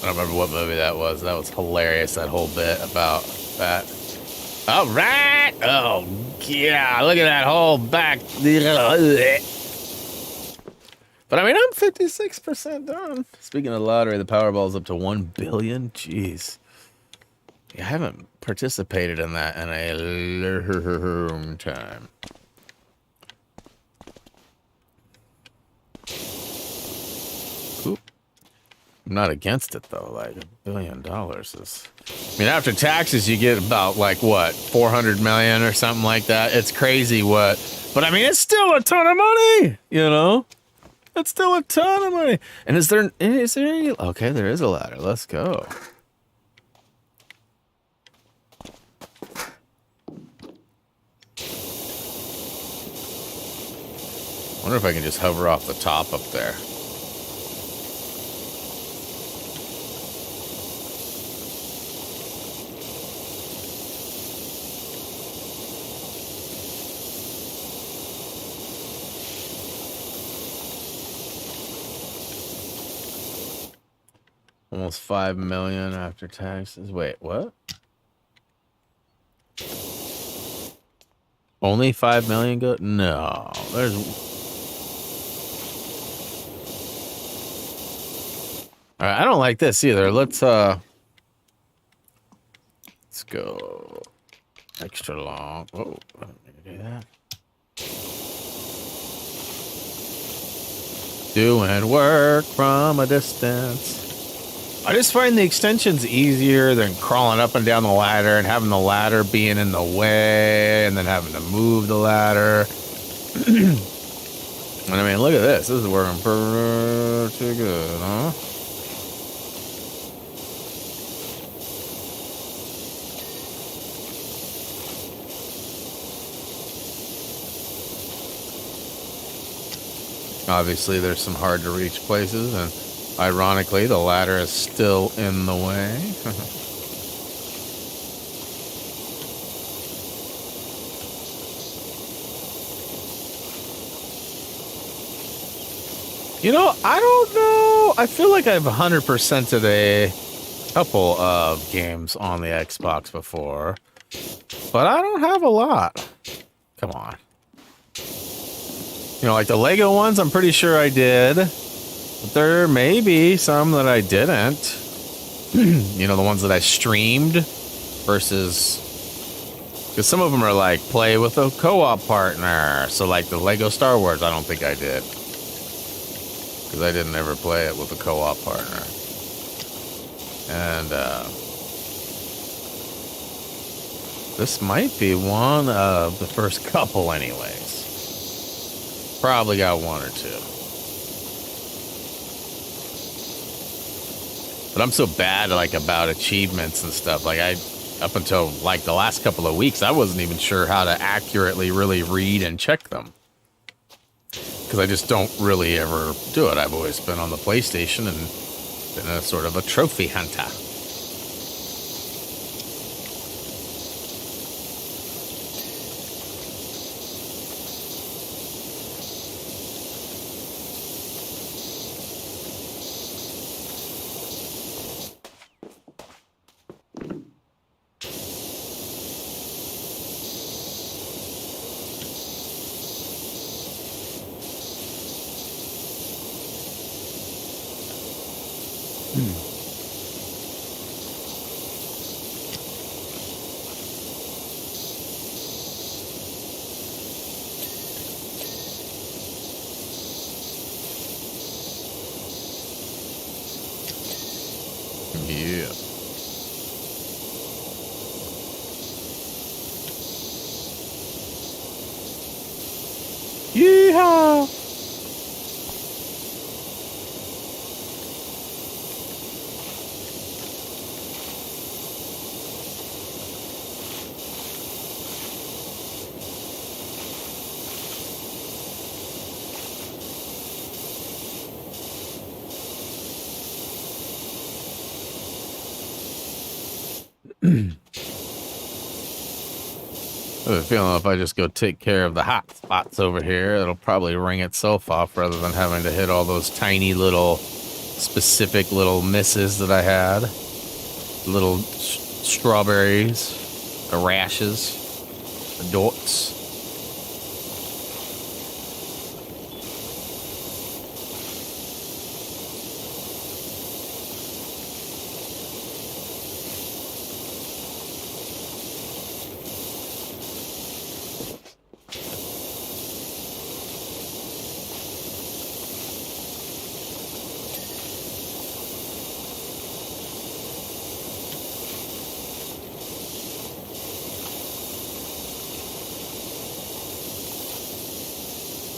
I don't remember what movie that was. That was hilarious, that whole bit about that. All right. Oh, yeah. Look at that whole back. But I mean, I'm 56% done. Speaking of the lottery, the Powerball's up to 1 billion. Jeez. I haven't participated in that in a long time. Oop. I'm not against it though. Like $1 billion is, I mean, after taxes, you get about like what, 400 million or something like that. It's crazy what, but I mean, it's still a ton of money, you know? It's still a ton of money. And is there any, okay, there is a ladder. Let's go. Wonder if I can just hover off the top up there. Almost 5 million after taxes. Wait, what? Only 5 million go? No, there's. All right, I don't like this either. Let's go extra long. Oh, let me do that. Doing work from a distance. I just find the extensions easier than crawling up and down the ladder and having the ladder being in the way and then having to move the ladder. And I mean, look at this. This is working pretty good, huh? Obviously, there's some hard to reach places, and ironically, the ladder is still in the way. You know, I don't know. I feel like I've 100%ed a couple of games on the Xbox before, but I don't have a lot. Come on. You know, like the Lego ones, I'm pretty sure I did. But there may be some that I didn't. You know, the ones that I streamed versus... Because some of them are like, play with a co-op partner. So like the Lego Star Wars, I don't think I did. Because I didn't ever play it with a co-op partner. And, this might be one of the first couple anyways. Probably got one or two. But I'm so bad, like, about achievements and stuff. Like, up until, like, the last couple of weeks, I wasn't even sure how to accurately really read and check them. Because I just don't really ever do it. I've always been on the PlayStation and been a sort of a trophy hunter. Yeah. Yeehaw! I have a feeling if I just go take care of the hot spots over here, it'll probably ring itself off rather than having to hit all those tiny little specific little misses that I had. Little strawberries, the rashes, the dots.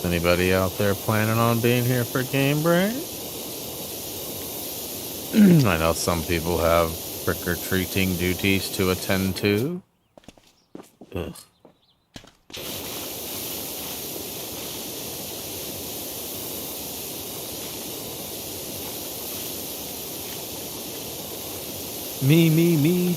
Anybody out there planning on being here for game break? I know some people have trick-or-treating duties to attend to. Ugh. Me.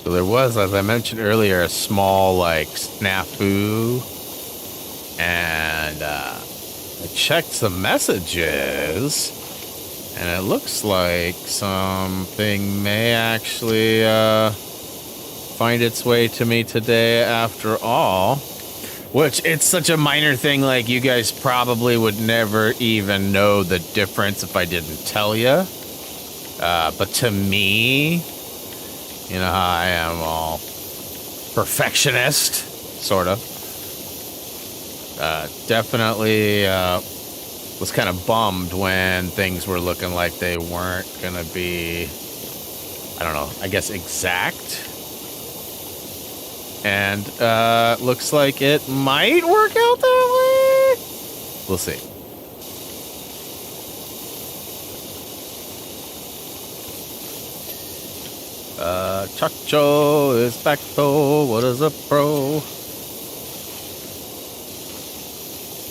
So there was, as I mentioned earlier, a small, like, snafu. And I checked some messages. And it looks like something may actually find its way to me today after all. Which, it's such a minor thing, like, you guys probably would never even know the difference if I didn't tell you. But to me... You know how I am, all perfectionist, sort of. Definitely was kind of bummed when things were looking like they weren't going to be, I don't know, I guess exact. And looks like it might work out that way. We'll see. Chacho is back though. What is up, bro?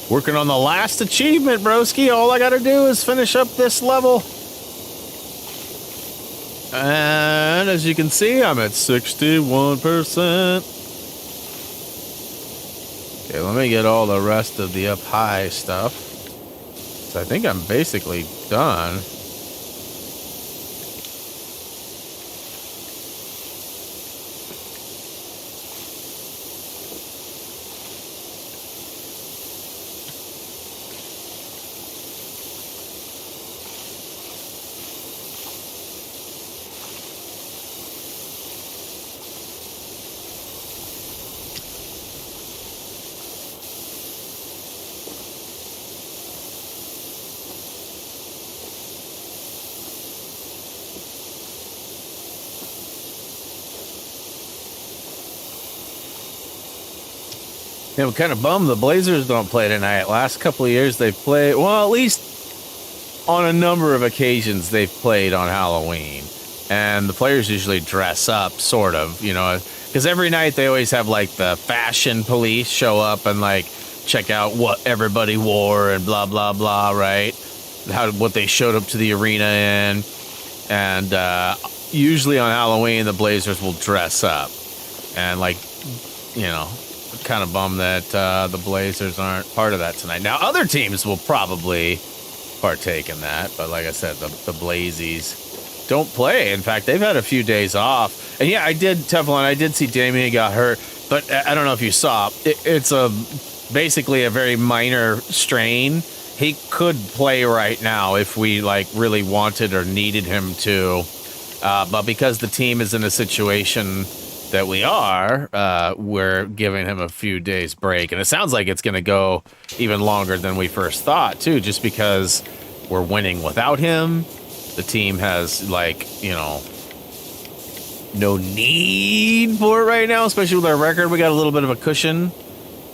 Working on the last achievement, broski. All I gotta do is finish up this level. And as you can see, I'm at 61%. Okay, let me get all the rest of the up high stuff. I think I'm basically done. Yeah, I'm kind of bummed the Blazers don't play tonight. Last couple of years they've played, well, at least on a number of occasions they've played on Halloween. And the players usually dress up, sort of, you know, because every night they always have like the fashion police show up and like check out what everybody wore and blah, blah, blah, right? What they showed up to the arena in. And usually on Halloween, the Blazers will dress up. And like, you know, kind of bummed that the Blazers aren't part of that tonight. Now, other teams will probably partake in that, but like I said, the Blazies don't play. In fact, they've had a few days off. And yeah, I did, Teflon, I did see Damian got hurt, but I don't know if you saw. It's basically a very minor strain. He could play right now if we like really wanted or needed him to, but because the team is in a situation that we are, we're giving him a few days break. And it sounds like it's going to go even longer than we first thought, too, just because we're winning without him. The team has, like, you know, no need for it right now, especially with our record. We got a little bit of a cushion.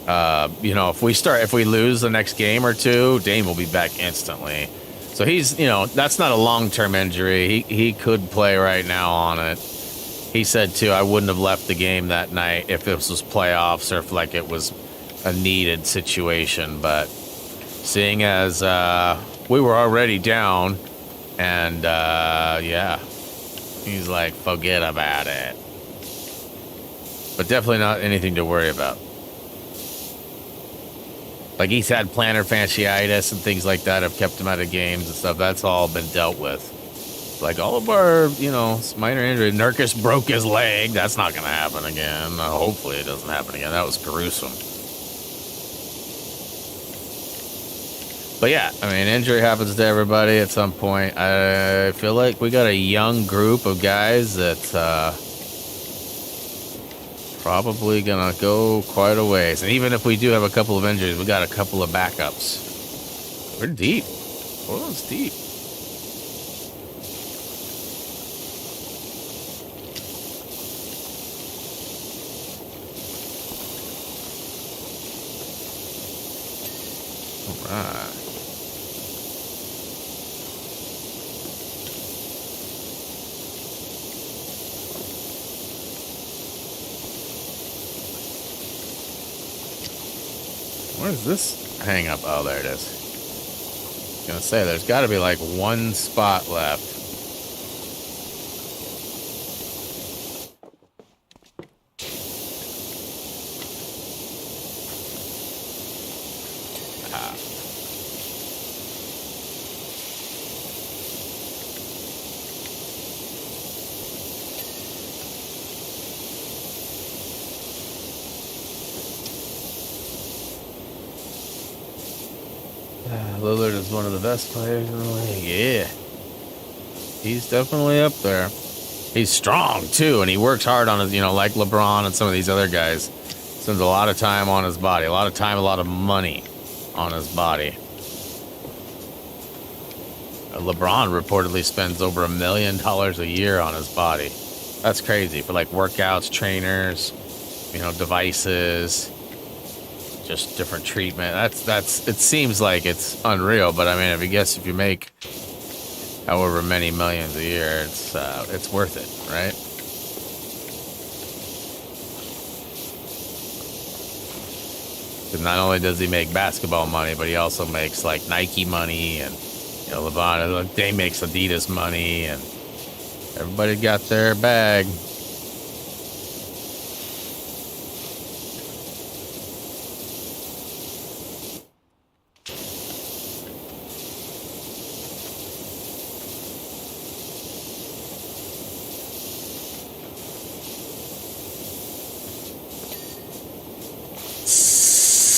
You know, if we lose the next game or two, Dame will be back instantly. So he's, you know, that's not a long-term injury. He could play right now on it. He said, too, I wouldn't have left the game that night if this was playoffs or if, like, it was a needed situation. But seeing as we were already down, and, yeah, he's like, forget about it. But definitely not anything to worry about. Like, he's had plantar fasciitis and things like that have kept him out of games and stuff. That's all been dealt with. Like, all of our, you know, minor injury. Nurkic broke his leg. That's not going to happen again. Hopefully it doesn't happen again. That was gruesome. But yeah, I mean, injury happens to everybody at some point. I feel like we got a young group of guys that's probably going to go quite a ways. And even if we do have a couple of injuries, we got a couple of backups. We're deep. Portland's deep. Where's this hang up? Oh, there it is. I was gonna say, there's got to be like one spot left. Lillard is one of the best players in the league. Yeah. He's definitely up there. He's strong, too, and he works hard on his, you know, like LeBron and some of these other guys. Spends a lot of time on his body. A lot of time, a lot of money on his body. LeBron reportedly spends over $1 million a year on his body. That's crazy for, like, workouts, trainers, you know, devices, just different treatment. That's it seems like it's unreal, but I mean, if you make however many millions a year, it's worth it, right? Because not only does he make basketball money, but he also makes like Nike money, and you know, LeBron, they makes Adidas money, and everybody got their bag.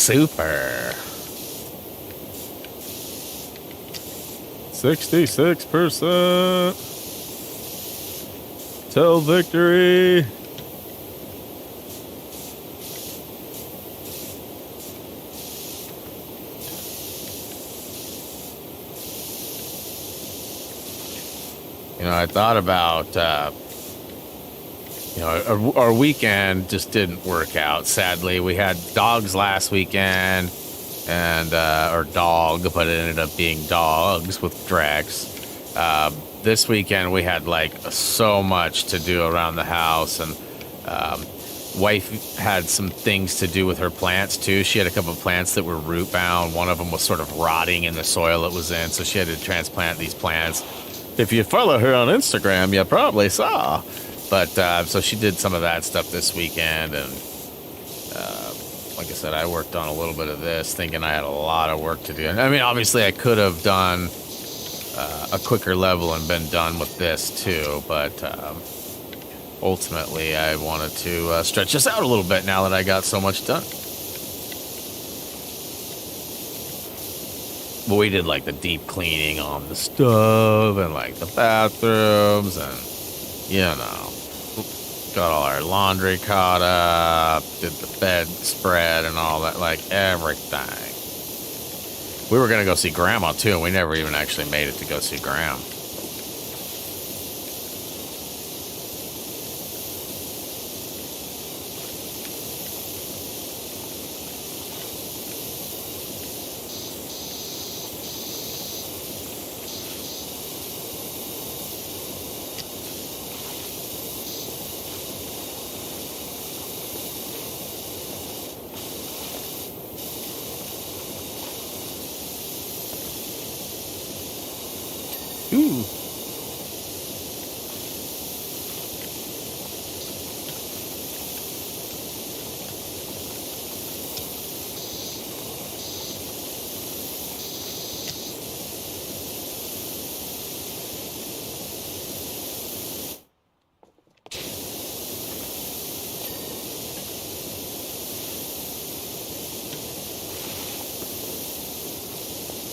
Super. 66%. Till victory. You know, I thought about, you know, our weekend just didn't work out. Sadly, we had dogs last weekend, and or dog, but it ended up being dogs with Drex. This weekend we had like so much to do around the house, and wife had some things to do with her plants too. She had a couple of plants that were root bound. One of them was sort of rotting in the soil it was in, so she had to transplant these plants. If you follow her on Instagram, you probably saw. But so she did some of that stuff this weekend, and like I said, I worked on a little bit of this, thinking I had a lot of work to do. I mean, obviously, I could have done a quicker level and been done with this too, but ultimately, I wanted to stretch this out a little bit now that I got so much done. But we did like the deep cleaning on the stove and like the bathrooms, and you know, got all our laundry caught up, did the bed spread and all that, like everything. We were gonna go see Grandma too, and we never even actually made it to go see Grandma. Ooh.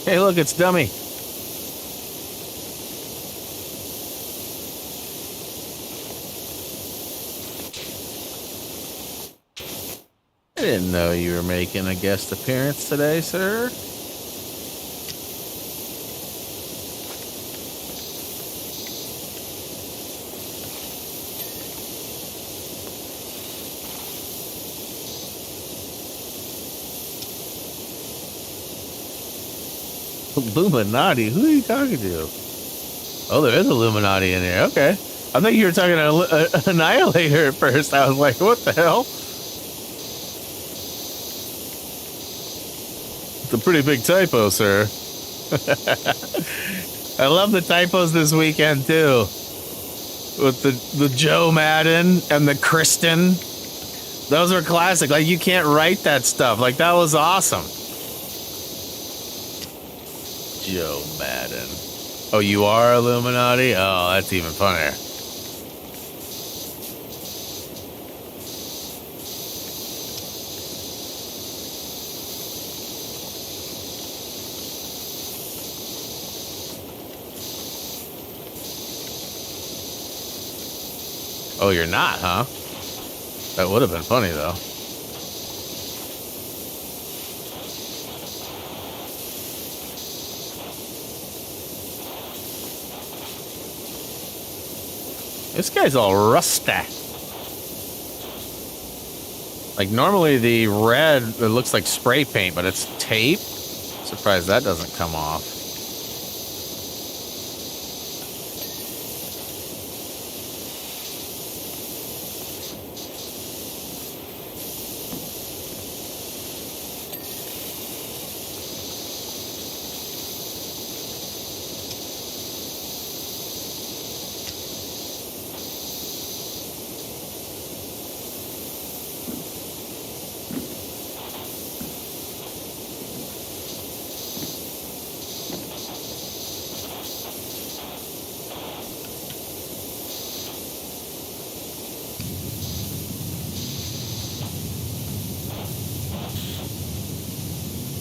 Hey, look, it's Dummy. I didn't know you were making a guest appearance today, sir. Illuminati? Who are you talking to? Oh, there is Illuminati in here. Okay. I thought you were talking to Annihilator at first. I was like, what the hell? It's a pretty big typo, sir. I love the typos this weekend, too. With the Joe Madden and the Kristen. Those are classic. Like, you can't write that stuff. Like, that was awesome. Joe Madden. Oh, you are Illuminati? Oh, that's even funnier. Oh, you're not, huh? That would have been funny, though. This guy's all rusty. Like, normally the red, it looks like spray paint, but it's tape. Surprised that doesn't come off.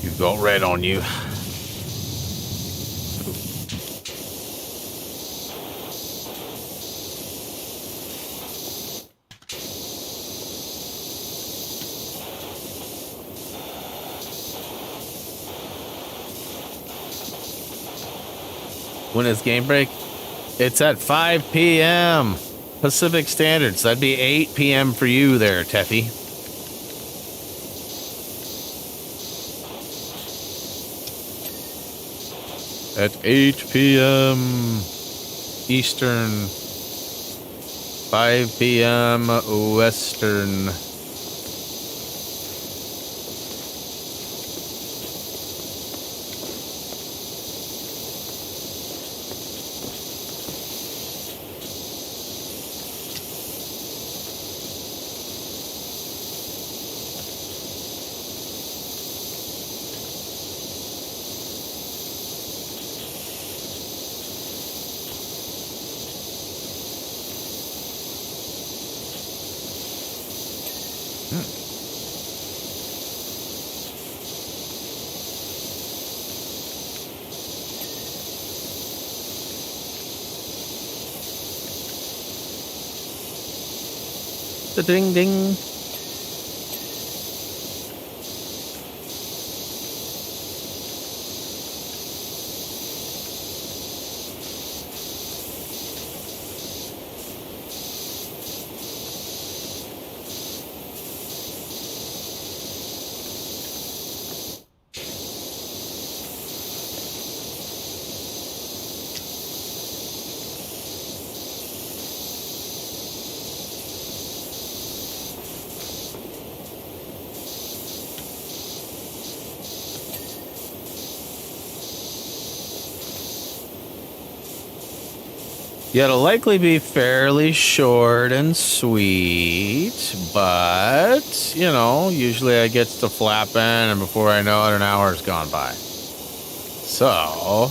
You've got red on you. When is game break? It's at 5 p.m. Pacific Standard. So that'd be 8 p.m. for you there, Teffy. At 8 p.m. Eastern, 5 p.m. Western. The ding ding. Yeah, it'll likely be fairly short and sweet, but, you know, usually I get to flapping, and before I know it, an hour's gone by. So,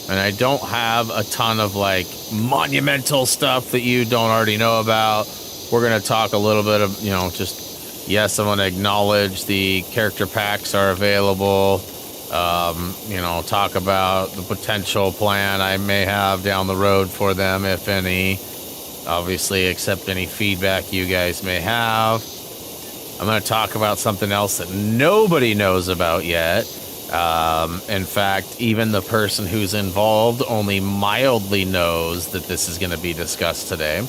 and I don't have a ton of, like, monumental stuff that you don't already know about. We're going to talk a little bit of, you know, just, yes, I'm going to acknowledge the character packs are available. You know, talk about the potential plan I may have down the road for them, if any. Obviously, accept any feedback you guys may have. I'm going to talk about something else that nobody knows about yet. In fact, even the person who's involved only mildly knows that this is going to be discussed today.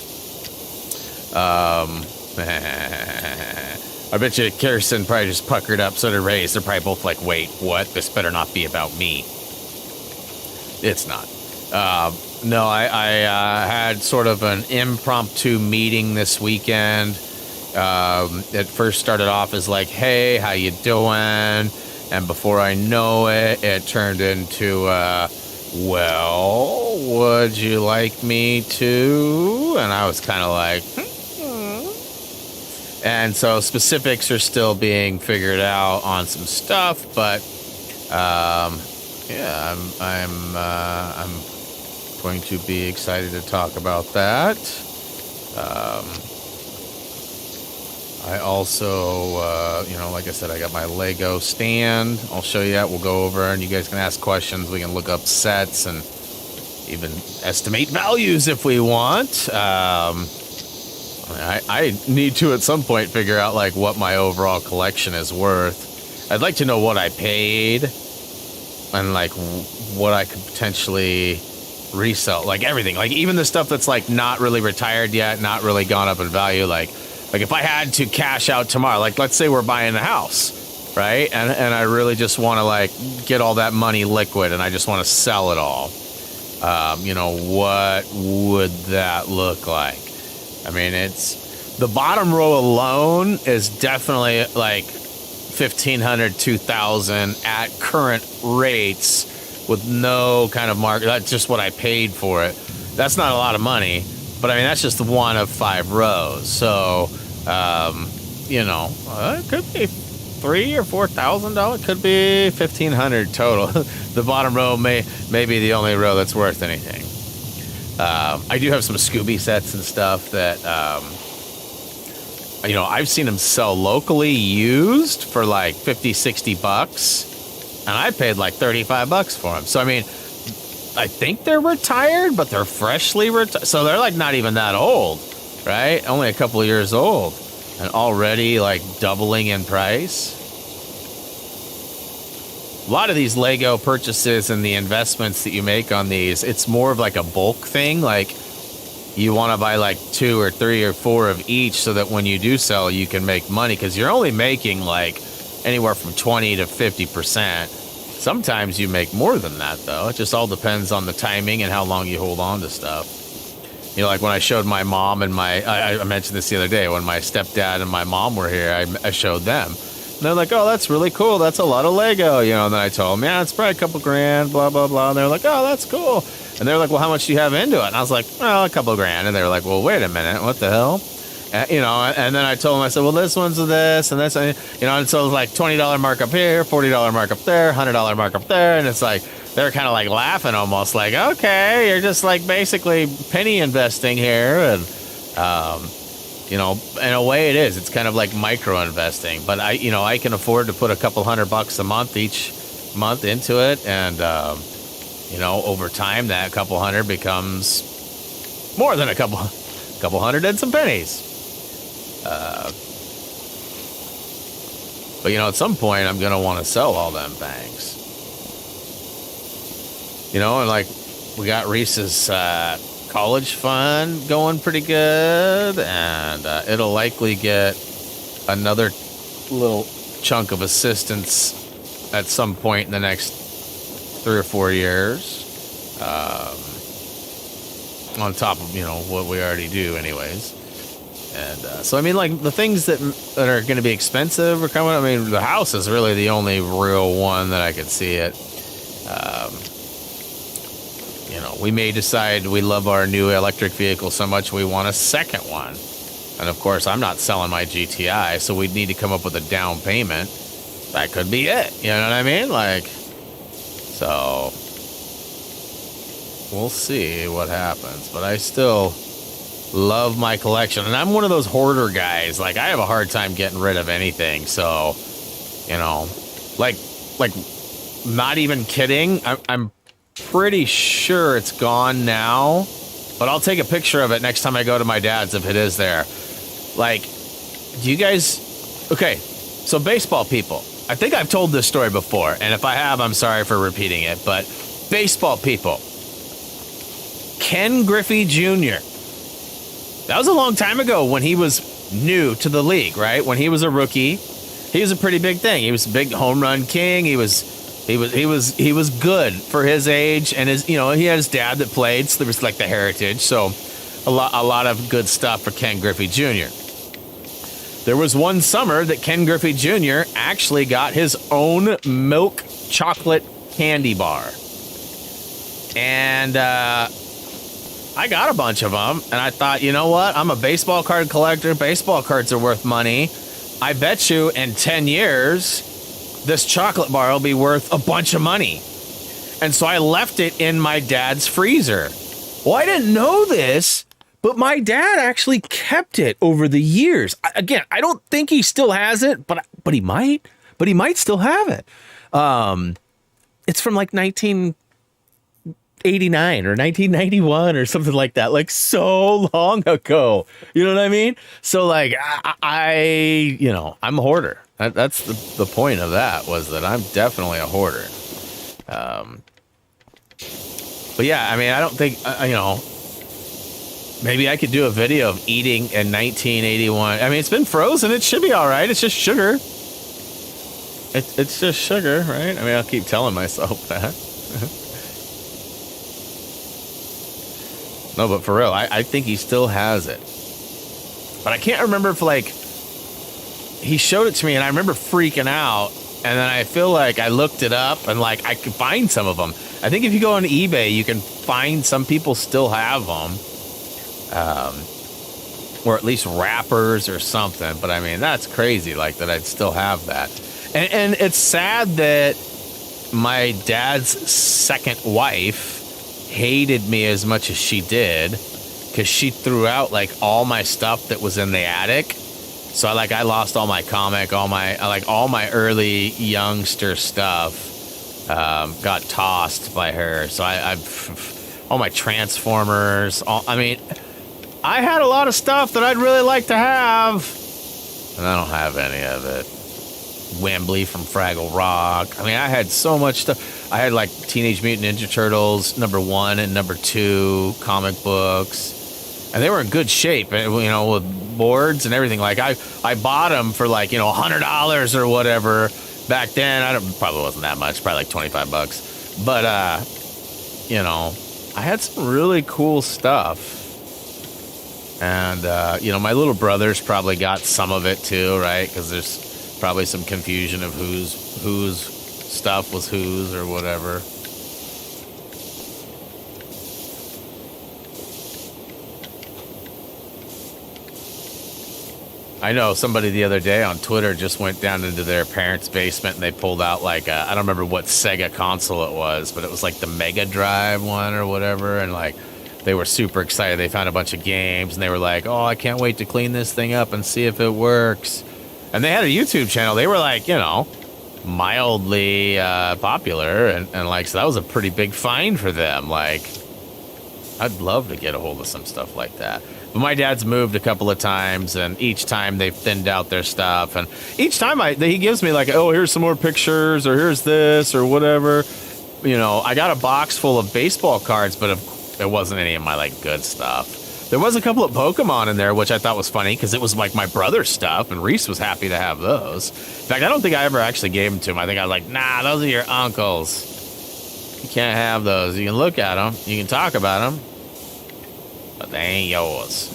I bet you Kirsten probably just puckered up, so did Reyes. They're probably both like, wait, what? This better not be about me. It's not. No, I had sort of an impromptu meeting this weekend. It first started off as like, hey, how you doing? And before I know it, it turned into, well, would you like me to? And I was kind of like, And so specifics are still being figured out on some stuff, but yeah, I'm going to be excited to talk about that. I also, you know, like I said, I got my Lego stand. I'll show you that. We'll go over, and you guys can ask questions. We can look up sets and even estimate values if we want. I need to at some point figure out like what my overall collection is worth. I'd like to know what I paid and like what I could potentially resell, like everything, like even the stuff that's like not really retired yet, not really gone up in value. Like if I had to cash out tomorrow, like let's say we're buying a house, right? And I really just want to like get all that money liquid and I just want to sell it all. You know, what would that look like? I mean, it's the bottom row alone is definitely like 1,500, 2,000 at current rates with no kind of market. That's just what I paid for it. That's not a lot of money, but I mean, that's just one of 5 rows. So, you know, it could be $3,000 or $4,000. Could be 1,500 total. The bottom row may be the only row that's worth anything. I do have some Scooby sets and stuff that, you know, I've seen them sell locally used for like $50, $60. and I paid like $35 for them. So I mean, I think they're retired, but they're freshly retired. So they're like not even that old, right? Only a couple of years old, and already like doubling in price. A lot of these Lego purchases and the investments that you make on these, it's more of like a bulk thing. Like you want to buy like 2 or 3 or 4 of each so that when you do sell, you can make money, because you're only making like anywhere from 20 to 50%. Sometimes you make more than that, though. It just all depends on the timing and how long you hold on to stuff. You know, like when I showed my mom and I mentioned this the other day, when my stepdad and my mom were here, I showed them. And they're like, oh, that's really cool. That's a lot of Lego, you know. And then I told them, yeah, it's probably a couple grand, blah, blah, blah. And they're like, oh, that's cool. And they're like, well, how much do you have into it? And I was like, well, a couple grand. And they were like, well, wait a minute, what the hell? You know, and then I told them, I said, well, this one's this and this, and, you know, and so it's like $20 markup here, $40 markup there, $100 markup there. And it's like, they're kind of like laughing almost like, okay, you're just like basically penny investing here. And, you know, in a way it is. It's kind of like micro investing, but I can afford to put a couple $100 a month each month into it. And, you know, over time, that couple hundred becomes more than a couple hundred and some pennies. But, you know, at some point, I'm going to want to sell all them things. You know, and like we got Reese's college fund going pretty good, and it'll likely get another little chunk of assistance at some point in the next 3 or 4 years, on top of, you know, what we already do anyways. And so I mean, like the things that are going to be expensive are coming. I mean, the house is really the only real one that I could see it. You know, we may decide we love our new electric vehicle so much we want a second one. And of course, I'm not selling my GTI, so we'd need to come up with a down payment. That could be it. You know what I mean? Like, so we'll see what happens. But I still love my collection. And I'm one of those hoarder guys. Like, I have a hard time getting rid of anything. So, you know, like not even kidding. I'm pretty sure it's gone now, but I'll take a picture of it next time I go to my dad's if it is there. Like, do you guys... Okay, so baseball people. I think I've told this story before, and if I have, I'm sorry for repeating it, but baseball people. Ken Griffey Jr. That was a long time ago when he was new to the league, right? When he was a rookie, he was a pretty big thing. He was a big home run king. He was good for his age, and his, you know, he had his dad that played, so there was like the heritage. So a lot of good stuff for Ken Griffey Jr. There was one summer that Ken Griffey Jr. actually got his own milk chocolate candy bar. And I got a bunch of them, and I thought, you know what? I'm a baseball card collector. Baseball cards are worth money. I bet you in 10 years, this chocolate bar will be worth a bunch of money. And so I left it in my dad's freezer. Well, I didn't know this, but my dad actually kept it over the years. Again, I don't think he still has it, but he might. But he might still have it. It's from like 1989 or 1991 or something like that, like so long ago. You know what I mean? So like you know, I'm a hoarder. That's the point of that, was that I'm definitely a hoarder. But yeah, I mean, I don't think, you know, maybe I could do a video of eating in 1981. I mean, it's been frozen. It should be all right. It's just sugar. It's just sugar, right? I mean, I'll keep telling myself that. No, but for real, I think he still has it. But I can't remember if, like, he showed it to me, and I remember freaking out. And then I feel like I looked it up, and, like, I could find some of them. I think if you go on eBay, you can find some people still have them. Or at least wrappers or something. But, I mean, that's crazy, like, that I'd still have that. And it's sad that my dad's second wife hated me as much as she did, because she threw out, like, all my stuff that was in the attic. So I lost all my comic, all my early youngster stuff got tossed by her. So I've all my Transformers. I mean, I had a lot of stuff that I'd really like to have, and I don't have any of it. Wembley from Fraggle Rock. I mean, I had so much stuff. I had like Teenage Mutant Ninja Turtles #1 and #2 comic books, and they were in good shape. You know, with boards and everything. Like I bought them for like, you know, $100 or whatever back then. Probably wasn't that much. Probably like $25. But you know, I had some really cool stuff. And, you know, my little brothers probably got some of it too, right? Because there's probably some confusion of whose stuff was whose or whatever. I know somebody the other day on Twitter just went down into their parents' basement and they pulled out like I don't remember what Sega console it was, but it was like the Mega Drive one or whatever, and like they were super excited. They found a bunch of games and they were like, "Oh, I can't wait to clean this thing up and see if it works." And they had a YouTube channel. They were like, you know, mildly popular, and like, so that was a pretty big find for them. Like, I'd love to get a hold of some stuff like that. But my dad's moved a couple of times, and each time they've thinned out their stuff. And each time he gives me like, oh, here's some more pictures, or here's this, or whatever. You know, I got a box full of baseball cards, but there wasn't any of my like good stuff. There was a couple of Pokemon in there, which I thought was funny because it was like my brother's stuff, and Reese was happy to have those. In fact, I don't think I ever actually gave them to him. I think I was like, nah, those are your uncle's. You can't have those. You can look at them, you can talk about them, but they ain't yours.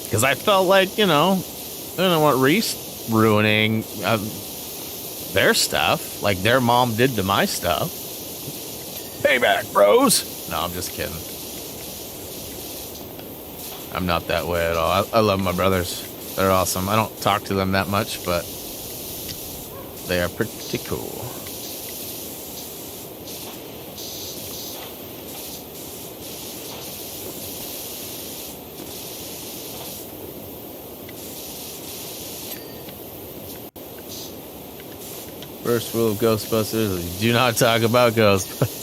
Because I felt like, you know, I don't want Reese ruining their stuff, like their mom did to my stuff. Payback, bros. No, I'm just kidding. I'm not that way at all. I love my brothers. They're awesome. I don't talk to them that much, but they are pretty cool. First rule of Ghostbusters is do not talk about Ghostbusters.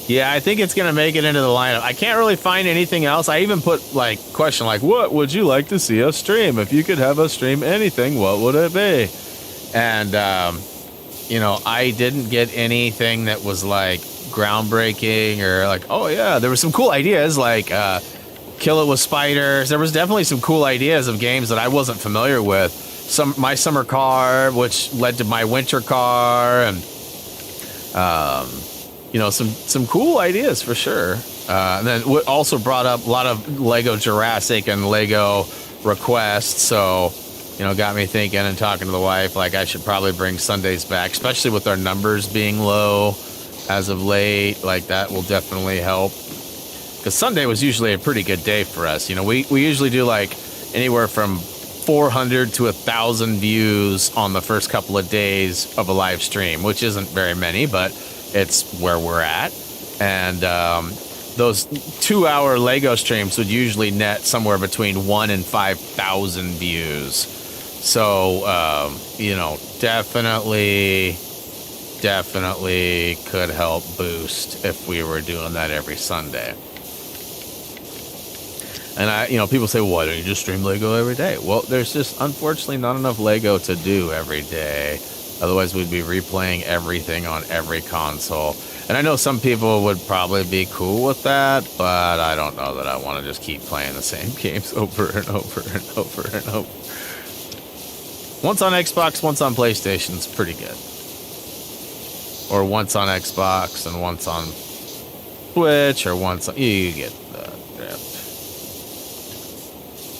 Yeah, I think it's going to make it into the lineup. I can't really find anything else. I even put, like, question like, what would you like to see us stream? If you could have us stream anything, what would it be? And, you know, I didn't get anything that was, like, groundbreaking or, like, oh, yeah, there were some cool ideas, like, kill it with spiders. There was definitely some cool ideas of games that I wasn't familiar with. My summer car, which led to my winter car, and, you know, some cool ideas for sure. And then also brought up a lot of Lego Jurassic and Lego requests. So, you know, got me thinking and talking to the wife, like I should probably bring Sundays back, especially with our numbers being low as of late. Like that will definitely help. Because Sunday was usually a pretty good day for us. You know, we usually do like anywhere from 400 to 1,000 views on the first couple of days of a live stream, which isn't very many, but it's where we're at. And those 2-hour Lego streams would usually net somewhere between 1,000 and 5,000 views. So, you know, definitely could help boost if we were doing that every Sunday. And you know, people say, why don't you just stream Lego every day? Well, there's just unfortunately not enough Lego to do every day. Otherwise, we'd be replaying everything on every console. And I know some people would probably be cool with that, but I don't know that I want to just keep playing the same games over and over and over and over. Once on Xbox, once on PlayStation is pretty good. Or once on Xbox and once on Switch, or once on... You get the drift.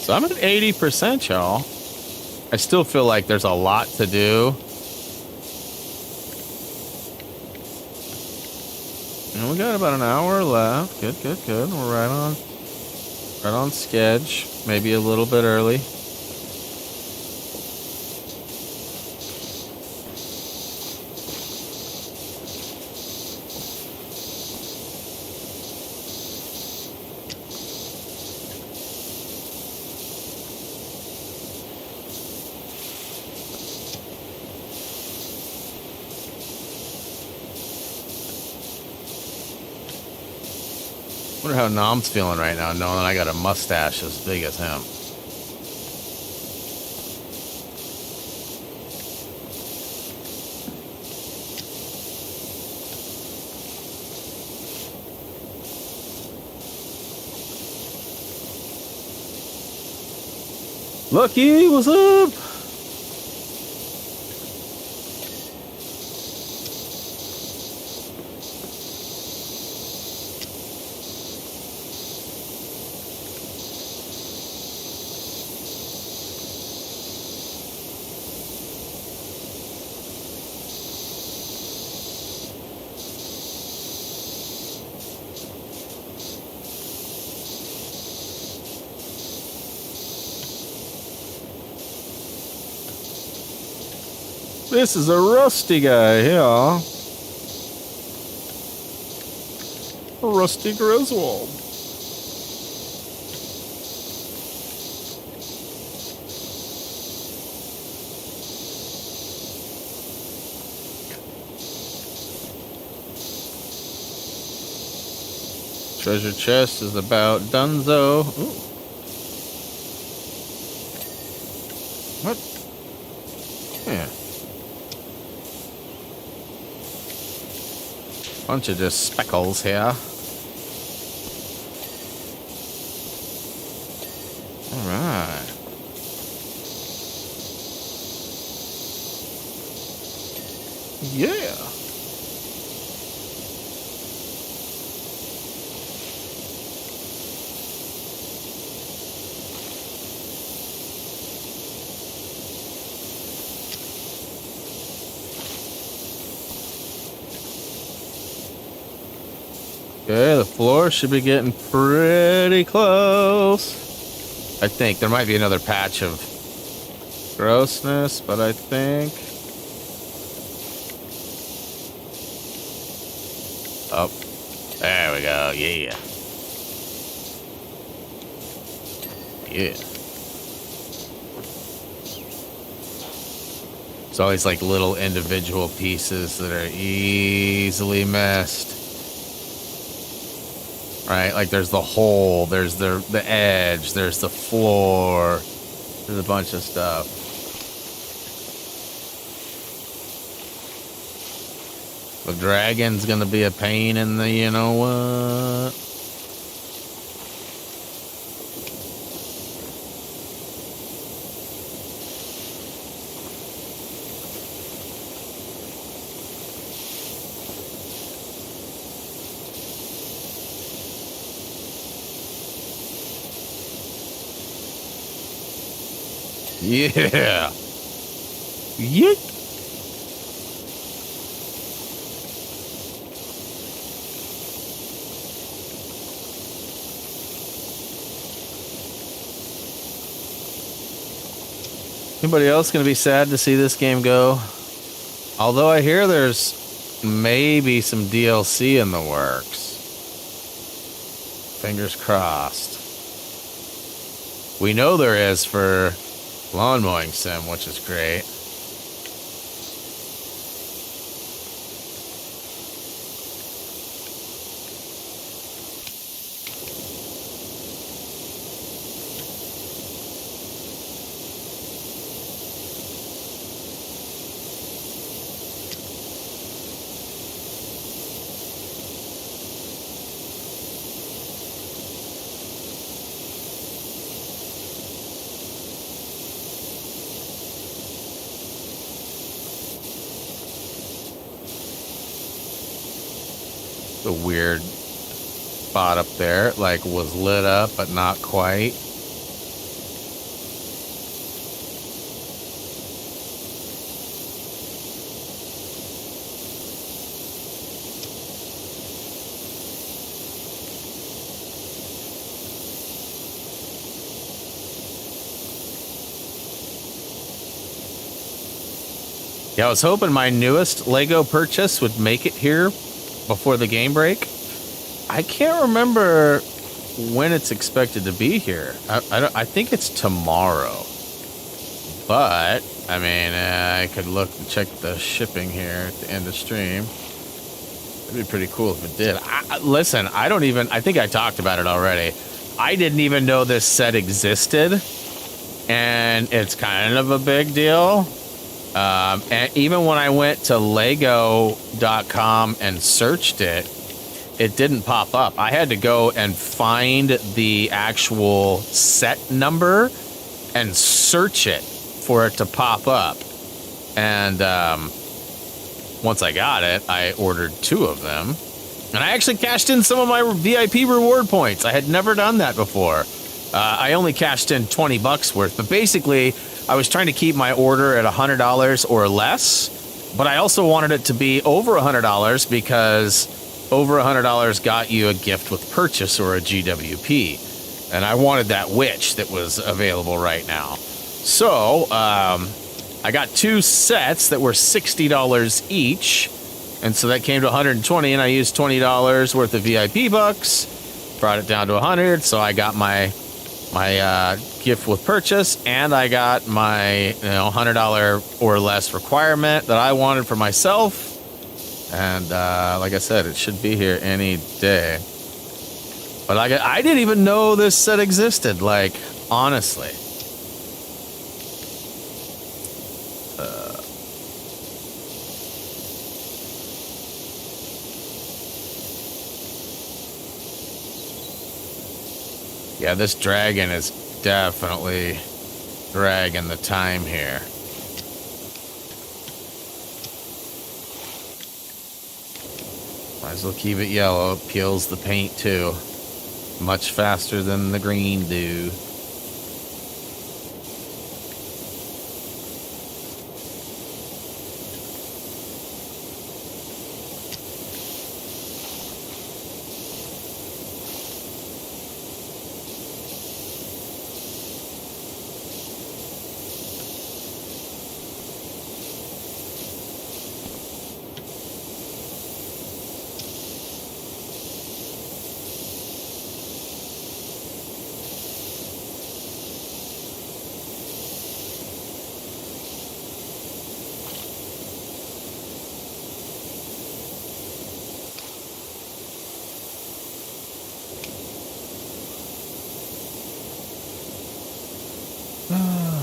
So I'm at 80%, y'all. I still feel like there's a lot to do. And we got about an hour left. Good. We're right on schedule. Maybe a little bit early. Wonder how Nom's feeling right now, knowing I got a mustache as big as him. Lucky, what's up? This is a rusty guy here. A rusty Griswold. Treasure chest is about donezo. Ooh. What? Yeah. Bunch of just speckles here. All right. Yeah. Okay, the floor should be getting pretty close. I think there might be another patch of grossness, but I think... Oh, there we go. Yeah. Yeah. It's always like little individual pieces that are easily missed. Right, like there's the hole, there's the edge, there's the floor, there's a bunch of stuff. The dragon's gonna be a pain in the you know what? Yeah. Yeet. Anybody else gonna be sad to see this game go? Although I hear there's maybe some DLC in the works. Fingers crossed. We know there is for Lawn Mowing Sim, which is great. The weird spot up there, like was lit up, but not quite. Yeah, I was hoping my newest Lego purchase would make it here before the game break. I can't remember when it's expected to be here. I think it's tomorrow. But, I mean, I could check the shipping here at the end of stream. It'd be pretty cool if it did. Listen, I think I talked about it already. I didn't even know this set existed, and it's kind of a big deal. And even when I went to Lego.com and searched it, it didn't pop up. I had to go and find the actual set number and search it for it to pop up. And once I got it, I ordered 2 of them. And I actually cashed in some of my VIP reward points. I had never done that before. I only cashed in $20 worth. But basically, I was trying to keep my order at $100 or less. But I also wanted it to be over $100 because over $100 got you a gift with purchase or a GWP. And I wanted that witch that was available right now. So, I got 2 sets that were $60 each. And so that came to $120, and I used $20 worth of VIP bucks, brought it down to $100. So I got my gift with purchase, and I got my $100 or less requirement that I wanted for myself. And like I said, it should be here any day. But I didn't even know this set existed, like, honestly. Yeah, this dragon is definitely dragging the time here. Might as well keep it yellow. It peels the paint too. Much faster than the green do.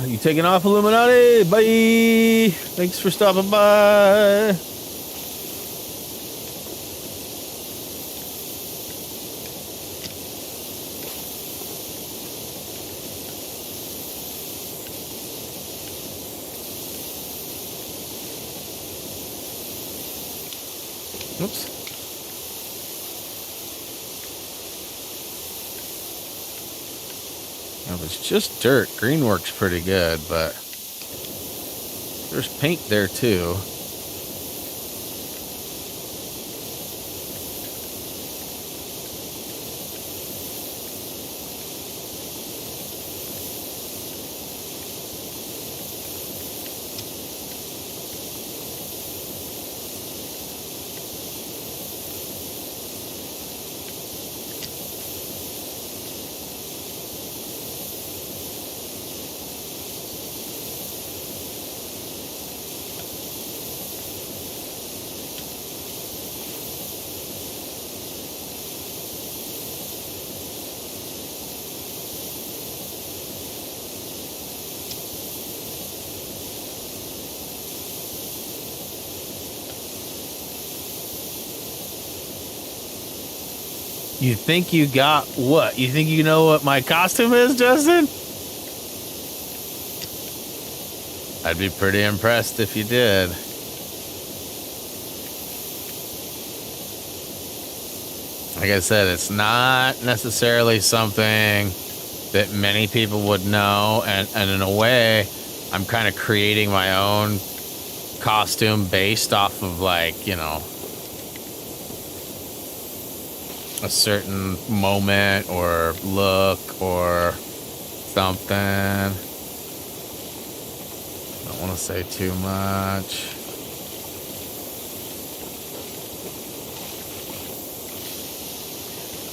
You taking off, Illuminati? Bye. Thanks for stopping by. Oops. Well, it's just dirt. Green works pretty good, but there's paint there too. You think you got what? You think you know what my costume is, Justin? I'd be pretty impressed if you did. Like I said, it's not necessarily something that many people would know, and in a way, I'm kind of creating my own costume based off of, like, you know, a certain moment or look or something. Don't want to say too much.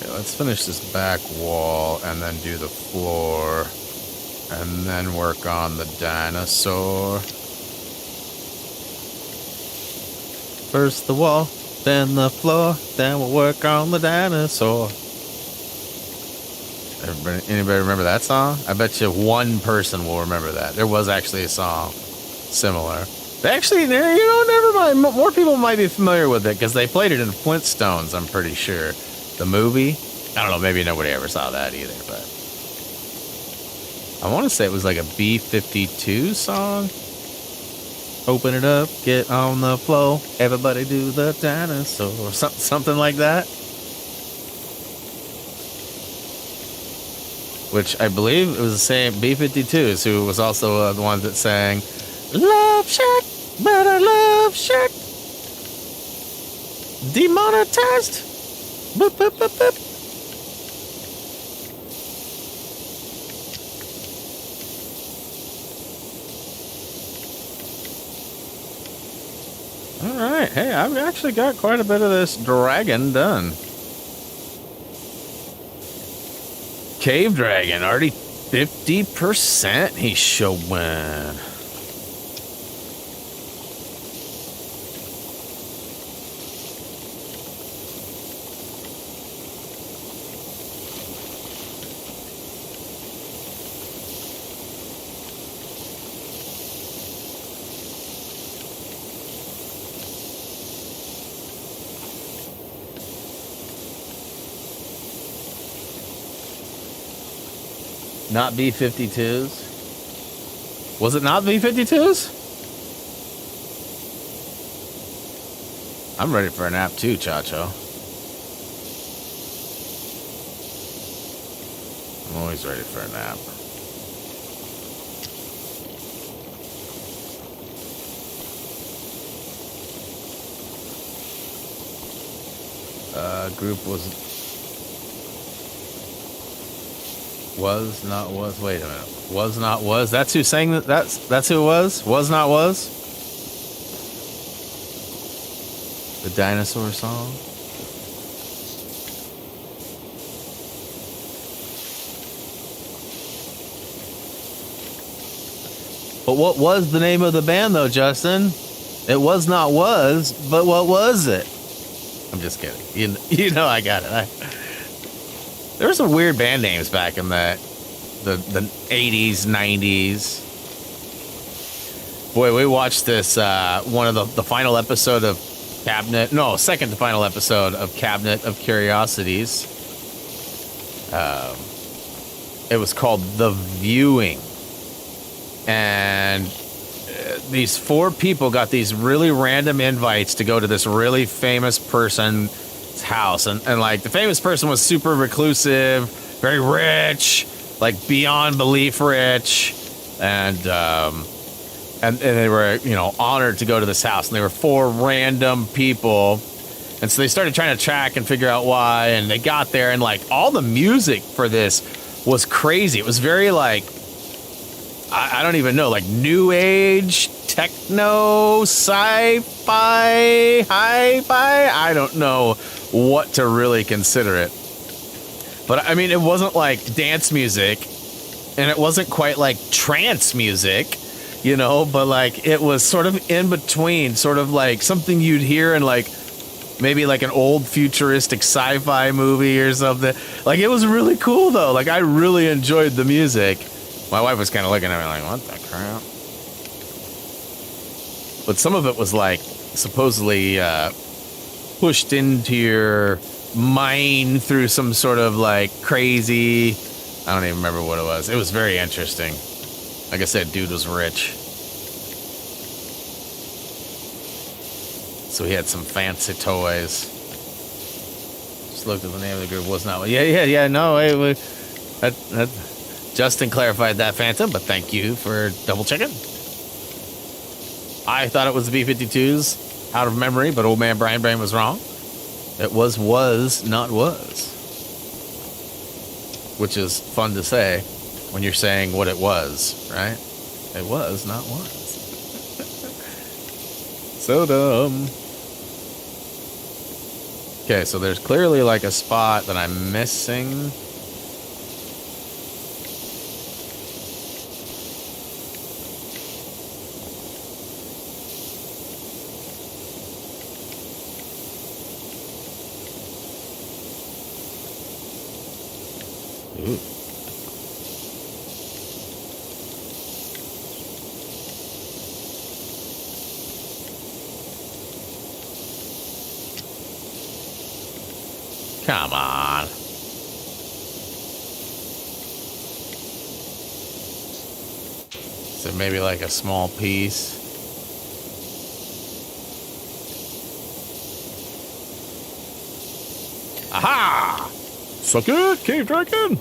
Okay, let's finish this back wall and then do the floor and then work on the dinosaur. First the wall, then the floor, then we'll work on the dinosaur. Anybody remember that song? I bet you one person will remember that. There was actually a song similar. Actually, never mind. More people might be familiar with it because they played it in Flintstones, I'm pretty sure. The movie? I don't know, maybe nobody ever saw that either, but I want to say it was like a B-52 song. Open it up, get on the floor, everybody do the dinosaur, or something like that. Which I believe it was the same B-52s who was also the one that sang Love Shack, better Love Shack, demonetized. Boop, boop, boop, boop. All right, hey, I've actually got quite a bit of this dragon done. Cave dragon, already 50% he's showing. Not B-52s? Was it not B-52s? I'm ready for a nap too, Chacho. I'm always ready for a nap. Group was not was. Wait a minute. Was not was. That's who sang that. That's who it was. Was not was. The dinosaur song. But what was the name of the band though, Justin? It was not was, but what was it? I'm just kidding. You know I got it. There were some weird band names back in the 80s, 90s. Boy, we watched this one of the final episode of second to final episode of Cabinet of Curiosities. It was called The Viewing. And these four people got these really random invites to go to this really famous person's house. And like the famous person was super reclusive, very rich, like beyond belief rich. And they were, honored to go to this house. And they were four random people. And so they started trying to track and figure out why. And they got there and like all the music for this was crazy. It was very like, I don't even know, like new age, techno, sci-fi, hi-fi. I don't know what to really consider it. But I mean, it wasn't like dance music and it wasn't quite like trance music, but like it was sort of in between, sort of like something you'd hear in like maybe like an old futuristic sci-fi movie or something. Like it was really cool though. Like I really enjoyed the music. My wife was kind of looking at me like, what the crap? But some of it was like supposedly pushed into your mind through some sort of like crazy, I don't even remember what it was. It was very interesting. Like I said, dude was rich. So he had some fancy toys. Just looked at the name of the group. Was not. Yeah. No, that Justin clarified that, Phantom, but thank you for double checking. I thought it was the B-52s out of memory, but old man Brian Brain was wrong. It was not was. Which is fun to say when you're saying what it was, right? It was not was. So dumb. Okay, so there's clearly like a spot that I'm missing. Come on. So maybe like a small piece. Aha! Suck it, cave dragon!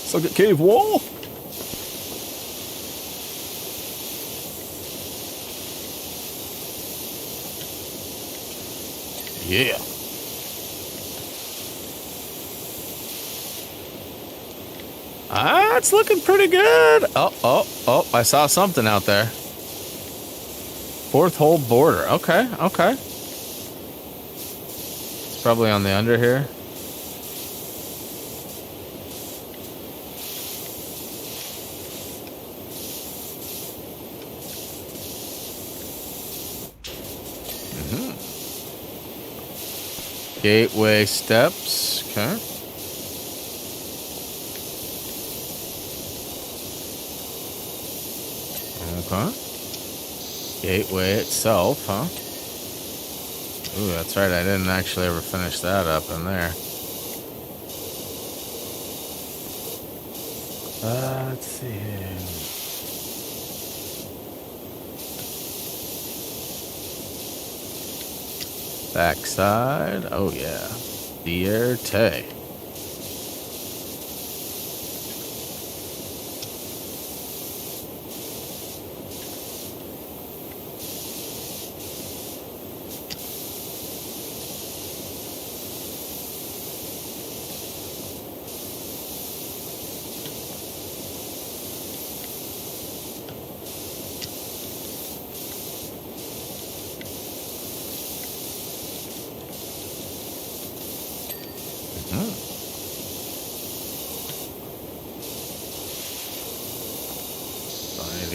Suck it, cave wall! Yeah. It's looking pretty good. Oh, I saw something out there. Fourth hole border. Okay. It's probably on the under here. Gateway steps. Okay. Gateway itself, huh? Ooh, that's right. I didn't actually ever finish that up in there. Let's see here. Backside. Oh, yeah. Dierte.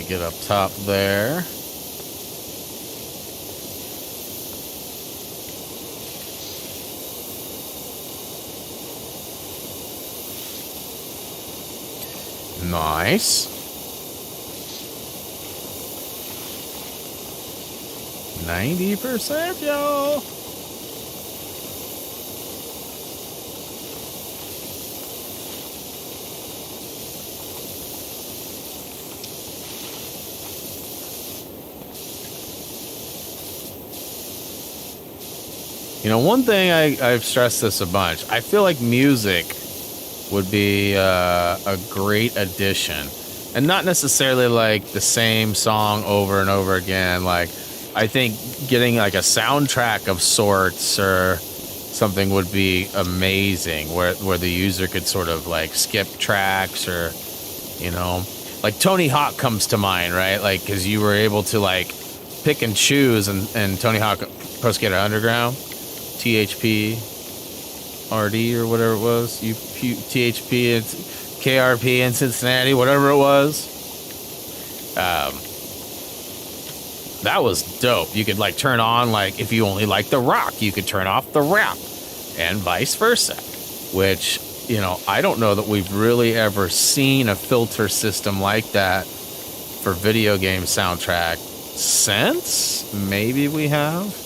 Get up top there. Nice. 90%, y'all. You know, one thing I've stressed this a bunch. I feel like music would be a great addition, and not necessarily like the same song over and over again. Like, I think getting like a soundtrack of sorts or something would be amazing, where the user could sort of like skip tracks, or, you know, like Tony Hawk comes to mind, right? Like, because you were able to like pick and choose, and Tony Hawk Pro Skater Underground. THP, RD, or whatever it was, THP and KRP in Cincinnati, whatever it was. That was dope. You could like turn on, like, if you only like the rock, you could turn off the rap, and vice versa. Which, you know, I don't know that we've really ever seen a filter system like that for video game soundtrack since. Maybe we have.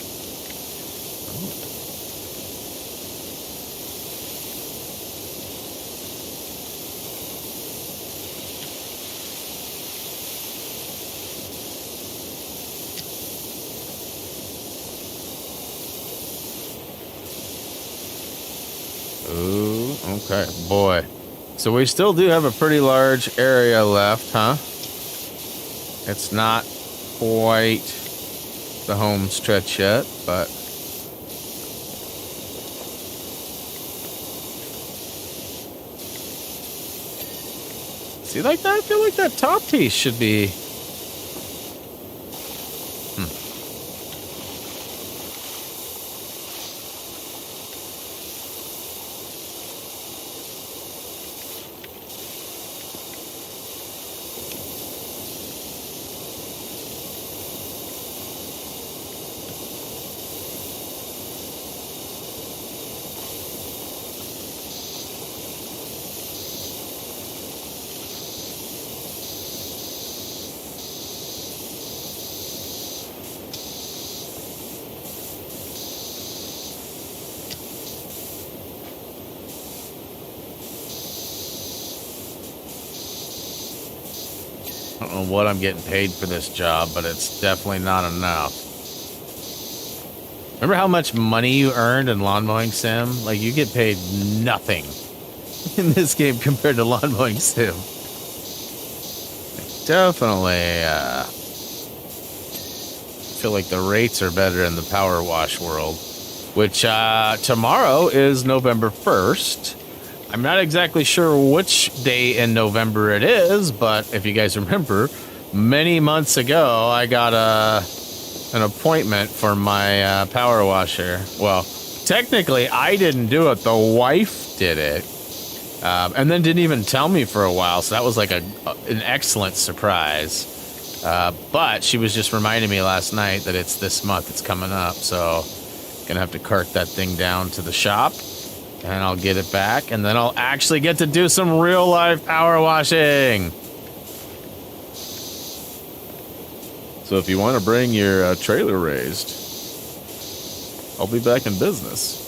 Ooh, okay, boy. So we still do have a pretty large area left, huh? It's not quite the home stretch yet, but see, like that, I feel like that top piece should be I don't know what I'm getting paid for this job, but it's definitely not enough. Remember how much money you earned in Lawn Mowing Sim? Like, you get paid nothing in this game compared to Lawn Mowing Sim. Definitely, feel like the rates are better in the Power Wash world, which tomorrow is November 1st. I'm not exactly sure which day in November it is, but if you guys remember, many months ago, I got an appointment for my power washer. Well, technically, I didn't do it. The wife did it, and then didn't even tell me for a while, so that was like an excellent surprise. But she was just reminding me last night that it's this month, it's coming up, so gonna have to cart that thing down to the shop, and I'll get it back, and then I'll actually get to do some real-life power washing. So if you want to bring your trailer raised, I'll be back in business.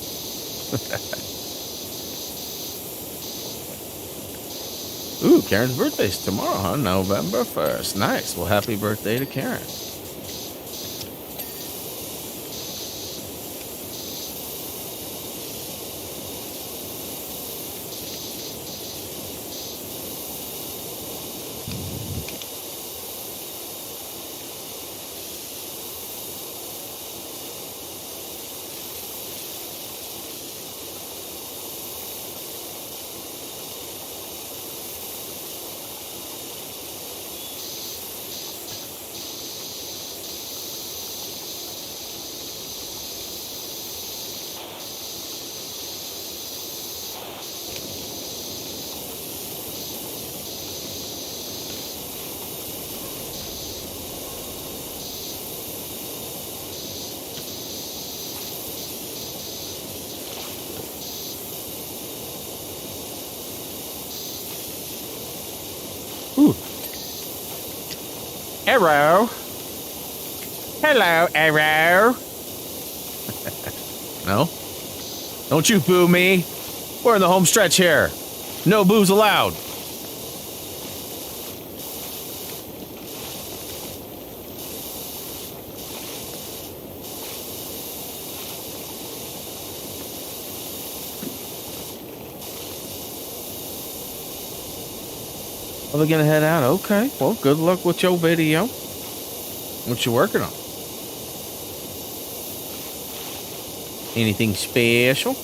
Ooh, Karen's birthday's tomorrow, huh? November 1st. Nice. Well, happy birthday to Karen. Ooh. Arrow. Hello, Arrow. No? Don't you boo me. We're in the home stretch here. No boos allowed. Are we gonna head out? Okay. Well, good luck with your video. What you working on? Anything special?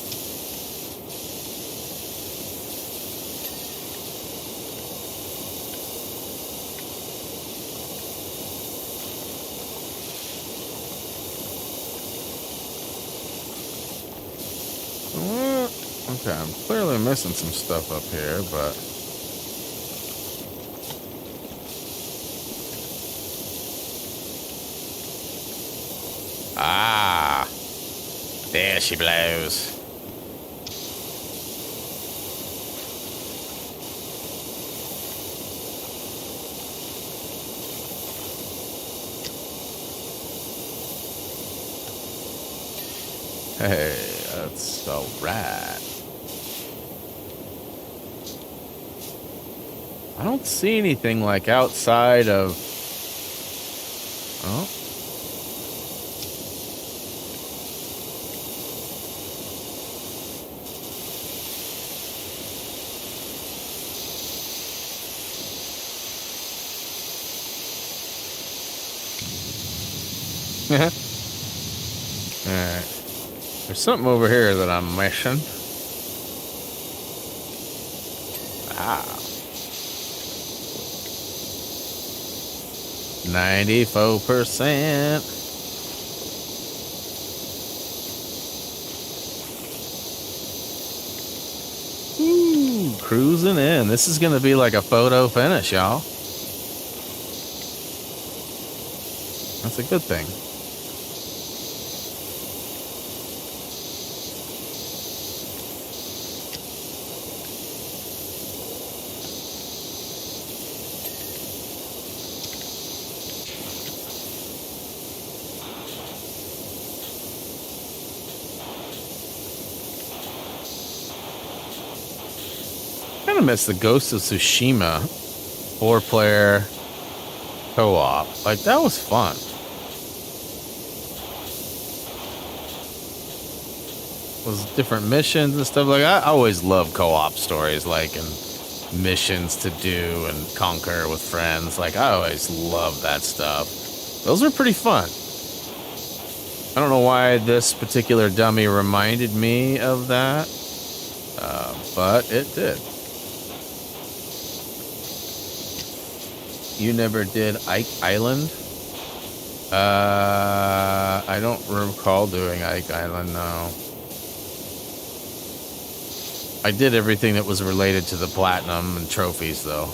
Okay, I'm clearly missing some stuff up here, but... Ah, there she blows. Hey, that's all right. I don't see anything like outside of... Oh. Alright. There's something over here that I'm missing. Ah. 94%. Ooh, cruising in. This is gonna be like a photo finish, y'all. That's a good thing. I miss the Ghost of Tsushima 4-player co-op. Like, that was fun. Was different missions and stuff like that. I always love co-op stories, like, and missions to do and conquer with friends. Like, I always love that stuff. Those are pretty fun. I don't know why this particular dummy reminded me of that, but it did. You never did Ike Island? I don't recall doing Ike Island, no. I did everything that was related to the platinum and trophies, though.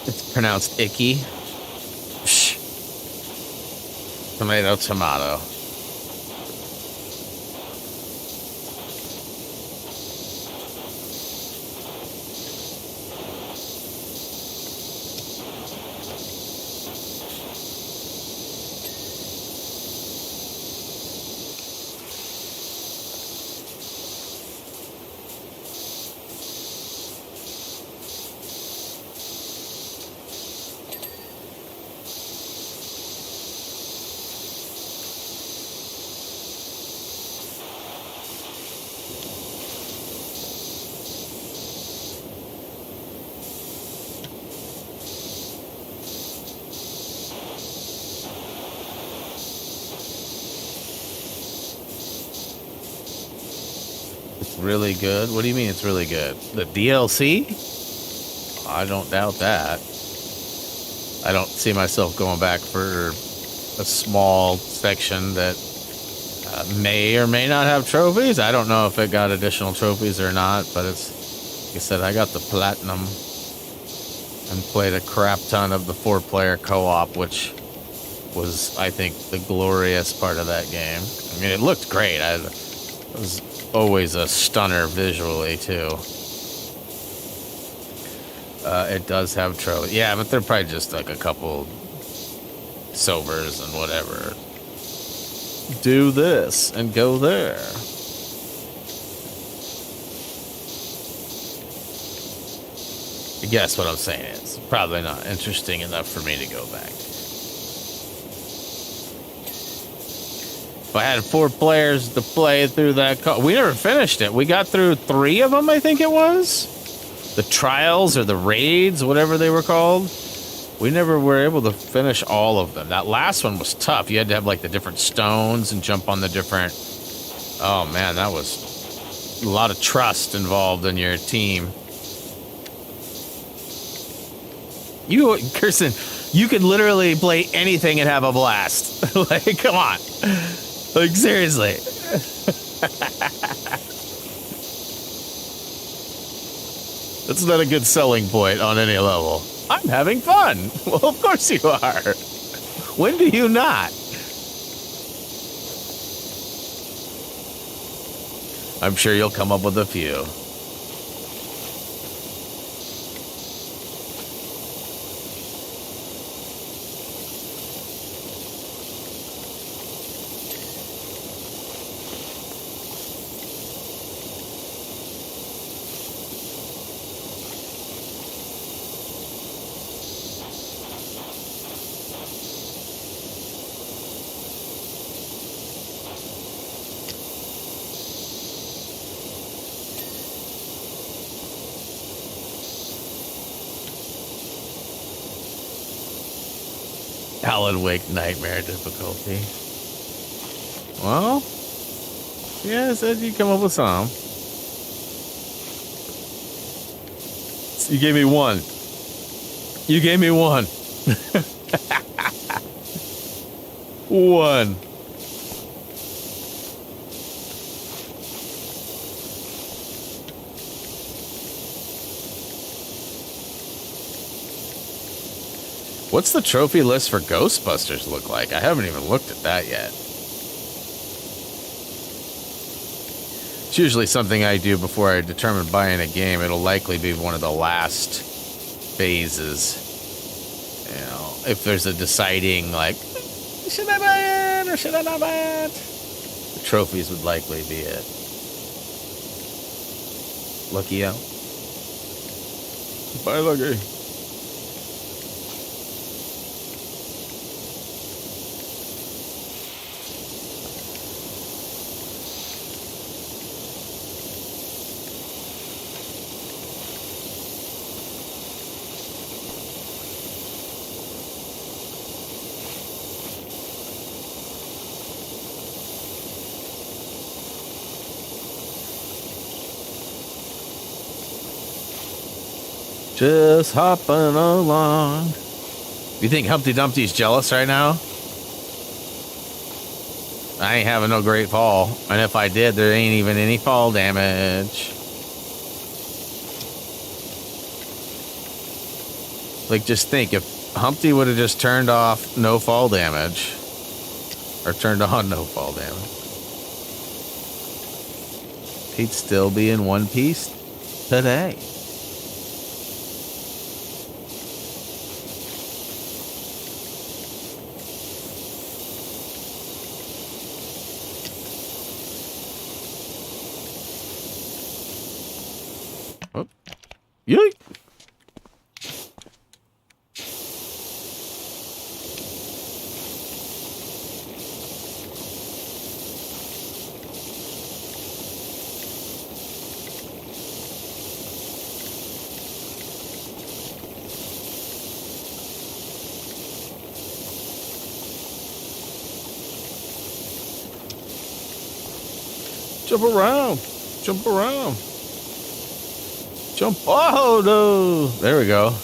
It's pronounced icky. Psh. Tomato, tomato. Really good. What do you mean it's really good? The DLC? I don't doubt that. I don't see myself going back for a small section that may or may not have trophies. I don't know if it got additional trophies or not, but it's, like I said, I got the platinum and played a crap ton of the 4-player co-op, which was, I think, the glorious part of that game. I mean, it looked great. It was always a stunner visually, too. It does have trophies. Yeah, but they're probably just like a couple silvers and whatever. Do this and go there. I guess what I'm saying is it's probably not interesting enough for me to go back. If I had 4 players to play through that, we never finished it. We got through 3 of them, I think it was. The trials or the raids, whatever they were called. We never were able to finish all of them. That last one was tough. You had to have like the different stones and jump on the different... Oh man, that was a lot of trust involved in your team. You, Kirsten, you could literally play anything and have a blast. Like, come on. Like, seriously. That's not a good selling point on any level. I'm having fun. Well, of course you are. When do you not? I'm sure you'll come up with a few. Alan Wake nightmare difficulty. Well, yeah, I said you come up with some. You gave me one. You gave me one. One. What's the trophy list for Ghostbusters look like? I haven't even looked at that yet. It's usually something I do before I determine buying a game. It'll likely be one of the last phases. You know, if there's a deciding, like, should I buy it or should I not buy it? The trophies would likely be it. Lucky out. Bye, Lucky. Just hopping along. You think Humpty Dumpty's jealous right now? I ain't having no great fall. And if I did, there ain't even any fall damage. Like, just think, if Humpty would have just turned off no fall damage, or turned on no fall damage, he'd still be in one piece today. Yoink! Jump around! Jump around! Jump. Oh, no. There we go.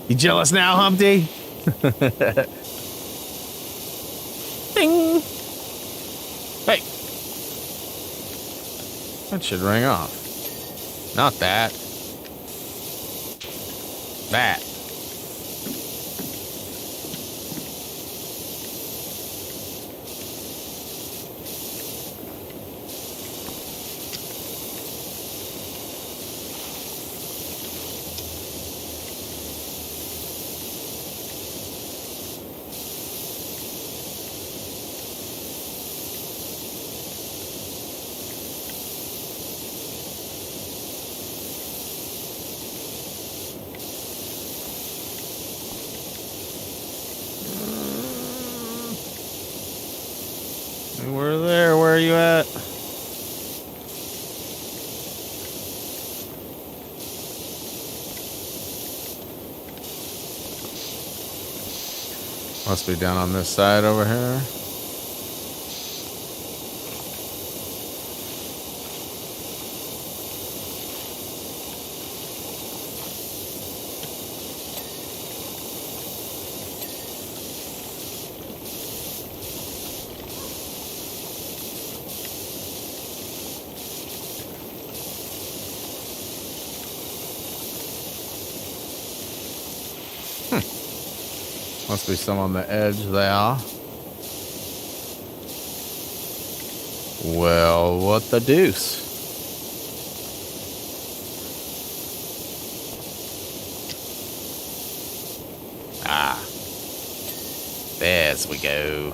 You jealous now, Humpty? Ding. Hey. That should ring off. Not that. That. We're there. Where are you at? Must be down on this side over here. Must be some on the edge there. Well, what the deuce? Ah. There we go.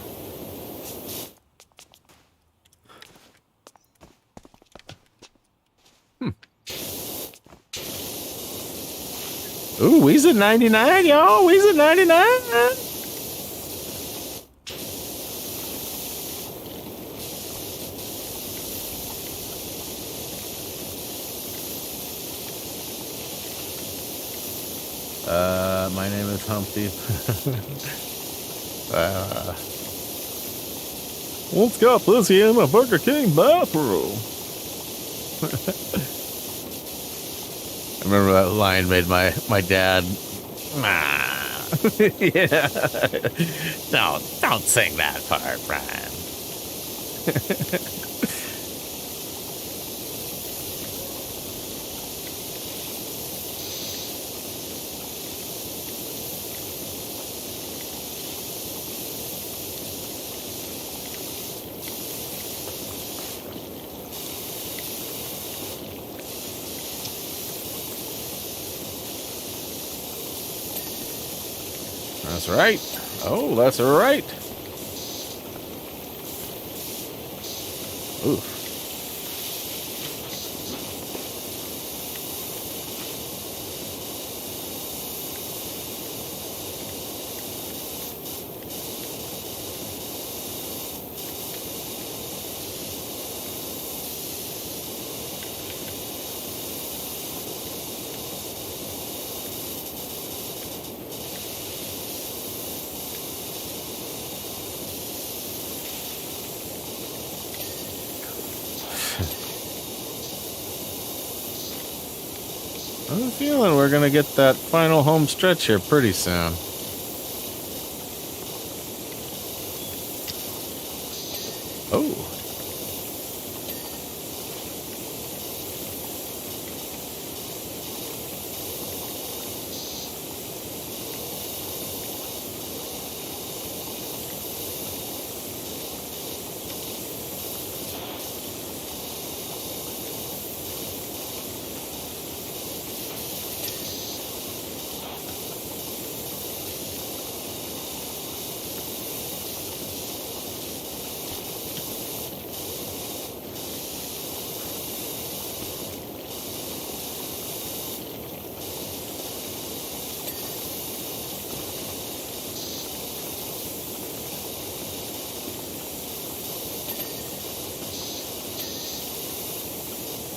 Ooh, we's at 99, y'all. We's at 99. My name is Humpty. What's got pussy in the Burger King bathroom? I remember that line made my dad. Yeah. Don't sing that part, Brian. That's right. Oh, that's right. Ooh. I have a feeling we're going to get that final home stretch here pretty soon. Oh.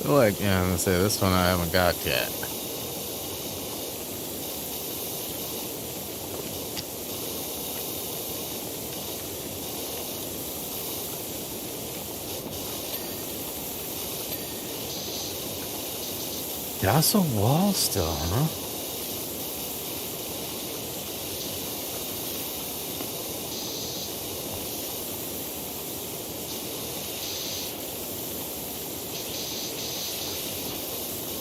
Like, yeah, I'm gonna say this one I haven't got yet. That's a wall still, huh?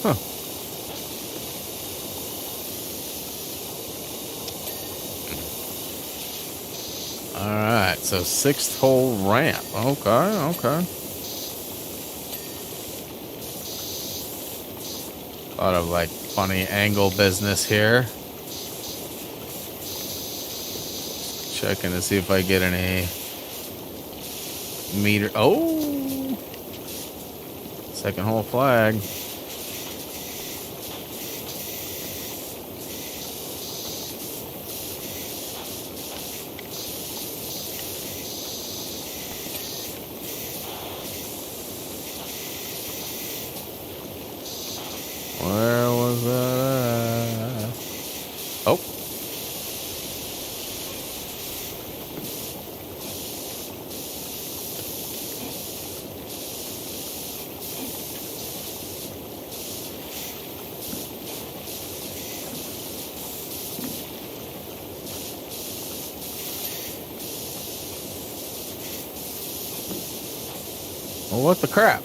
Huh. Alright, so 6th hole ramp. Okay, okay. A lot of like funny angle business here. Checking to see if I get any meter. Oh! 2nd hole flag. Where was that at? Oh. Well, what the crap?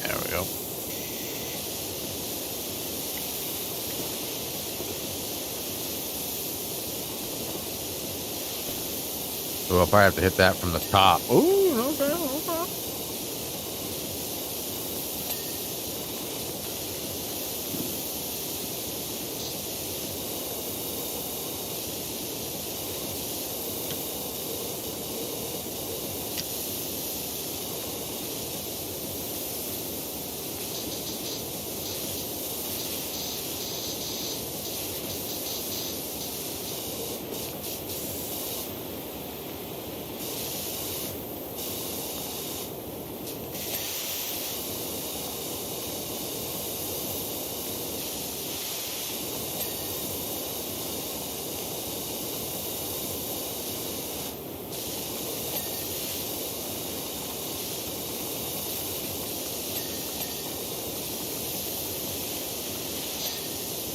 There we go. So I'll probably have to hit that from the top. Ooh, okay, okay.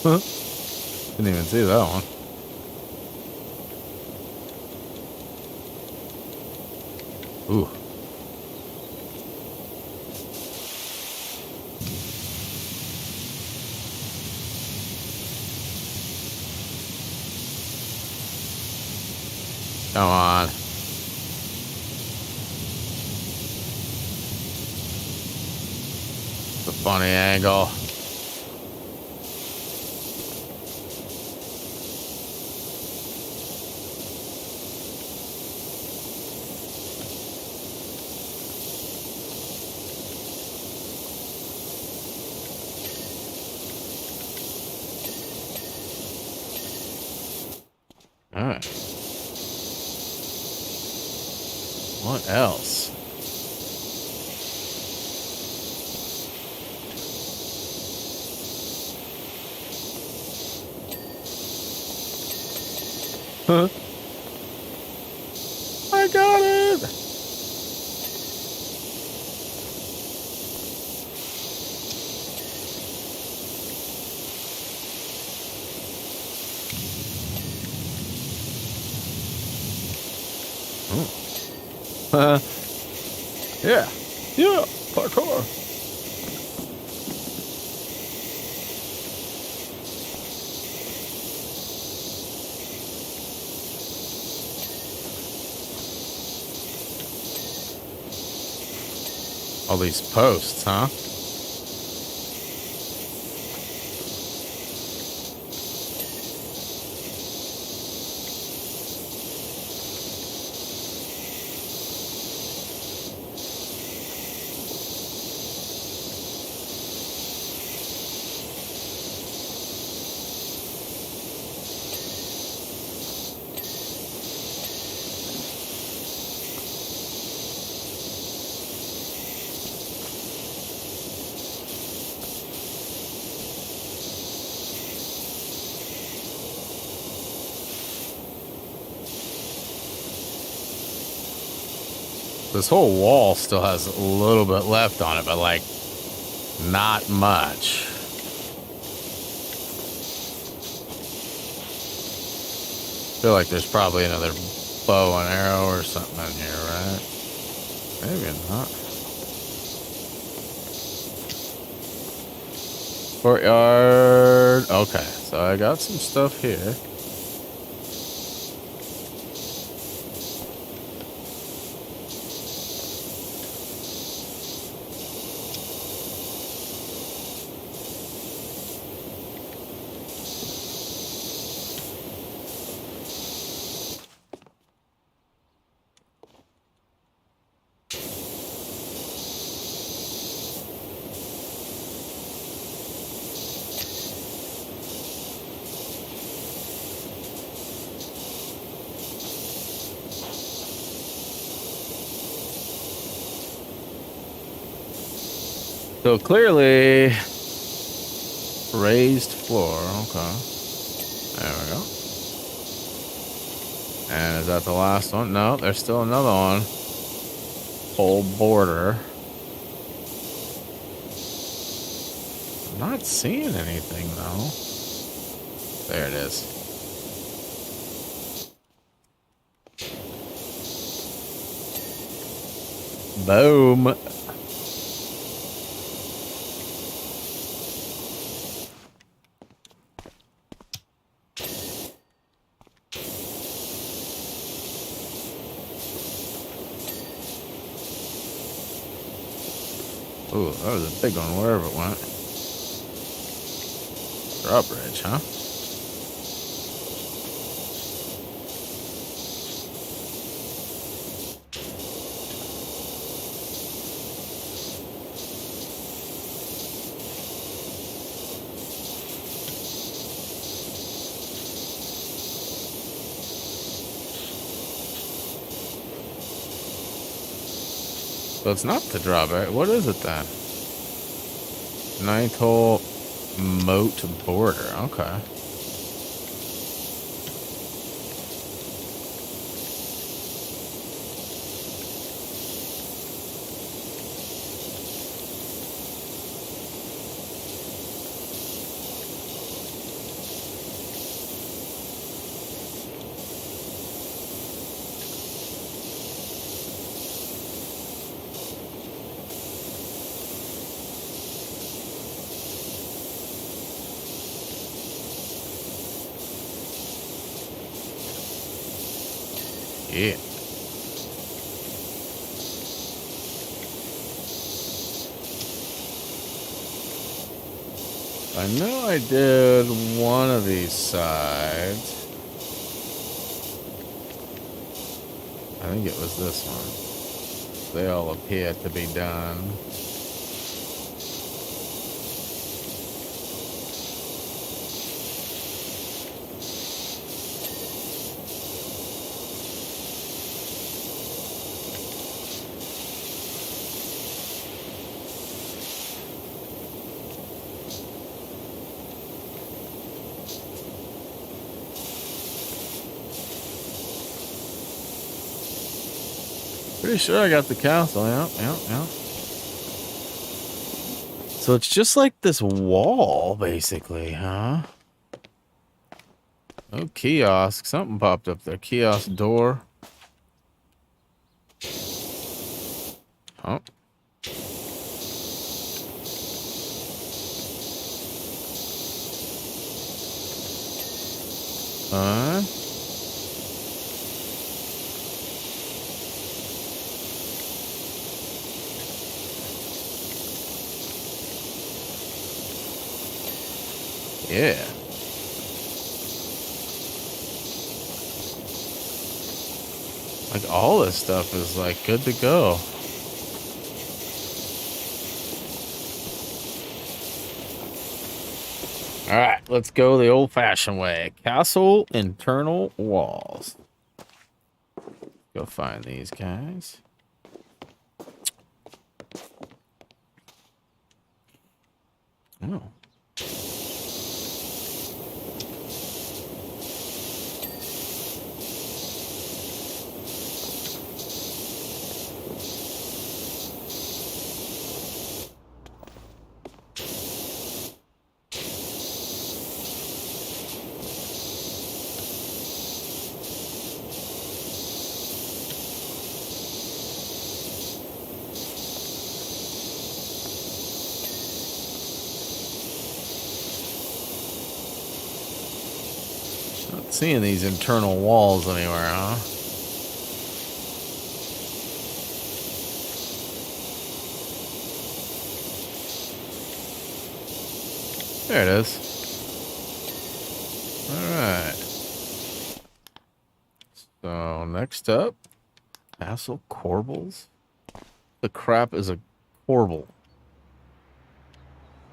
Huh? Didn't even see that one. Ooh. Come on. funny angle. All right. What else? Huh? I got it! Oh. Yeah. Yeah. Parkour. All these posts, huh? This whole wall still has a little bit left on it, but like not much. Feel like there's probably another bow and arrow or something in here, right? Maybe not. Courtyard. Okay, so I got some stuff here. So clearly, raised floor. Okay. There we go. And is that the last one? No, there's still another one. Whole border. I'm not seeing anything though. There it is. Boom. Ooh, that was a big one wherever it went. Drawbridge, huh? So it's not the drawbridge. What is it then? Ninth hole moat border. Okay. Yeah. I know I did one of these sides. I think it was this one. They all appear to be done. Pretty sure I got the castle. Yeah. So it's just like this wall, basically, huh? Oh, kiosk. Something popped up there. Kiosk door. Oh. Yeah. Like all this stuff is like good to go. All right, let's go the old-fashioned way. Castle internal walls. Go find these guys. Oh. Not seeing these internal walls anywhere, huh? There it is. All right. So next up, Castle Corbels. The crap is a corbel.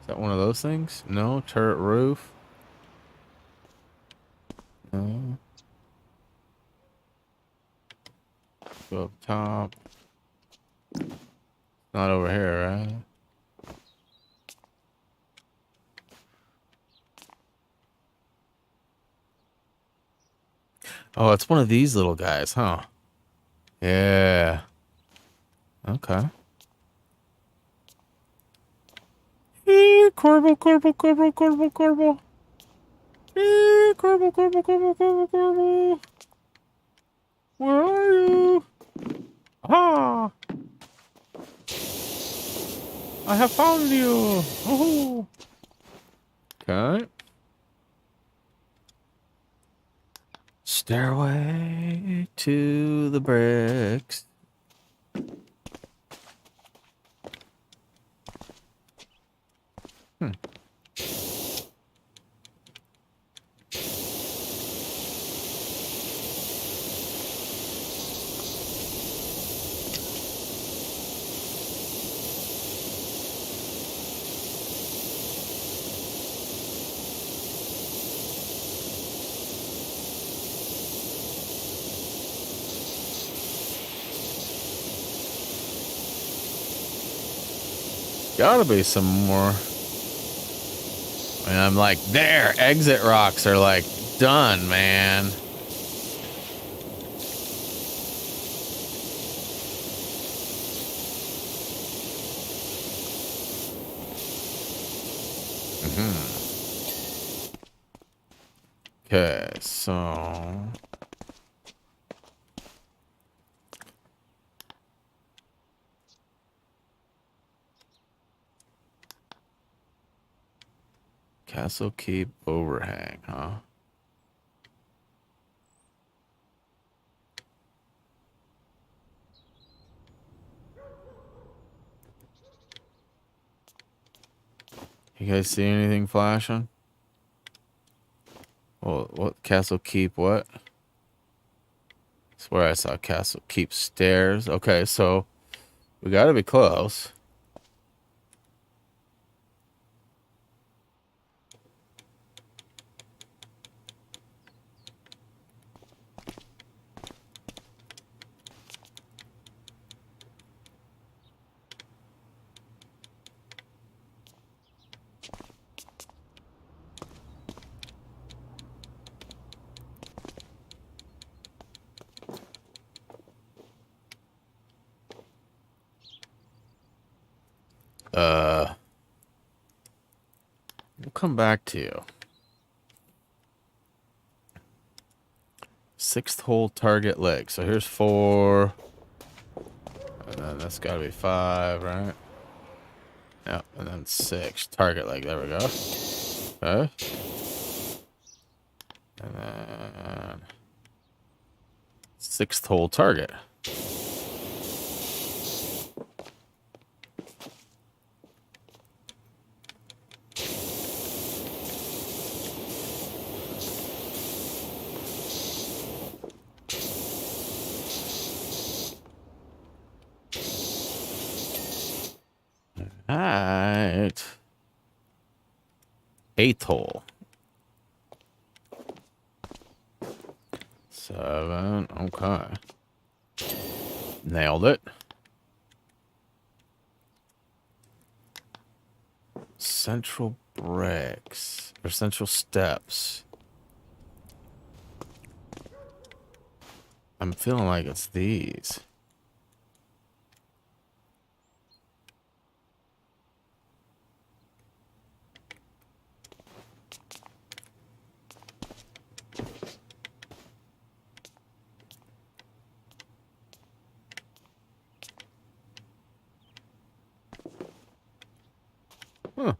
Is that one of those things? No. Turret roof. No. Go up top. Not over here, right? Oh, it's one of these little guys, huh? Yeah. Okay. Corbel, Corbel, Corbel, Corbel, Corbel. Corbel, Corbel, Corbel, Corbel, Corbel. Where are you? Ah! I have found you. Oh. Okay. Stairway to the bricks. Gotta be some more. And I'm like, there, exit rocks are like done, man. Okay, so Castle Keep overhang, huh? You guys see anything flashing? Oh, what? Castle Keep what? Swear I saw Castle Keep stairs. Okay, so we gotta be close. We'll come back to you. 6th hole target leg. So here's 4. And then that's gotta be 5, right? Yeah, and then 6. Target leg. There we go. Okay. And then 6th hole target. Alright. 8th hole. 7. Okay. Nailed it. Central bricks. Or central steps. I'm feeling like it's these. Huh.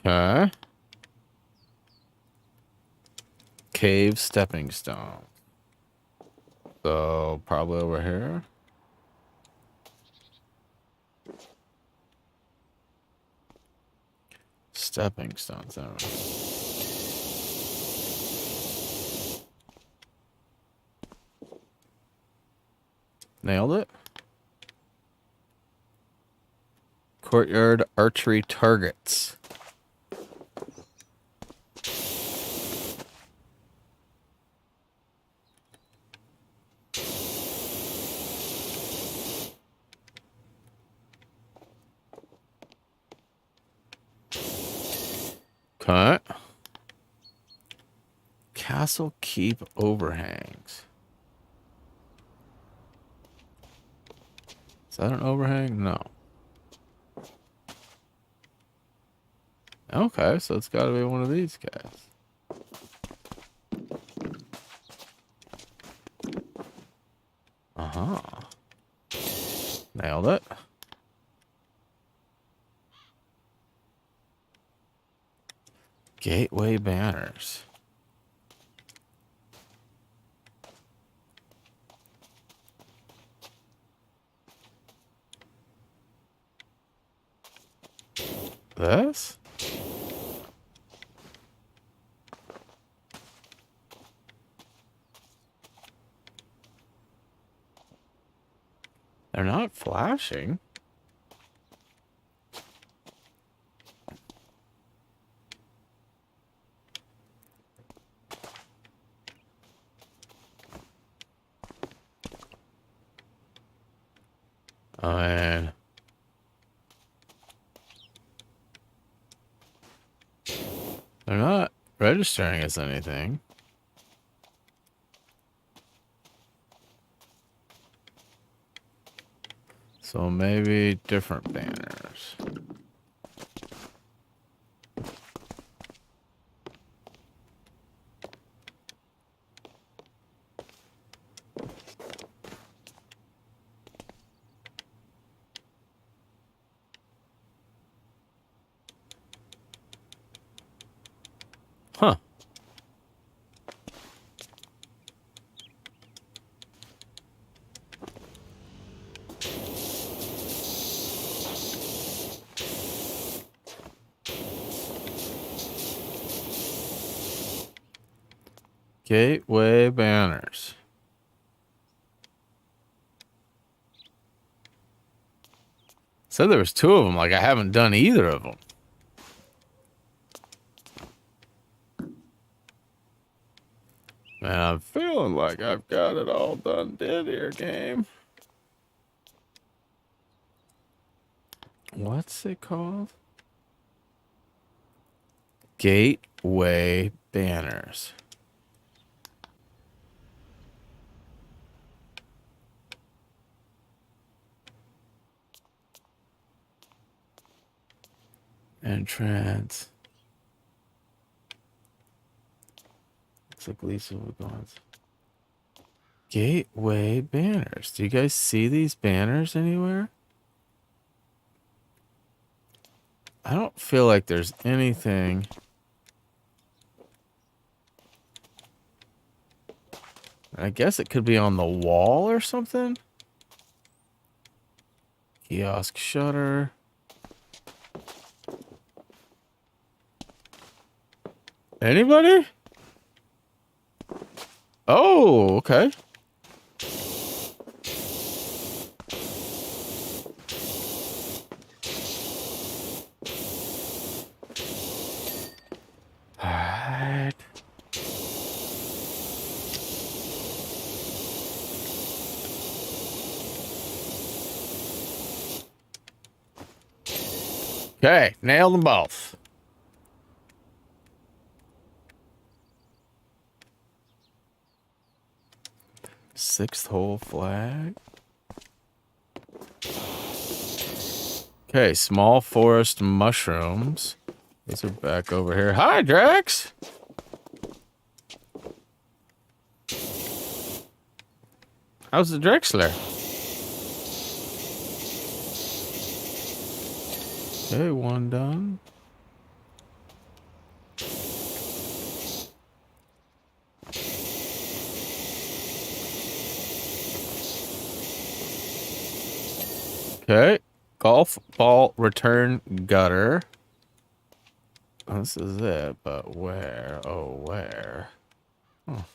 Okay. Cave stepping stone. So probably over here. Stepping stones. There we go. Nailed it. Courtyard archery targets. Okay. Castle Keep overhangs. Is that an overhang? No. Okay, so it's got to be one of these guys. Uh-huh. Nailed it. Gateway banners. This? They're not flashing. Oh, man. They're not registering as anything. So maybe different banners. Huh. Gateway banners. Said there was 2 of them. Like, I haven't done either of them. Man, I'm feeling like I've got it all done dead here, game. What's it called? Gateway banners. Entrance. Looks like Lisa Wagons. Gateway banners. Do you guys see these banners anywhere? I don't feel like there's anything. I guess it could be on the wall or something. Kiosk shutter. Anybody? Oh, okay. Alright. Okay, nailed them both. Sixth hole flag. Okay, small forest mushrooms. These are back over here. Hi, Drax! How's the Drexler? Okay, 1 done. Okay, golf ball return gutter. Oh, this is it, but where? Oh, where? Oh.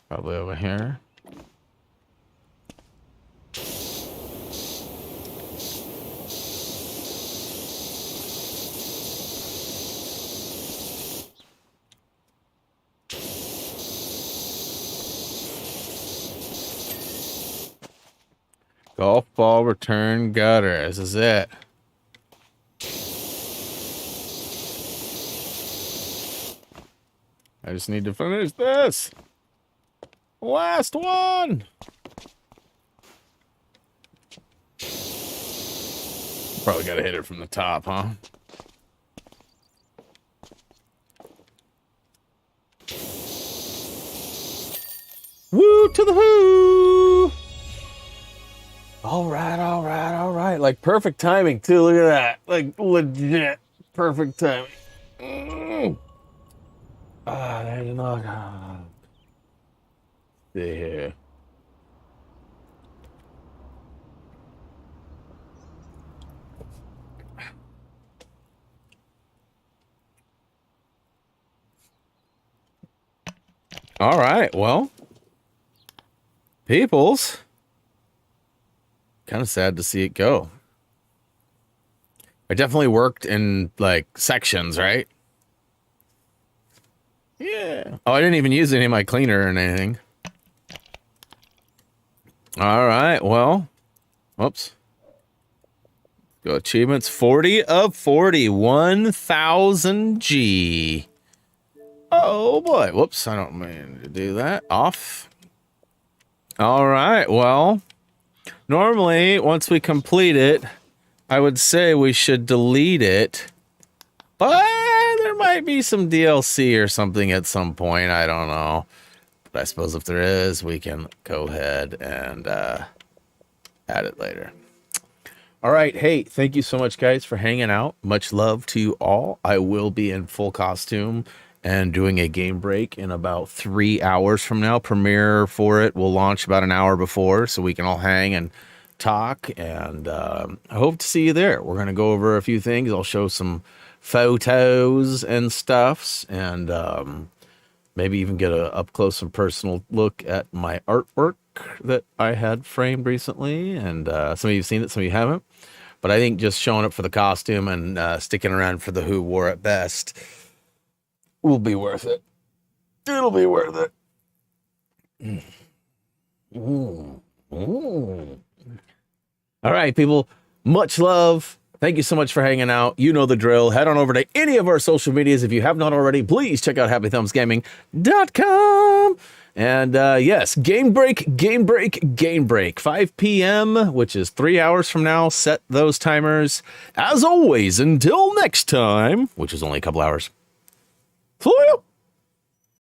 Probably over here. Golf ball return gutter. This is it. I just need to finish this. Last one. Probably got to hit it from the top, huh? Woo to the who! All right, all right, all right. Like perfect timing too. Look at that. Like legit perfect timing. There's another. See here. All right, well, peoples. Kind of sad to see it go. I definitely worked in like sections, right? Yeah. Oh, I didn't even use any of my cleaner or anything. All right, well, whoops. Go achievements, 40 of 40, 1,000 G. Oh boy, whoops, I don't mean to do that. Off. All right, well, normally once we complete it, I would say we should delete it, but there might be some DLC or something at some point. I don't know. But I suppose if there is, we can go ahead and add it later. All right. Hey, thank you so much, guys, for hanging out. Much love to you all. I will be in full costume and doing a game break in about 3 hours from now. Premiere for it will launch about an hour before, so we can all hang and TikTok, and I hope to see you there. We're going to go over a few things. I'll show some photos and stuffs, and maybe even get a up close and personal look at my artwork that I had framed recently. And some of you have seen it, some of you haven't. But I think just showing up for the costume and sticking around for the Who Wore It Best will be worth it. It'll be worth it. All right, people. Much love. Thank you so much for hanging out. You know the drill. Head on over to any of our social medias. If you have not already, please check out HappyThumbsGaming.com. And yes, game break. 5 p.m., which is 3 hours from now. Set those timers. As always, until next time, which is only a couple hours. See ya.